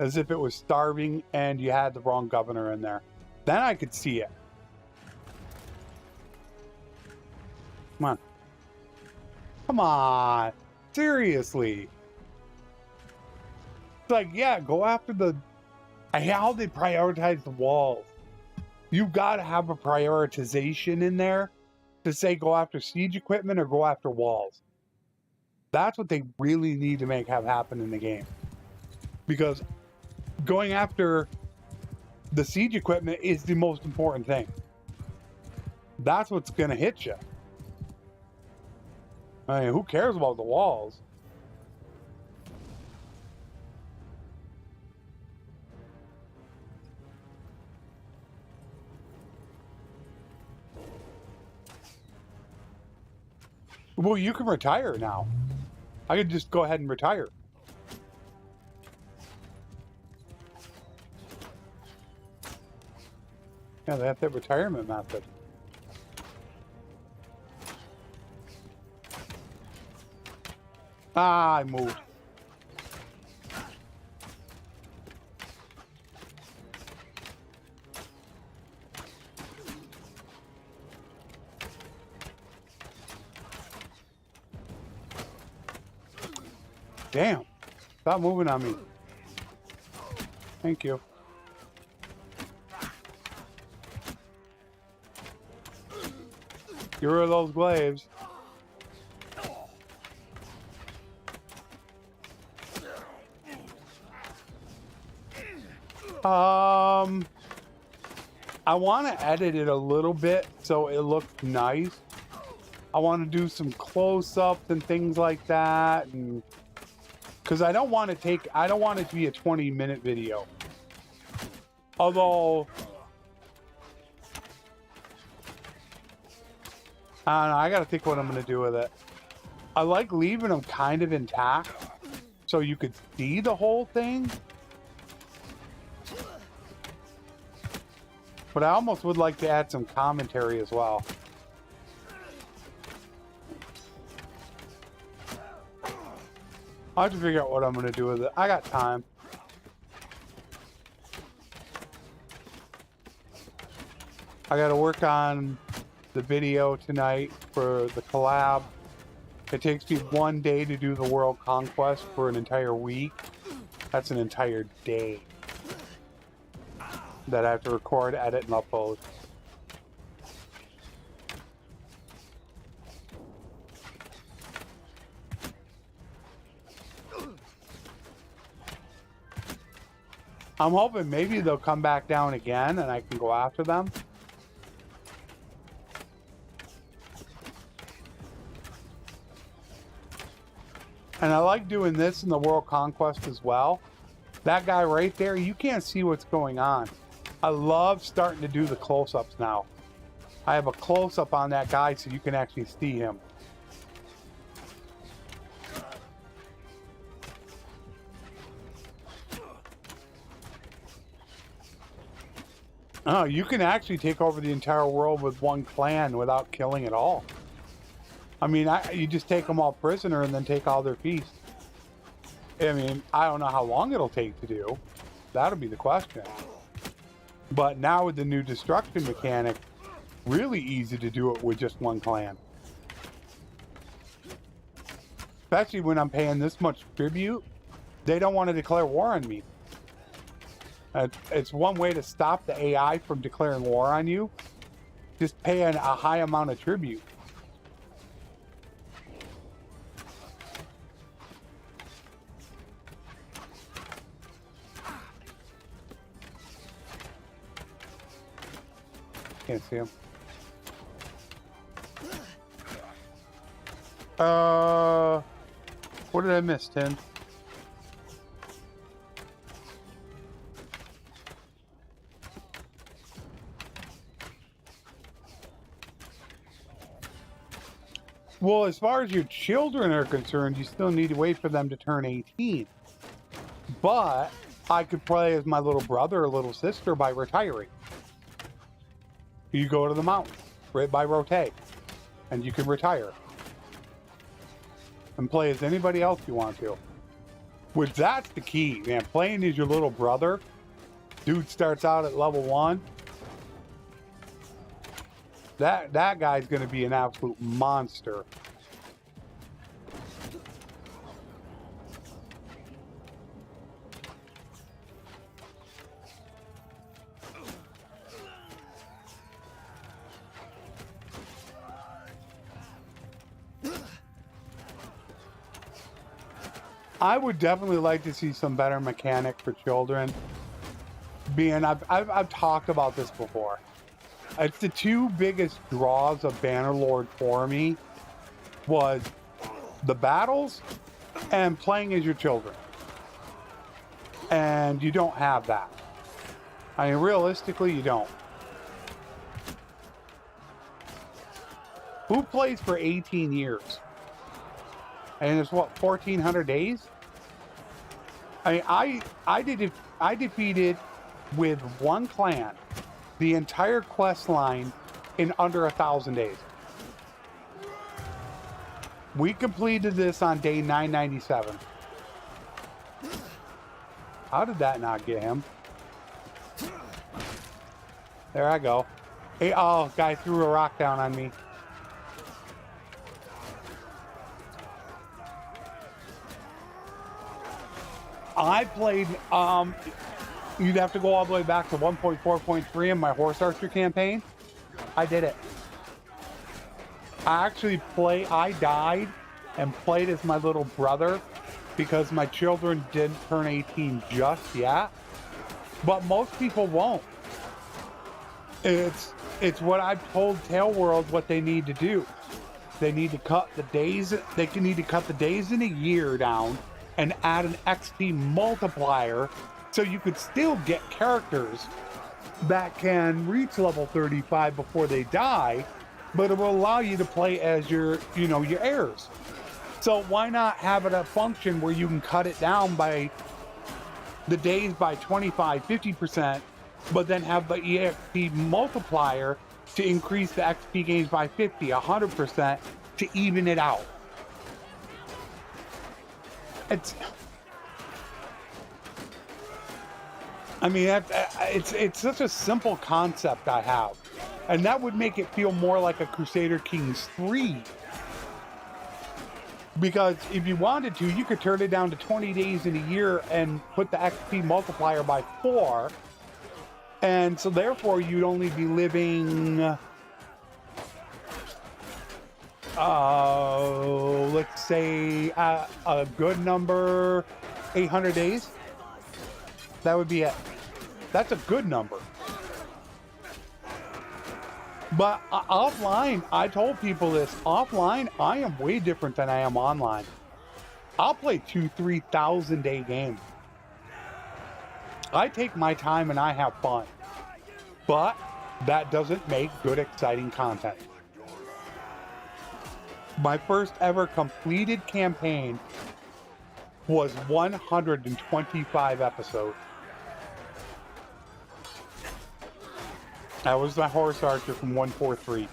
is if it was starving and you had the wrong governor in there. Then I could see it. Come on. Come on. Seriously. It's like, yeah, go after the... I hate how they prioritize the walls. You've got to have a prioritization in there to say go after siege equipment or go after walls. That's what they really need to have happen in the game. Because going after the siege equipment is the most important thing. That's what's going to hit you. I mean, who cares about the walls? Well, you can retire now. I could just go ahead and retire. Yeah, they have that retirement method. Ah, I moved. Damn. Stop moving on me. Thank you. Get rid of those glaives. I want to edit it a little bit so it looks nice. I want to do some close-ups and things like that, and because I don't want it to be a 20-minute video. Although I don't know, I gotta think what I'm gonna do with it. I like leaving them kind of intact so you could see the whole thing. But I almost would like to add some commentary as well. I'll have to figure out what I'm going to do with it. I got time. I got to work on the video tonight for the collab. It takes me 1 day to do the world conquest for an entire week. That's an entire day that I have to record, edit, and upload. I'm hoping maybe they'll come back down again and I can go after them. And I like doing this in the World Conquest as well. That guy right there, you can't see what's going on. I love starting to do the close-ups now. I have a close-up on that guy so you can actually see him. Oh, you can actually take over the entire world with one clan without killing at all. I mean, you just take them all prisoner and then take all their feasts. I mean, I don't know how long it'll take to do. That'll be the question. But now with the new destruction mechanic, really easy to do it with just one clan. Especially when I'm paying this much tribute, they don't want to declare war on me. It's one way to stop the AI from declaring war on you. Just paying a high amount of tribute. Can't see him. What did I miss, Tim? Well, as far as your children are concerned, you still need to wait for them to turn 18. But I could play as my little brother or little sister by retiring. You go to the mountains, right by rotate, and you can retire. And play as anybody else you want to. Which that's the key, man. Playing as your little brother. Dude starts out at level 1. That guy's going to be an absolute monster. I would definitely like to see some better mechanic for children. Being, I've talked about this before. It's the two biggest draws of Bannerlord for me was the battles and playing as your children. And you don't have that. I mean, realistically, you don't. Who plays for 18 years? And it's what, 1,400 days? I defeated with one clan the entire quest line in under 1,000 days. We completed this on day 997. How did that not get him? There I go. Hey, oh, guy threw a rock down on me. I played, you'd have to go all the way back to 1.4.3 in my Horse Archer campaign. I did it. I died and played as my little brother because my children didn't turn 18 just yet. But most people won't. It's what I've told Tail World what they need to do. They need to cut the days, need to cut the days in a year down and add an XP multiplier so you could still get characters that can reach level 35 before they die, but it will allow you to play as your heirs. So why not have it a function where you can cut it down by the days by 25, 50%, but then have the EXP multiplier to increase the XP gains by 50, 100% to even it out. It's such a simple concept I have, and that would make it feel more like a Crusader Kings 3. Because if you wanted to, you could turn it down to 20 days in a year and put the XP multiplier by 4, and so therefore you'd only be living, let's say a good number, 800 days. That would be it. That's a good number. But offline, I told people this, offline, I am way different than I am online. I'll play 2,000-3,000 day games. I take my time and I have fun. But that doesn't make good, exciting content. My first ever completed campaign was 125 episodes. That was my Horse Archer from 143.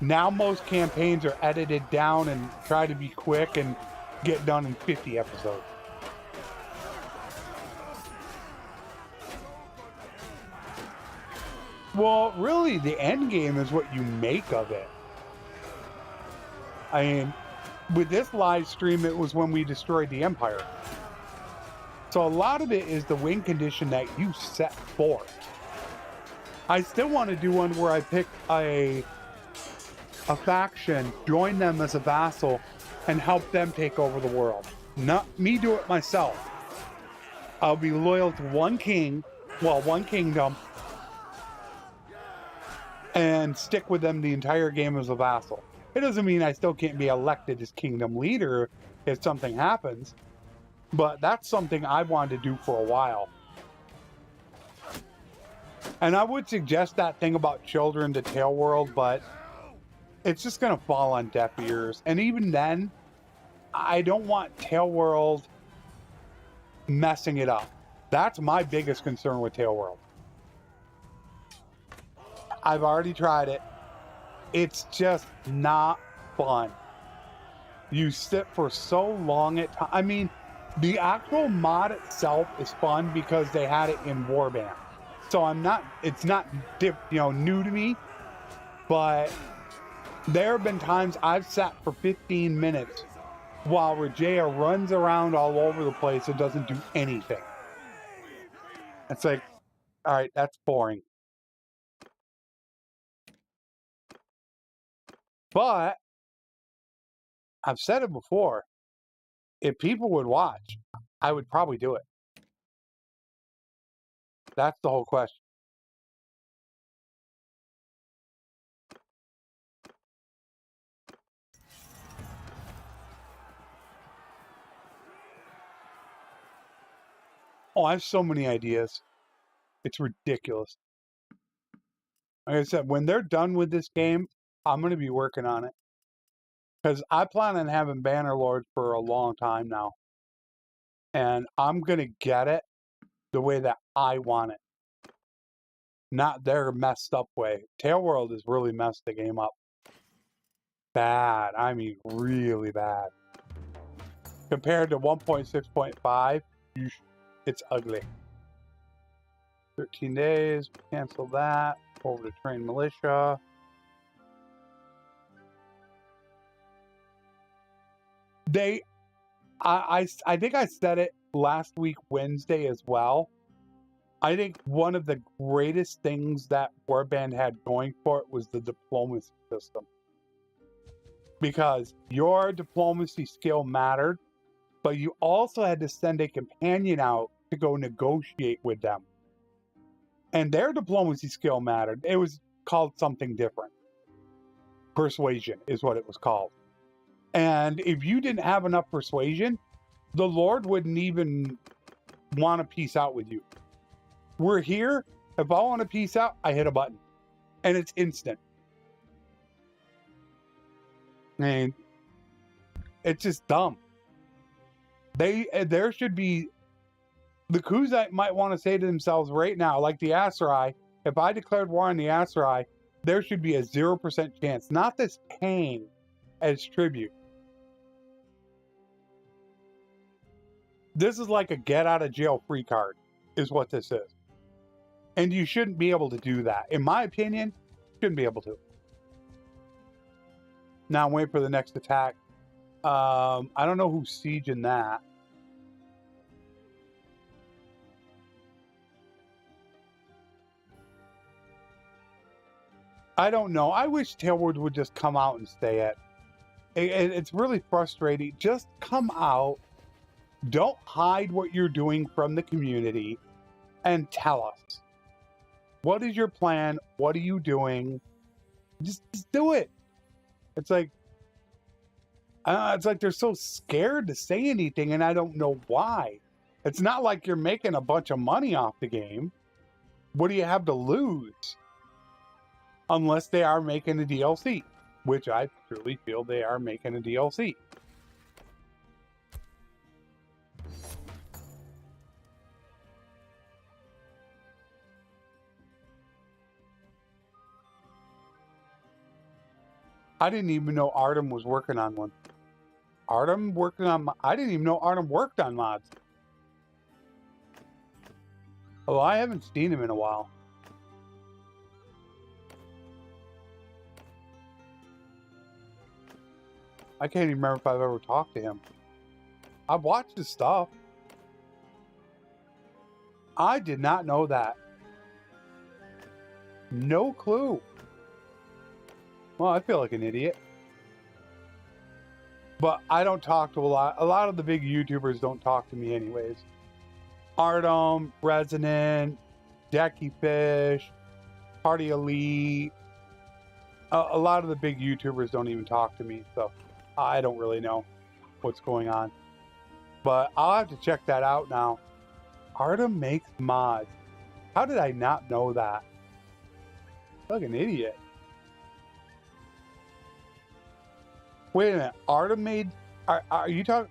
Now most campaigns are edited down and try to be quick and get done in 50 episodes. Well, really, the end game is what you make of it. I mean, with this live stream, it was when we destroyed the Empire. So a lot of it is the win condition that you set forth. I still want to do one where I pick a faction, join them as a vassal, and help them take over the world. Not me do it myself. I'll be loyal to one king, well, one kingdom, and stick with them the entire game as a vassal. It doesn't mean I still can't be elected as kingdom leader if something happens, but that's something I wanted to do for a while. And I would suggest that thing about children to Tail World, but it's just going to fall on deaf ears. And even then, I don't want Tail World messing it up. That's my biggest concern with Tail World. I've already tried it. It's just not fun. You sit for so long at time. I mean, the actual mod itself is fun because they had it in Warband. So it's not new to me, but there have been times I've sat for 15 minutes while Rajaya runs around all over the place and doesn't do anything. It's like, all right, that's boring. But I've said it before, if people would watch, I would probably do it. That's the whole question. Oh, I have so many ideas. It's ridiculous. Like I said, when they're done with this game, I'm going to be working on it. Because I plan on having Bannerlord for a long time now. And I'm going to get it the way that I want it. Not their messed up way. Tail World has really messed the game up. Bad. I mean, really bad. Compared to 1.6.5, it's ugly. 13 days, cancel that. Over to train militia. I think I said it last week Wednesday as well. I think one of the greatest things that Warband had going for it was the diplomacy system. Because your diplomacy skill mattered, but you also had to send a companion out to go negotiate with them. And their diplomacy skill mattered. It was called something different. Persuasion is what it was called. And if you didn't have enough persuasion, the Lord wouldn't even want to peace out with you. We're here. If I want to peace out, I hit a button. And it's instant. And it's just dumb. There should be... The Kuzite might want to say to themselves right now, like the Asurai, if I declared war on the Asurai, there should be a 0% chance. Not this paying as tribute. This is like a get out of jail free card, is what this is. And you shouldn't be able to do that. In my opinion, shouldn't be able to. Now I'm waiting for the next attack. I don't know who's sieging that. I don't know. I wish Tailward would just come out and say it. It's really frustrating. Just come out. Don't hide what you're doing from the community and tell us. What is your plan? What are you doing? Just do it. It's like they're so scared to say anything, and I don't know why. It's not like you're making a bunch of money off the game. What do you have to lose? Unless they are making a DLC, which I truly feel they are making a DLC. I didn't even know Artem was working on one. Artem working on... I didn't even know Artem worked on mods. Oh, I haven't seen him in a while. I can't even remember if I've ever talked to him. I've watched his stuff. I did not know that. No clue. Well, I feel like an idiot. But I don't talk to a lot of the big YouTubers don't talk to me anyways. Artem, Resonant, Decky Fish, Party Elite, A lot of the big YouTubers don't even talk to me, so I don't really know what's going on. But I'll have to check that out now. Artem makes mods. How did I not know that? Like an idiot. Wait a minute. Artem made... Are you talking...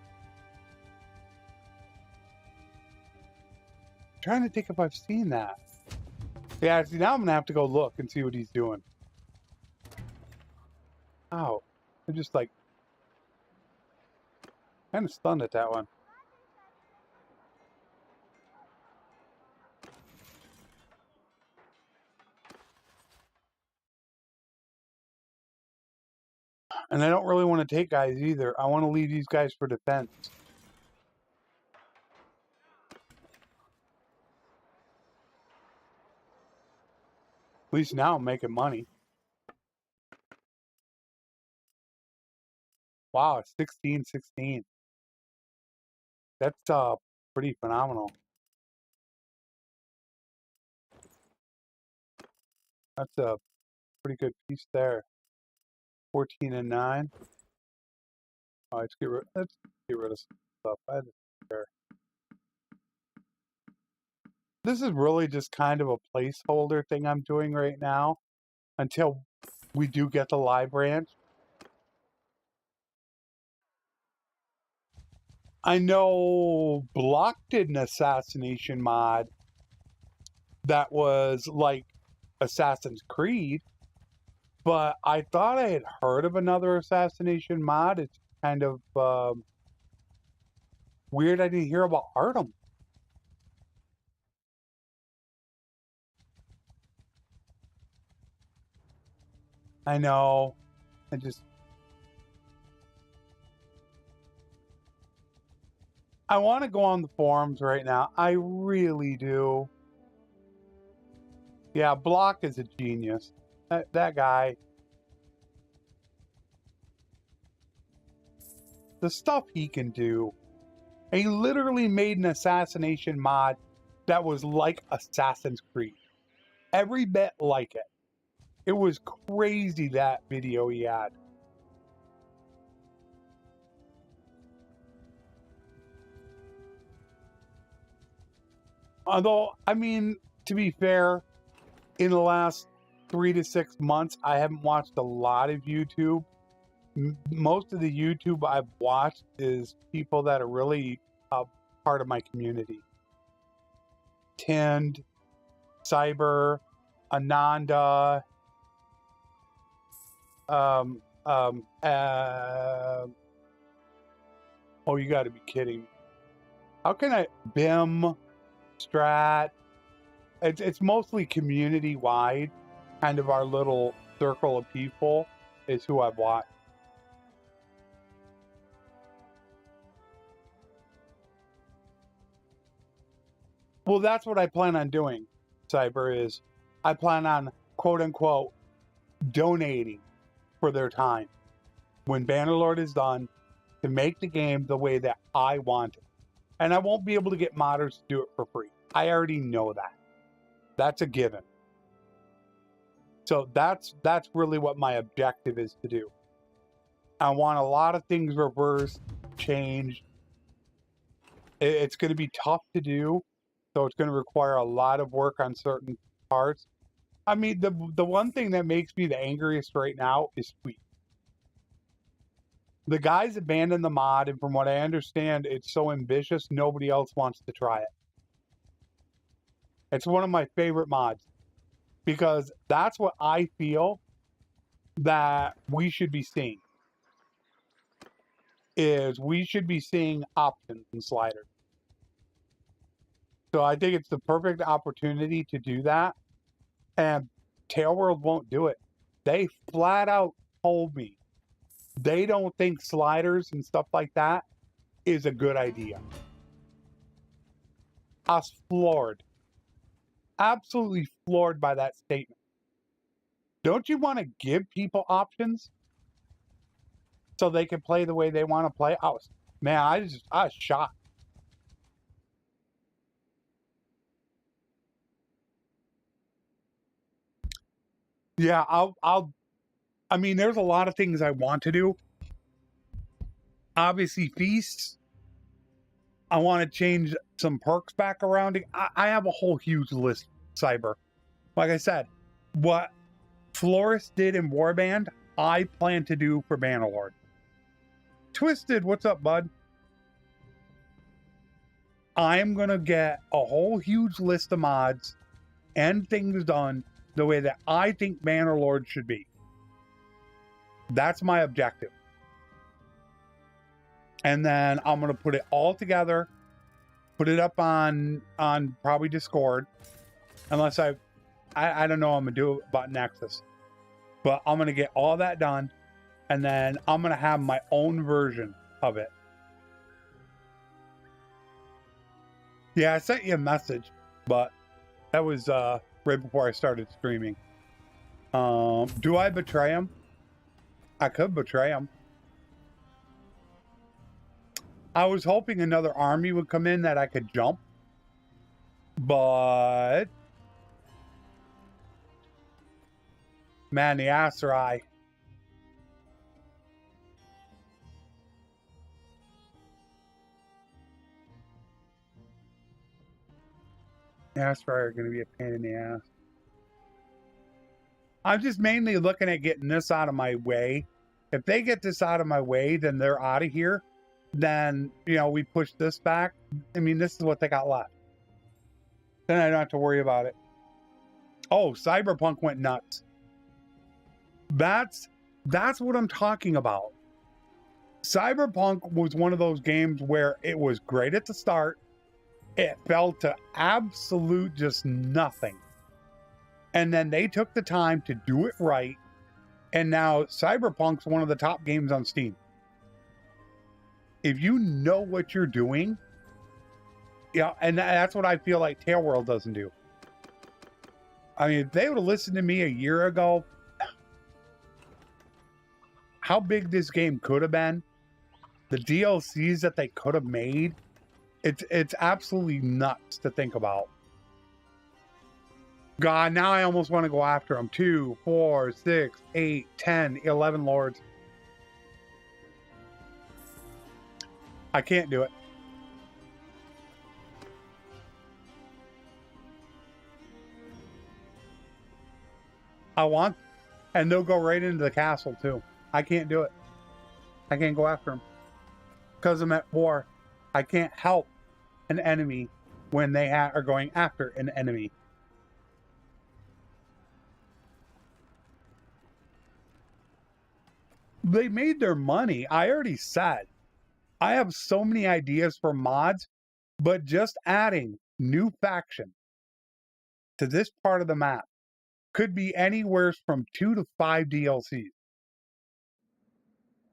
I'm trying to think if I've seen that. Yeah, see, now I'm going to have to go look and see what he's doing. Ow. I'm just like... kind of stunned at that one. And I don't really want to take guys either. I want to leave these guys for defense. At least now I'm making money. Wow, 16-16. That's pretty phenomenal. That's a pretty good piece there. 14-9. Oh, let's get rid of some stuff. I had to share. This is really just kind of a placeholder thing I'm doing right now until we do get the live branch. I know Block did an assassination mod that was like Assassin's Creed, but I thought I had heard of another assassination mod. It's kind of weird I didn't hear about Artem. I know. I want to go on the forums right now. I really do. Yeah, Block is a genius. That guy. The stuff he can do. He literally made an assassination mod that was like Assassin's Creed. Every bit like it. It was crazy, that video he had. Although, I mean, to be fair, in the last 3 to 6 months, I haven't watched a lot of YouTube. Most of the YouTube I've watched is people that are really part of my community. Tind, Cyber, Ananda, oh, you gotta be kidding. How can I... BIM, Strat... It's mostly community-wide. Kind of our little circle of people is who I've watched. Well, that's what I plan on doing, Cyber, is I plan on, quote-unquote, donating for their time when Bannerlord is done to make the game the way that I want it. And I won't be able to get modders to do it for free. I already know that. That's a given. So that's really what my objective is to do. I want a lot of things reversed, changed. It's going to be tough to do, so it's going to require a lot of work on certain parts. I mean, the one thing that makes me the angriest right now is Tweet. The guys abandoned the mod, and from what I understand, it's so ambitious, nobody else wants to try it. It's one of my favorite mods, because that's what I feel that we should be seeing. Is we should be seeing options and sliders. So I think it's the perfect opportunity to do that. And Tailworld won't do it. They flat out told me they don't think sliders and stuff like that is a good idea. I was floored. Absolutely floored by that statement. Don't you want to give people options so they can play the way they want to play? I was shocked. Yeah, I'll I mean, there's a lot of things I want to do. Obviously, feasts. I want to change some perks back around. I have a whole huge list, Cyber. Like I said, what Flores did in Warband, I plan to do for Bannerlord. Twisted, what's up, bud? I'm going to get a whole huge list of mods and things done the way that I think Bannerlord should be. That's my objective. And then I'm going to put it all together, put it up on probably Discord, unless I don't know what I'm going to do about Nexus. But I'm going to get all that done, and then I'm going to have my own version of it. Yeah, I sent you a message, but that was right before I started streaming. Do I betray him? I could betray him. I was hoping another army would come in that I could jump, but man, the Aserai. The Aserai are going to be a pain in the ass. I'm just mainly looking at getting this out of my way. If they get this out of my way, then they're out of here. Then, you know, we push this back. I mean, this is what they got left. Then I don't have to worry about it. Oh, Cyberpunk went nuts. That's what I'm talking about. Cyberpunk was one of those games where it was great at the start. It fell to absolute just nothing. And then they took the time to do it right. And now Cyberpunk's one of the top games on Steam. If you know what you're doing, yeah, and that's what I feel like Tail World doesn't do. I mean, if they would have listened to me a year ago, how big this game could have been, the DLCs that they could have made, it's absolutely nuts to think about. God, now I almost want to go after them. 2, 4, 6, 8, 10, 11 lords. I can't do it. I want, and they'll go right into the castle too. I can't do it. I can't go after them because I'm at war. I can't help an enemy when they are going after an enemy. They made their money. I already said. I have so many ideas for mods, but just adding new faction to this part of the map could be anywhere from 2 to 5 DLCs.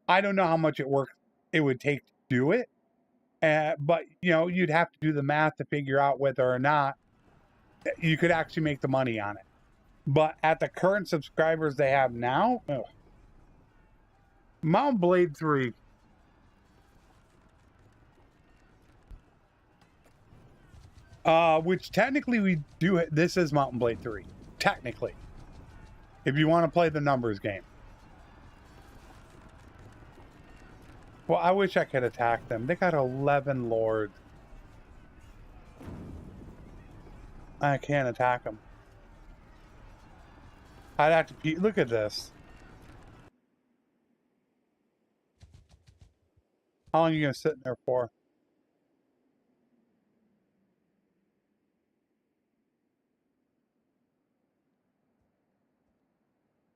I don't know how much it would take to do it, but you know, you'd have to do the math to figure out whether or not you could actually make the money on it. But at the current subscribers they have now, ugh. Mount Blade 3. Which technically we do it. This is Mountain Blade 3. Technically. If you want to play the numbers game. Well, I wish I could attack them. They got 11 lords. I can't attack them. I'd have to... Look at this. How long are you going to sit in there for?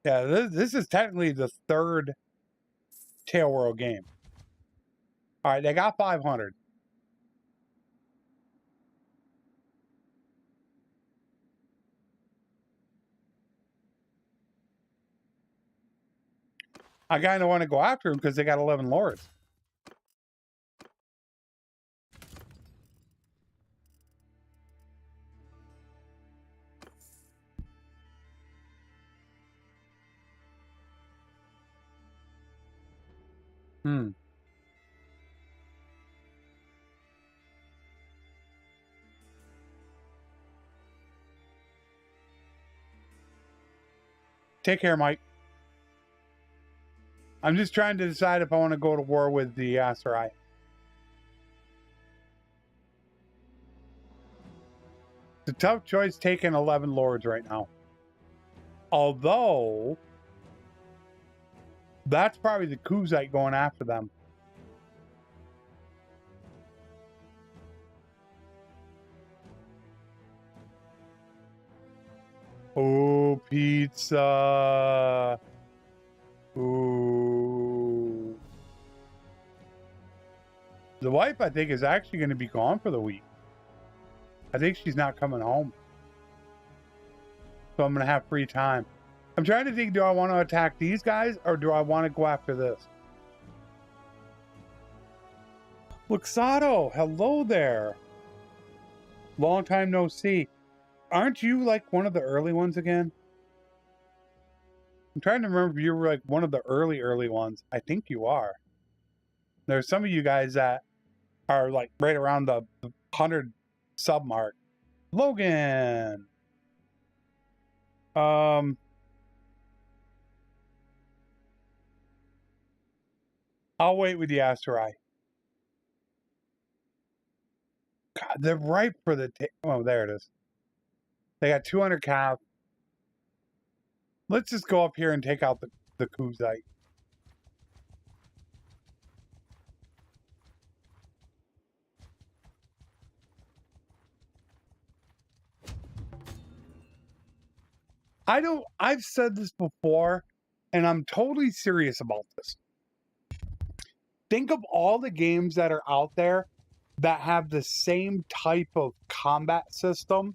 Yeah, this is technically the third Tail World game. All right, they got 500. I kind of want to go after them because they got 11 lords. Take care, Mike. I'm just trying to decide if I want to go to war with the Aserai. It's a tough choice taking 11 lords right now. Although, that's probably the Kuzite going after them. Oh, pizza. Ooh. The wife, I think, is actually going to be gone for the week. I think she's not coming home. So I'm going to have free time. I'm trying to think, do I want to attack these guys or do I want to go after this? Luxado, hello there. Long time no see. Aren't you like one of the early ones again? I'm trying to remember if you were like one of the early ones. I think you are. There's some of you guys that are like right around the 100 sub mark. Logan. I'll wait with the Asterai. God, they're ripe for the oh, there it is. They got 200 cap. Let's just go up here and take out the Kuzite. I've said this before, and I'm totally serious about this. Think of all the games that are out there that have the same type of combat system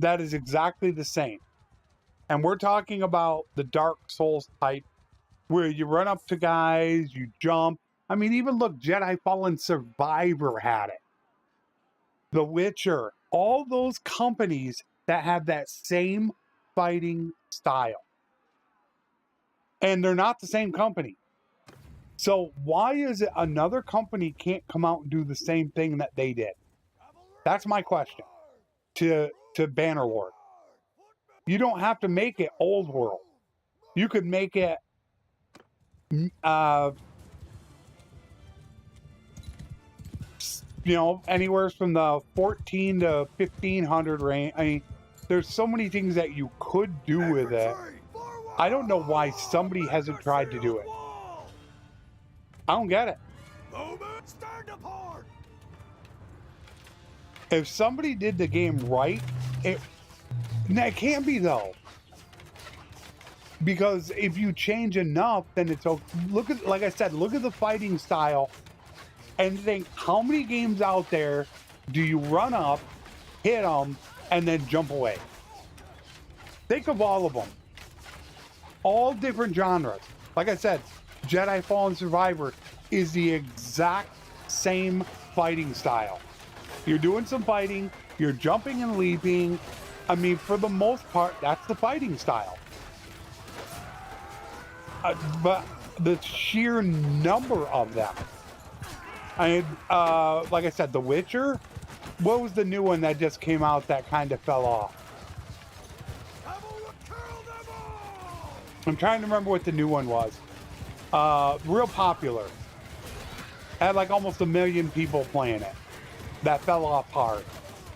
that is exactly the same. And we're talking about the Dark Souls type, where you run up to guys, you jump. I mean, even look, Jedi Fallen Survivor had it. The Witcher, all those companies that have that same fighting style. And they're not the same company. So why is it another company can't come out and do the same thing that they did? That's my question to Bannerlord. You don't have to make it old world. You could make it you know, anywhere from the 14 to 1500 range. I mean, there's so many things that you could do with it. I don't know why somebody hasn't tried to do it. I don't get it. If somebody did the game right, it can't be though. Because if you change enough, then it's okay. Look at, like I said, look at the fighting style and think, how many games out there do you run up, hit them, and then jump away? Think of all of them. All different genres. Like I said, Jedi Fallen Survivor is the exact same fighting style. You're doing some fighting, you're jumping and leaping. I mean, for the most part, that's the fighting style. But the sheer number of them. Like I said, The Witcher. What was the new one that just came out that kind of fell off? I'm trying to remember what the new one was. Real popular. Had like almost 1 million people playing it. That fell off hard.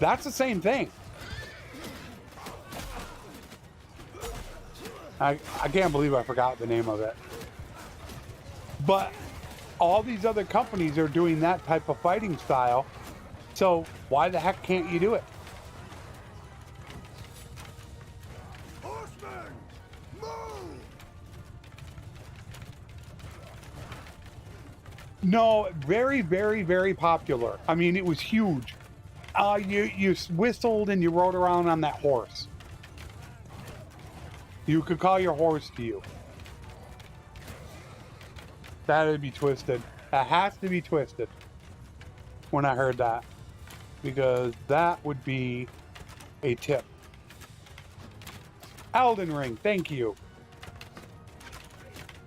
That's the same thing. I can't believe I forgot the name of it. But all these other companies are doing that type of fighting style. So why the heck can't you do it? Horsemen, move! No, very, very, very popular. I mean, it was huge. You whistled and you rode around on that horse. You could call your horse to you. That'd be twisted. That has to be twisted. When I heard that. Because that would be a tip. Elden Ring, thank you.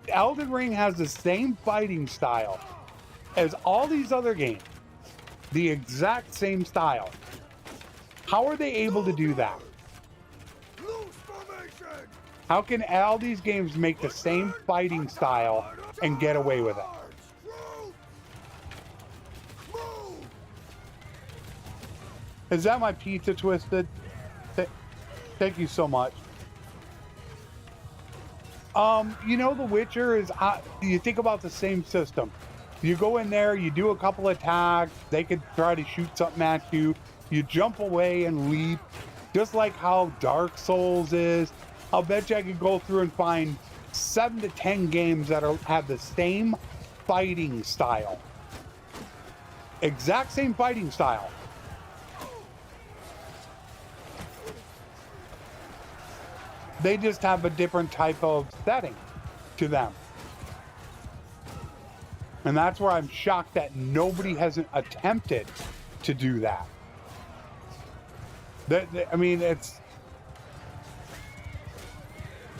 Elden Ring has the same fighting style as all these other games. The exact same style. How are they able to do that? Loose formation! How can all these games make the same fighting style and get away with it? Is that my pizza twisted? Thank you so much. You know, The Witcher is, you think about the same system. You go in there, you do a couple attacks, they could try to shoot something at you, you jump away and leap, just like how Dark Souls is. I'll bet you I could go through and find 7 to 10 games that have the same fighting style. Exact same fighting style. They just have a different type of setting to them. And that's where I'm shocked that nobody hasn't attempted to do that. I mean, it's...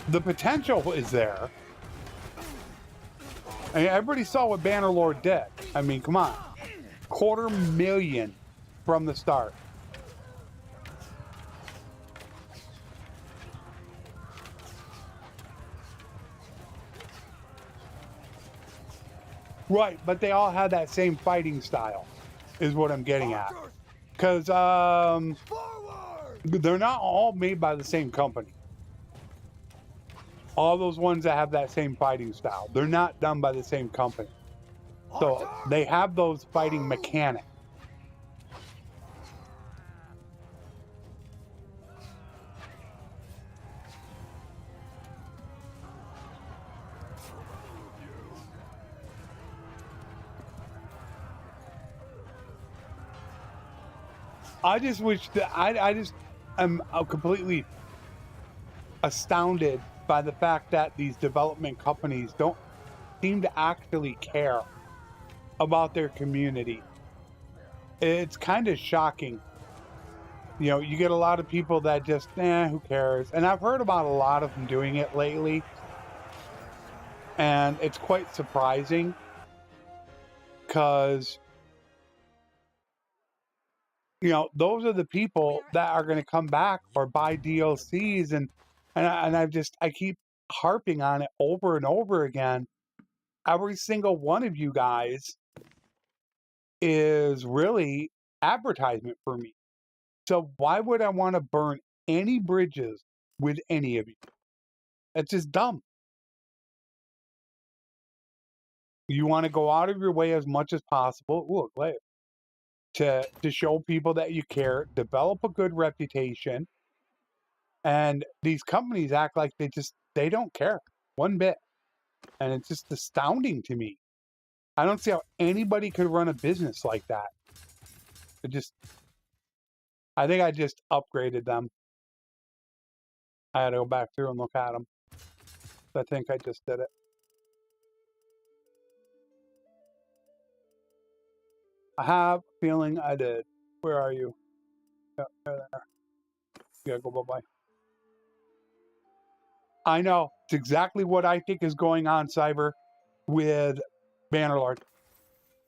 The potential is there. I mean, everybody saw what Bannerlord did. I mean, come on. 250,000 from the start. Right, but they all had that same fighting style, is what I'm getting at. Because they're not all made by the same company. All those ones that have that same fighting style, they're not done by the same company. So they have those fighting mechanics. I just wish that I'm completely astounded by the fact that these development companies don't seem to actually care about their community. It's kind of shocking. You know, you get a lot of people that just, who cares? And I've heard about a lot of them doing it lately. And it's quite surprising because, you know, those are the people that are going to come back or buy DLCs. And I keep harping on it over and over again. Every single one of you guys is really advertisement for me. So why would I want to burn any bridges with any of you? It's just dumb. You want to go out of your way as much as possible to show people that you care, develop a good reputation, and these companies act like they don't care one bit. And it's just astounding to me. I don't see how anybody could run a business like that. I think I just upgraded them. I had to go back through and look at them. I think I just did it. I have a feeling I did. Where are you? Yeah, there. You gotta go bye-bye. I know. It's exactly what I think is going on, Cyber, with Bannerlord.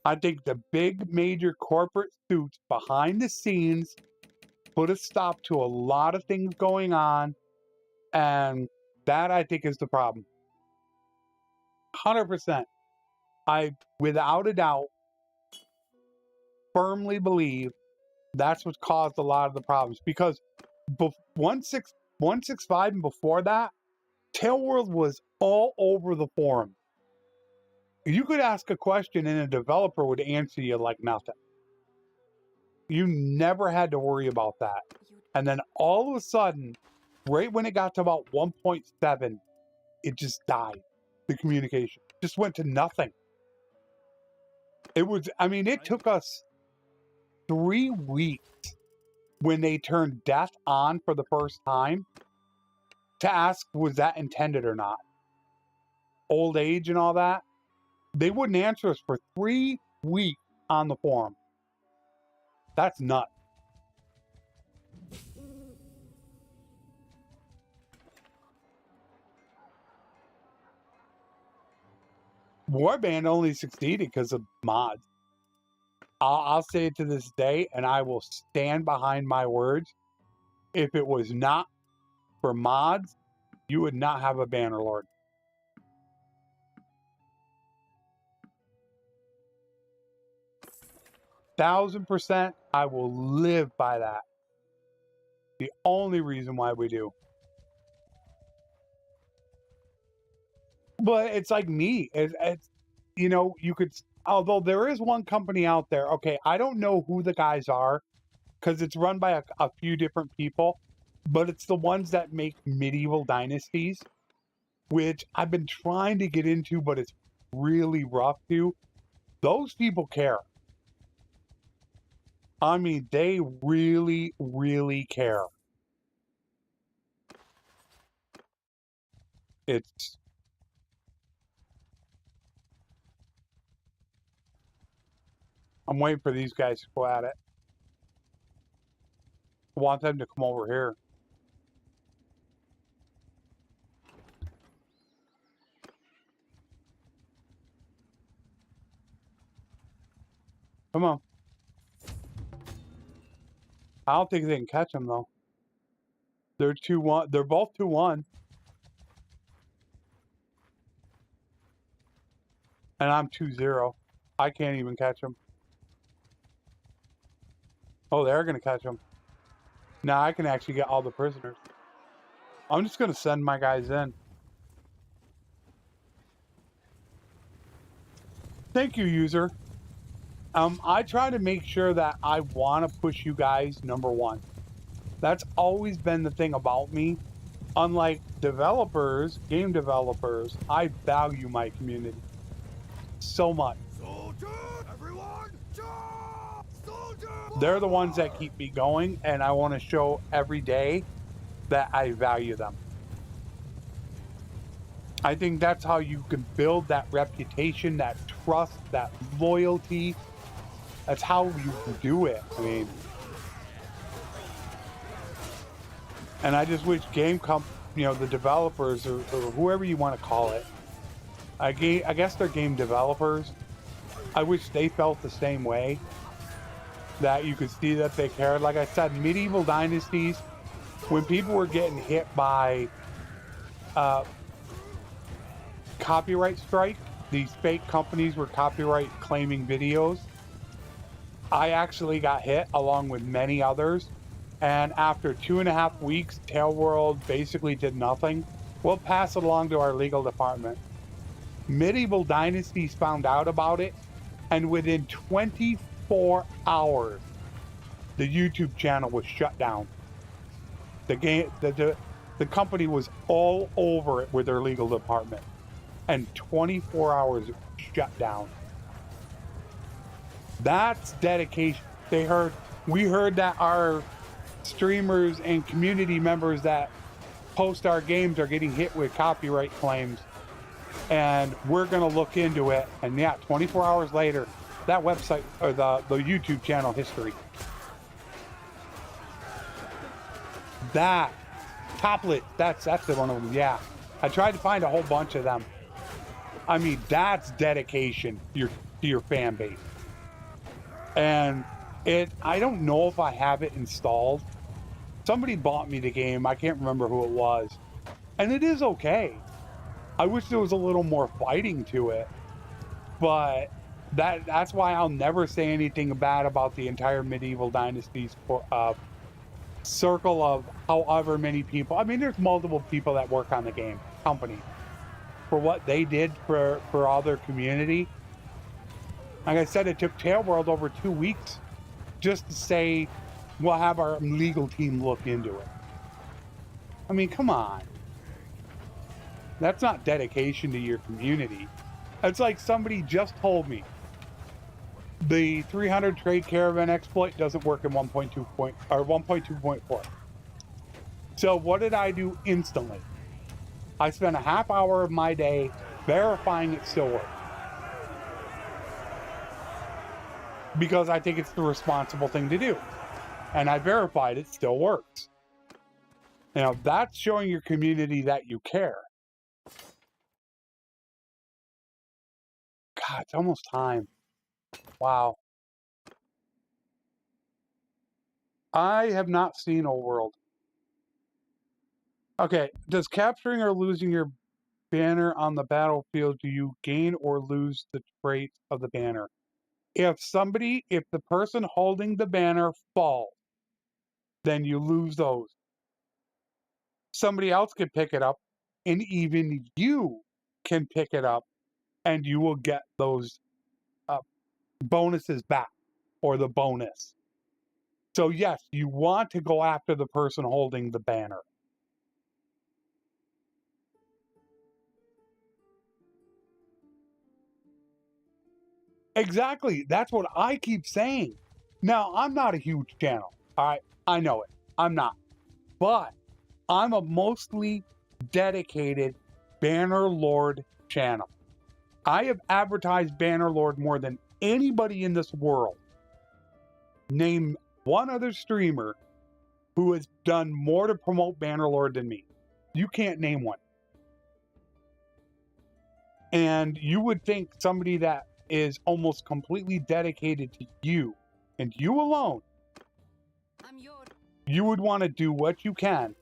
I think the big major corporate suits behind the scenes put a stop to a lot of things going on, and that I think is the problem. 100%. I, without a doubt, firmly believe that's what caused a lot of the problems. Because 165 and before that, Tailworld was all over the forum. You could ask a question and a developer would answer you like nothing. You never had to worry about that. And then all of a sudden, right when it got to about 1.7, it just died. The communication just went to nothing. It took us 3 weeks when they turned death on for the first time to ask, was that intended or not? Old age and all that. They wouldn't answer us for 3 weeks on the forum. That's nuts. Warband only succeeded because of mods. I'll say it to this day, and I will stand behind my words. If it was not for mods, you would not have a Bannerlord. 1000%, I will live by that. The only reason why we do. But it's like me. It's you know, you could, although there is one company out there, okay, I don't know who the guys are because it's run by a few different people, but it's the ones that make medieval dynasties, which I've been trying to get into, but it's really rough to. Those people care. I mean, they really, really care. It's, I'm waiting for these guys to go at it. I want them to come over here. Come on. I don't think they can catch them though. They're 2-1. They're both 2-1. And I'm 2-0. I can't even catch them. Oh, they're going to catch them. Now I can actually get all the prisoners. I'm just going to send my guys in. Thank you, user. I try to make sure that I want to push you guys #1. That's always been the thing about me. Unlike developers, game developers, I value my community so much. Soldier! Everyone, charge! Soldier! They're the ones that keep me going, and I want to show every day that I value them. I think that's how you can build that reputation, that trust, that loyalty. That's how you do it. I mean, and I just wish the developers or whoever you want to call it, I guess they're game developers. I wish they felt the same way. That you could see that they cared. Like I said, medieval dynasties, when people were getting hit by copyright strike, these fake companies were copyright claiming videos. I actually got hit along with many others. And after 2.5 weeks, Tail World basically did nothing. We'll pass it along to our legal department. Medieval Dynasties found out about it, and within 24 hours, the YouTube channel was shut down. The company was all over it with their legal department, and 24 hours it was shut down. That's dedication. We heard that our streamers and community members that post our games are getting hit with copyright claims, and we're gonna look into it. And yeah, 24 hours later, that website or the YouTube channel history. That Toplet, that's the one of them. Yeah, I tried to find a whole bunch of them. I mean, that's dedication to your fan base. And I don't know if I have it installed. Somebody bought me the game. I can't remember who it was. And it is okay. I wish there was a little more fighting to it. But that's why I'll never say anything bad about the entire Medieval Dynasties circle of however many people. I mean, there's multiple people that work on the game company for what they did for all their community. Like I said, it took Tail World over 2 weeks just to say, we'll have our legal team look into it. I mean, come on. That's not dedication to your community. It's like somebody just told me the 300 trade caravan exploit doesn't work in 1.2.4. So what did I do instantly? I spent a half hour of my day verifying it still works. Because I think it's the responsible thing to do. And I verified it still works. You know, that's showing your community that you care. God, it's almost time. Wow. I have not seen Old World. Okay, does capturing or losing your banner on the battlefield, do you gain or lose the traits of the banner? If the person holding the banner falls, then you lose those. Somebody else can pick it up, and even you can pick it up, and you will get those bonuses back, or the bonus. So yes, you want to go after the person holding the banner. Exactly. That's what I keep saying. Now, I'm not a huge channel. All right. I know it. I'm not. But I'm a mostly dedicated Bannerlord channel. I have advertised Bannerlord more than anybody in this world. Name one other streamer who has done more to promote Bannerlord than me. You can't name one. And you would think somebody that is almost completely dedicated to you and you alone, you would want to do what you can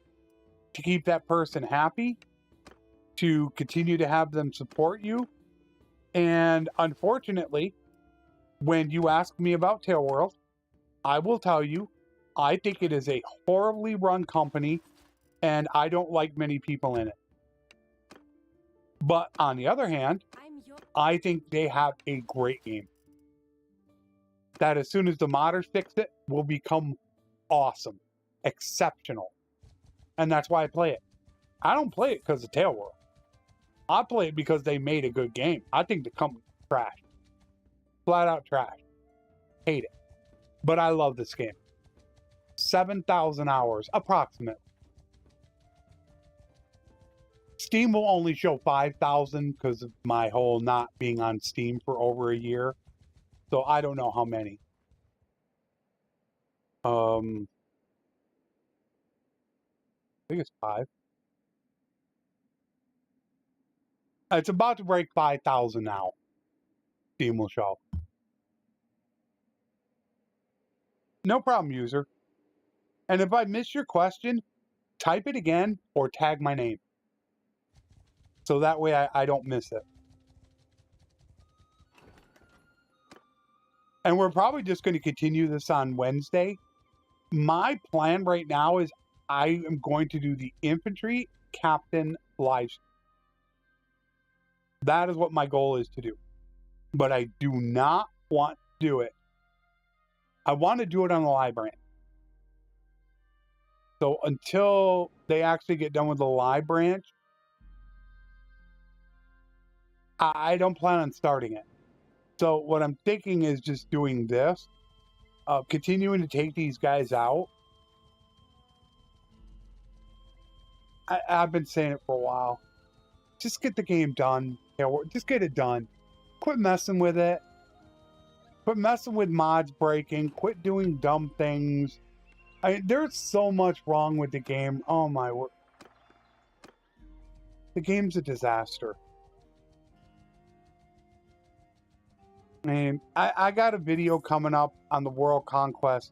to keep that person happy, to continue to have them support you. And unfortunately, when you ask me about Tail World, I will tell you, I think it is a horribly run company and I don't like many people in it. But on the other hand, I think they have a great game that as soon as the modders fix it, will become awesome, exceptional. And that's why I play it. I don't play it because of Tail World. I play it because they made a good game. I think the company trash. Flat out trash. Hate it. But I love this game. 7,000 hours, approximately. Steam will only show 5,000 because of my whole not being on Steam for over a year. So I don't know how many. I think it's 5. It's about to break 5,000 now. Steam will show. No problem, user. And if I miss your question, type it again or tag my name. So that way I don't miss it. And we're probably just going to continue this on Wednesday. My plan right now is I am going to do the infantry captain live stream. That is what my goal is to do. But I do not want to do it. I want to do it on the live branch. So until they actually get done with the live branch, I don't plan on starting it. So what I'm thinking is just doing this, continuing to take these guys out. I've been saying it for a while. Just get the game done. Just get it done. Quit messing with it. Quit messing with mods breaking. Quit doing dumb things. There's so much wrong with the game. Oh my word. The game's a disaster. I got a video coming up on the World Conquest.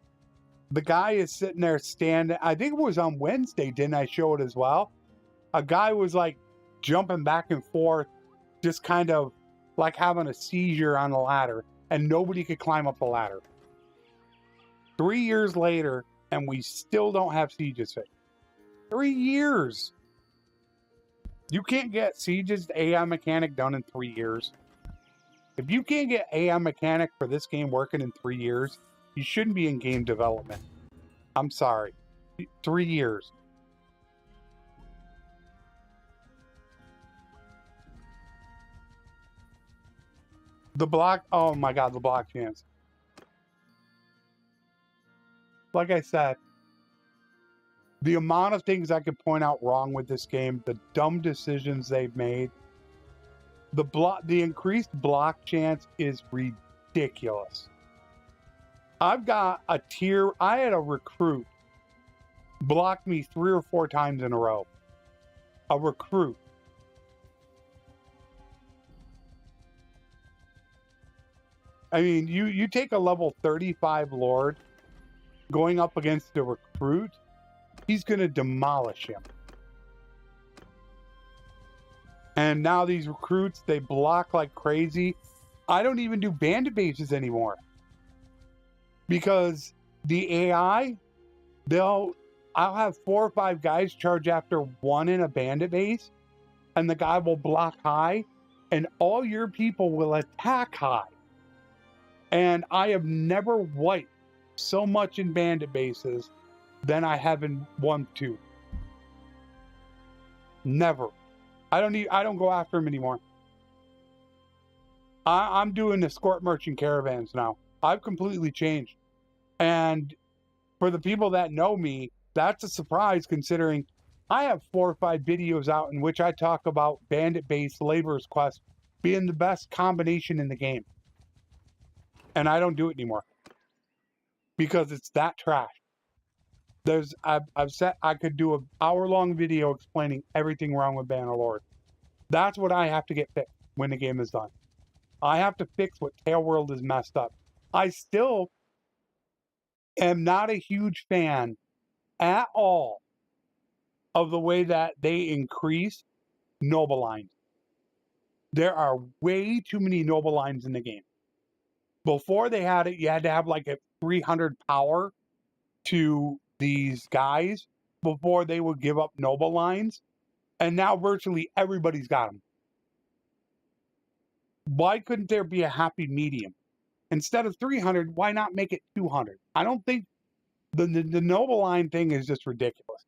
The guy is sitting there standing. I think it was on Wednesday, didn't I show it as well? A guy was like jumping back and forth, just kind of like having a seizure on the ladder, and nobody could climb up the ladder. 3 years later, and we still don't have Siege's fixed. 3 years! You can't get Siege's AI mechanic done in 3 years. If you can't get AI mechanic for this game working in 3 years, you shouldn't be in game development. I'm sorry. 3 years. The block, oh my god, the block chance. Like I said, the amount of things I could point out wrong with this game, the dumb decisions they've made, the increased block chance is ridiculous. I've got a tier, I had a recruit block me 3 or 4 times in a row. A recruit. I mean, you take a level 35 Lord going up against a recruit, he's going to demolish him. And now these recruits, they block like crazy. I don't even do bandit bases anymore. Because the AI, I'll have 4 or 5 guys charge after one in a bandit base, and the guy will block high, and all your people will attack high. And I have never wiped so much in bandit bases than I have in 1-2. Never. I don't go after him anymore. I'm doing escort merchant caravans now. I've completely changed. And for the people that know me, that's a surprise considering I have 4 or 5 videos out in which I talk about bandit-based laborers quest being the best combination in the game. And I don't do it anymore. Because it's that trash. I've said I could do an hour-long video explaining everything wrong with Bannerlord. That's what I have to get fixed when the game is done. I have to fix what Tailworld is messed up. I still am not a huge fan at all of the way that they increase noble lines. There are way too many noble lines in the game. Before they had it, you had to have like a 300 power to these guys before they would give up noble lines. And now virtually everybody's got them. Why couldn't there be a happy medium? Instead of 300, why not make it 200? I don't think the noble line thing is just ridiculous.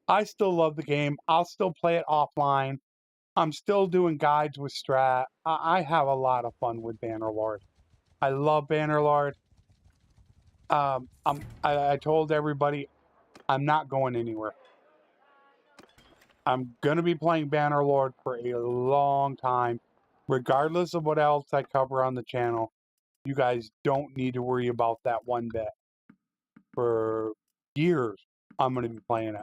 I still love the game. I'll still play it offline. I'm still doing guides with Strat. I have a lot of fun with Bannerlord. I love Bannerlord. I told everybody I'm not going anywhere. I'm going to be playing Bannerlord for a long time. Regardless of what else I cover on the channel, you guys don't need to worry about that one bit. For years, I'm going to be playing it.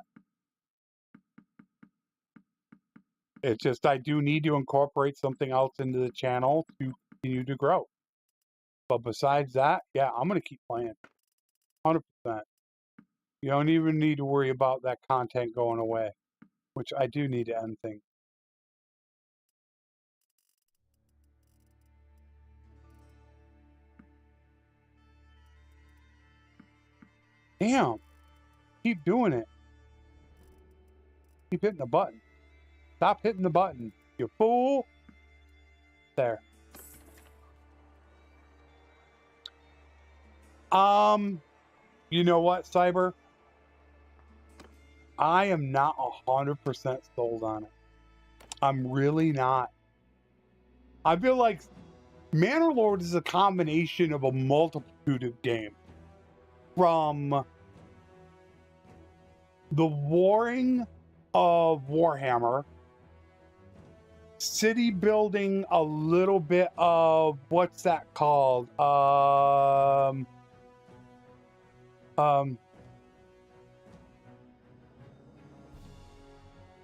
It's just I do need to incorporate something else into the channel to continue to grow. But besides that, yeah, I'm going to keep playing. 100%. You don't even need to worry about that content going away, which I do need to end things. Damn. Keep doing it. Keep hitting the button. Stop hitting the button, you fool. There. You know what, Cyber? I am not 100% sold on it. I'm really not. I feel like Bannerlord is a combination of a multitude of games. From the warring of Warhammer, city building, a little bit of what's that called?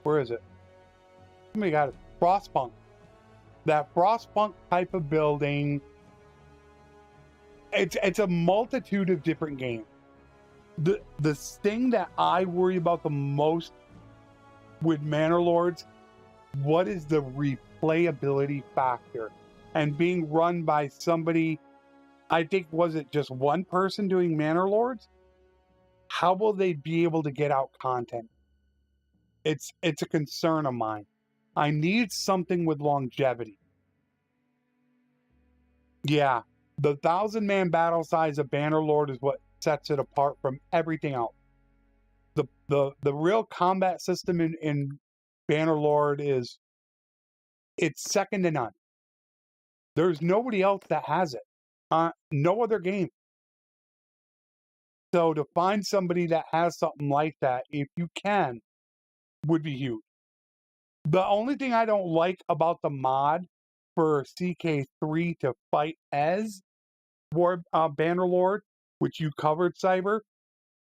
Where is it? Somebody got it. Frostpunk. That Frostpunk type of building. It's a multitude of different games. The thing that I worry about the most with Bannerlords, what is the replayability factor? And being run by somebody, I think, was it just one person doing Bannerlords? How will they be able to get out content? It's a concern of mine. I need something with longevity. Yeah, the 1,000-man battle size of Bannerlord is what sets it apart from everything else. The real combat system in Bannerlord is, it's second to none. There's nobody else that has it. No other game. So to find somebody that has something like that, if you can, would be huge. The only thing I don't like about the mod for CK3 to fight as Bannerlord, which you covered, Cyber,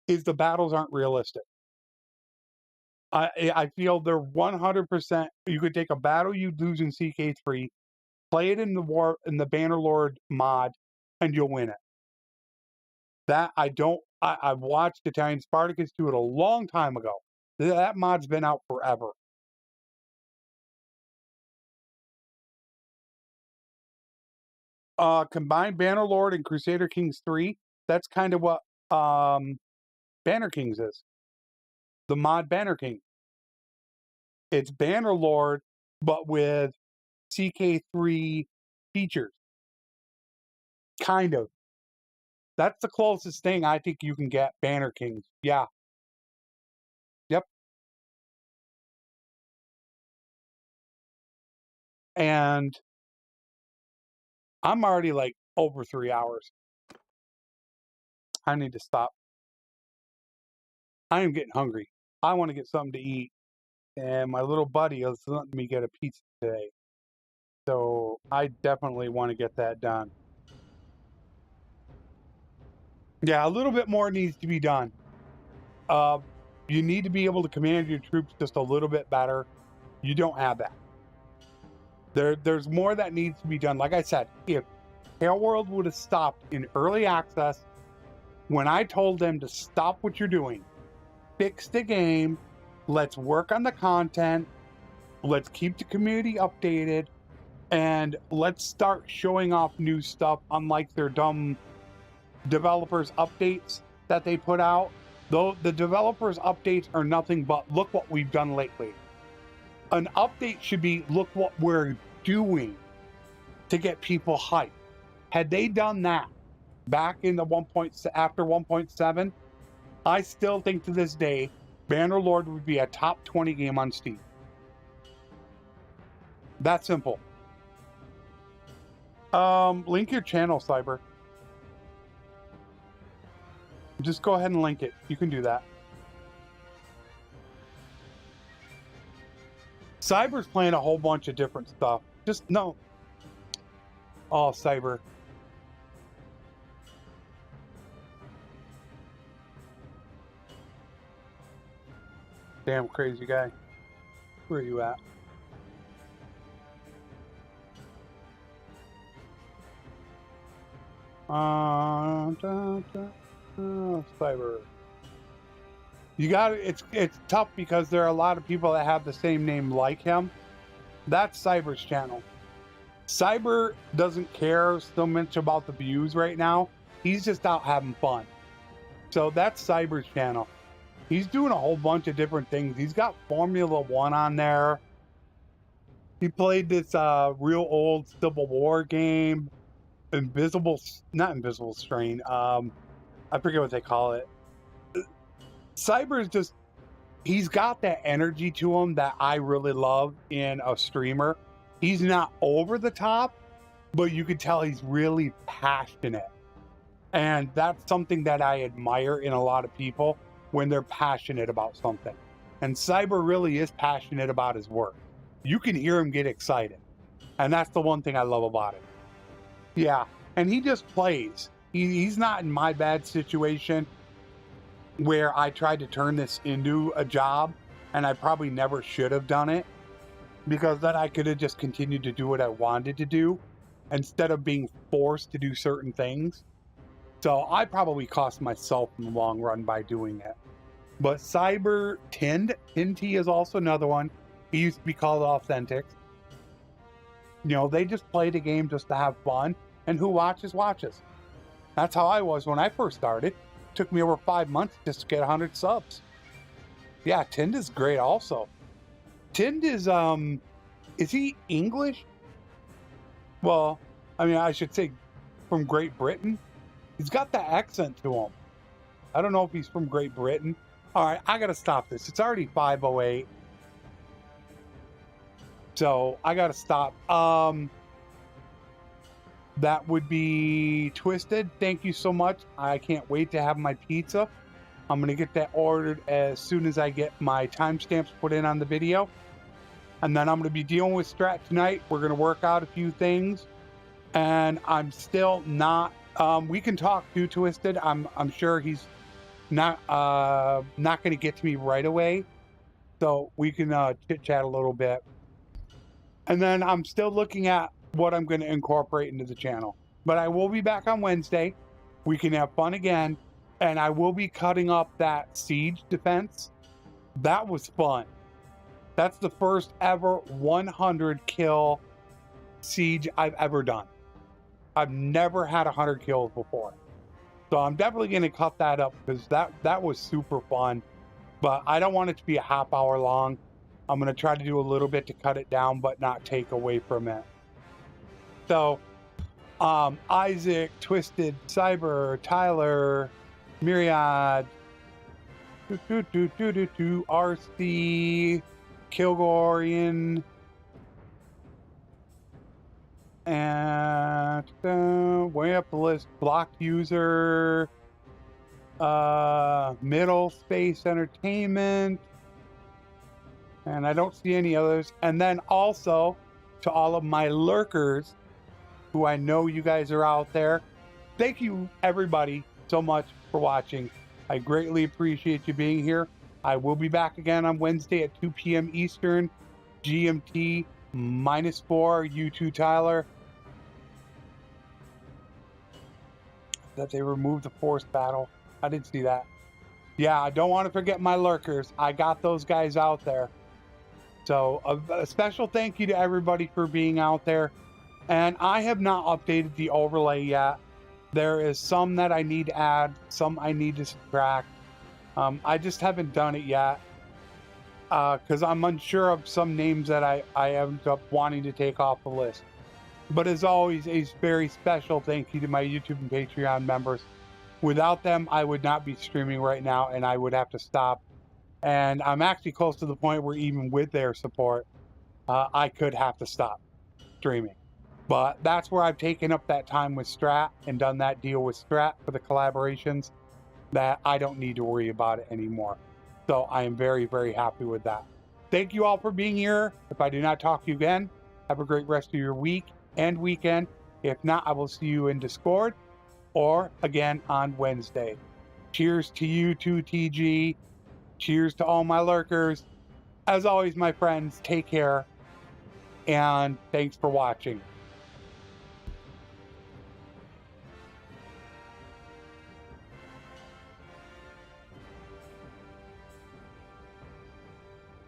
is the battles aren't realistic. I feel they're 100%. You could take a battle you lose in CK3, play it in the Bannerlord mod, and you'll win it. That I've watched Italian Spartacus do it a long time ago. That mod's been out forever. Combine Bannerlord and Crusader Kings 3. That's kind of what Banner Kings is. The mod Banner King. It's Bannerlord, but with CK3 features. Kind of. That's the closest thing I think you can get. Banner Kings. Yeah. Yep. And I'm already like over 3 hours. I need to stop. I am getting hungry. I want to get something to eat. And my little buddy is letting me get a pizza today. So I definitely want to get that done. Yeah, a little bit more needs to be done. You need to be able to command your troops just a little bit better. You don't have that. There's more that needs to be done. Like I said, if Hale World would have stopped in early access when I told them to stop what you're doing, fix the game, let's work on the content, let's keep the community updated, and let's start showing off new stuff, unlike their dumb developers updates that they put out. Though the developers updates are nothing but look what we've done lately. An update should be look what we're doing to get people hyped. Had they done that back in the after 1.7, I still think to this day Bannerlord would be a top 20 game on Steam. That simple. Link your channel, Cyber. Just go ahead and link it. You can do that. Cyber's playing a whole bunch of different stuff. Just no. Oh, Cyber. Damn crazy guy. Where are you at? Cyber. You got it. It's tough because there are a lot of people that have the same name like him. That's Cyber's channel. Cyber doesn't care so much about the views right now. He's just out having fun. So that's Cyber's channel. He's doing a whole bunch of different things. He's got Formula 1 on there. He played this real old Civil War game. Not Invisible Strain. I forget what they call it. Cyber is just, he's got that energy to him that I really love in a streamer. He's not over the top, but you can tell he's really passionate. And that's something that I admire in a lot of people when they're passionate about something. And Cyber really is passionate about his work. You can hear him get excited. And that's the one thing I love about it. Yeah, and he just plays. He's not in my bad situation where I tried to turn this into a job, and I probably never should have done it, because then I could have just continued to do what I wanted to do instead of being forced to do certain things. So I probably cost myself in the long run by doing it. But Cyber Tind is also another one. He used to be called Authentic. You know, they just play the game just to have fun, and who watches, watches. That's how I was when I first started. It took me over 5 months just to get 100 subs. Yeah, Tind is great also. Tind is he English? Well, I mean, I should say from Great Britain. He's got that accent to him. I don't know if he's from Great Britain. All right, I got to stop this. It's already 5:08. So I got to stop. That would be Twisted. Thank you so much. I can't wait to have my pizza. I'm going to get that ordered as soon as I get my timestamps put in on the video. And then I'm going to be dealing with Strat tonight. We're going to work out a few things. And I'm still not... we can talk to Twisted. I'm sure he's not going to get to me right away. So we can chit-chat a little bit. And then I'm still looking at what I'm going to incorporate into the channel. But I will be back on Wednesday. We can have fun again. And I will be cutting up that siege defense. That was fun. That's the first ever 100 kill siege I've ever done. I've never had 100 kills before. So I'm definitely going to cut that up because that was super fun. But I don't want it to be a half hour long. I'm going to try to do a little bit to cut it down, but not take away from it. So, Isaac, Twisted, Cyber, Tyler, Myriad, RC, Kilgorian, and way up the list, Blocked User, Middle Space Entertainment, and I don't see any others. And then also to all of my lurkers, who I know you guys are out there, thank you everybody so much for watching. I greatly appreciate you being here. I will be back again on Wednesday at 2 p.m. Eastern, GMT -4. You too, Tyler. That they removed the forced battle. I didn't see that. Yeah, I don't want to forget my lurkers. I got those guys out there. So a special thank you to everybody for being out there. And I have not updated the overlay yet. There is some that I need to add, some I need to subtract. I just haven't done it yet because I'm unsure of some names that I end up wanting to take off the list. But as always, a very special thank you to my YouTube and Patreon members. Without them, I would not be streaming right now and I would have to stop. And I'm actually close to the point where even with their support, I could have to stop streaming. But that's where I've taken up that time with Strat and done that deal with Strat for the collaborations that I don't need to worry about it anymore. So I am very, very happy with that. Thank you all for being here. If I do not talk to you again, have a great rest of your week and weekend. If not, I will see you in Discord or again on Wednesday. Cheers to you too, TG. Cheers to all my lurkers. As always, my friends, take care and thanks for watching.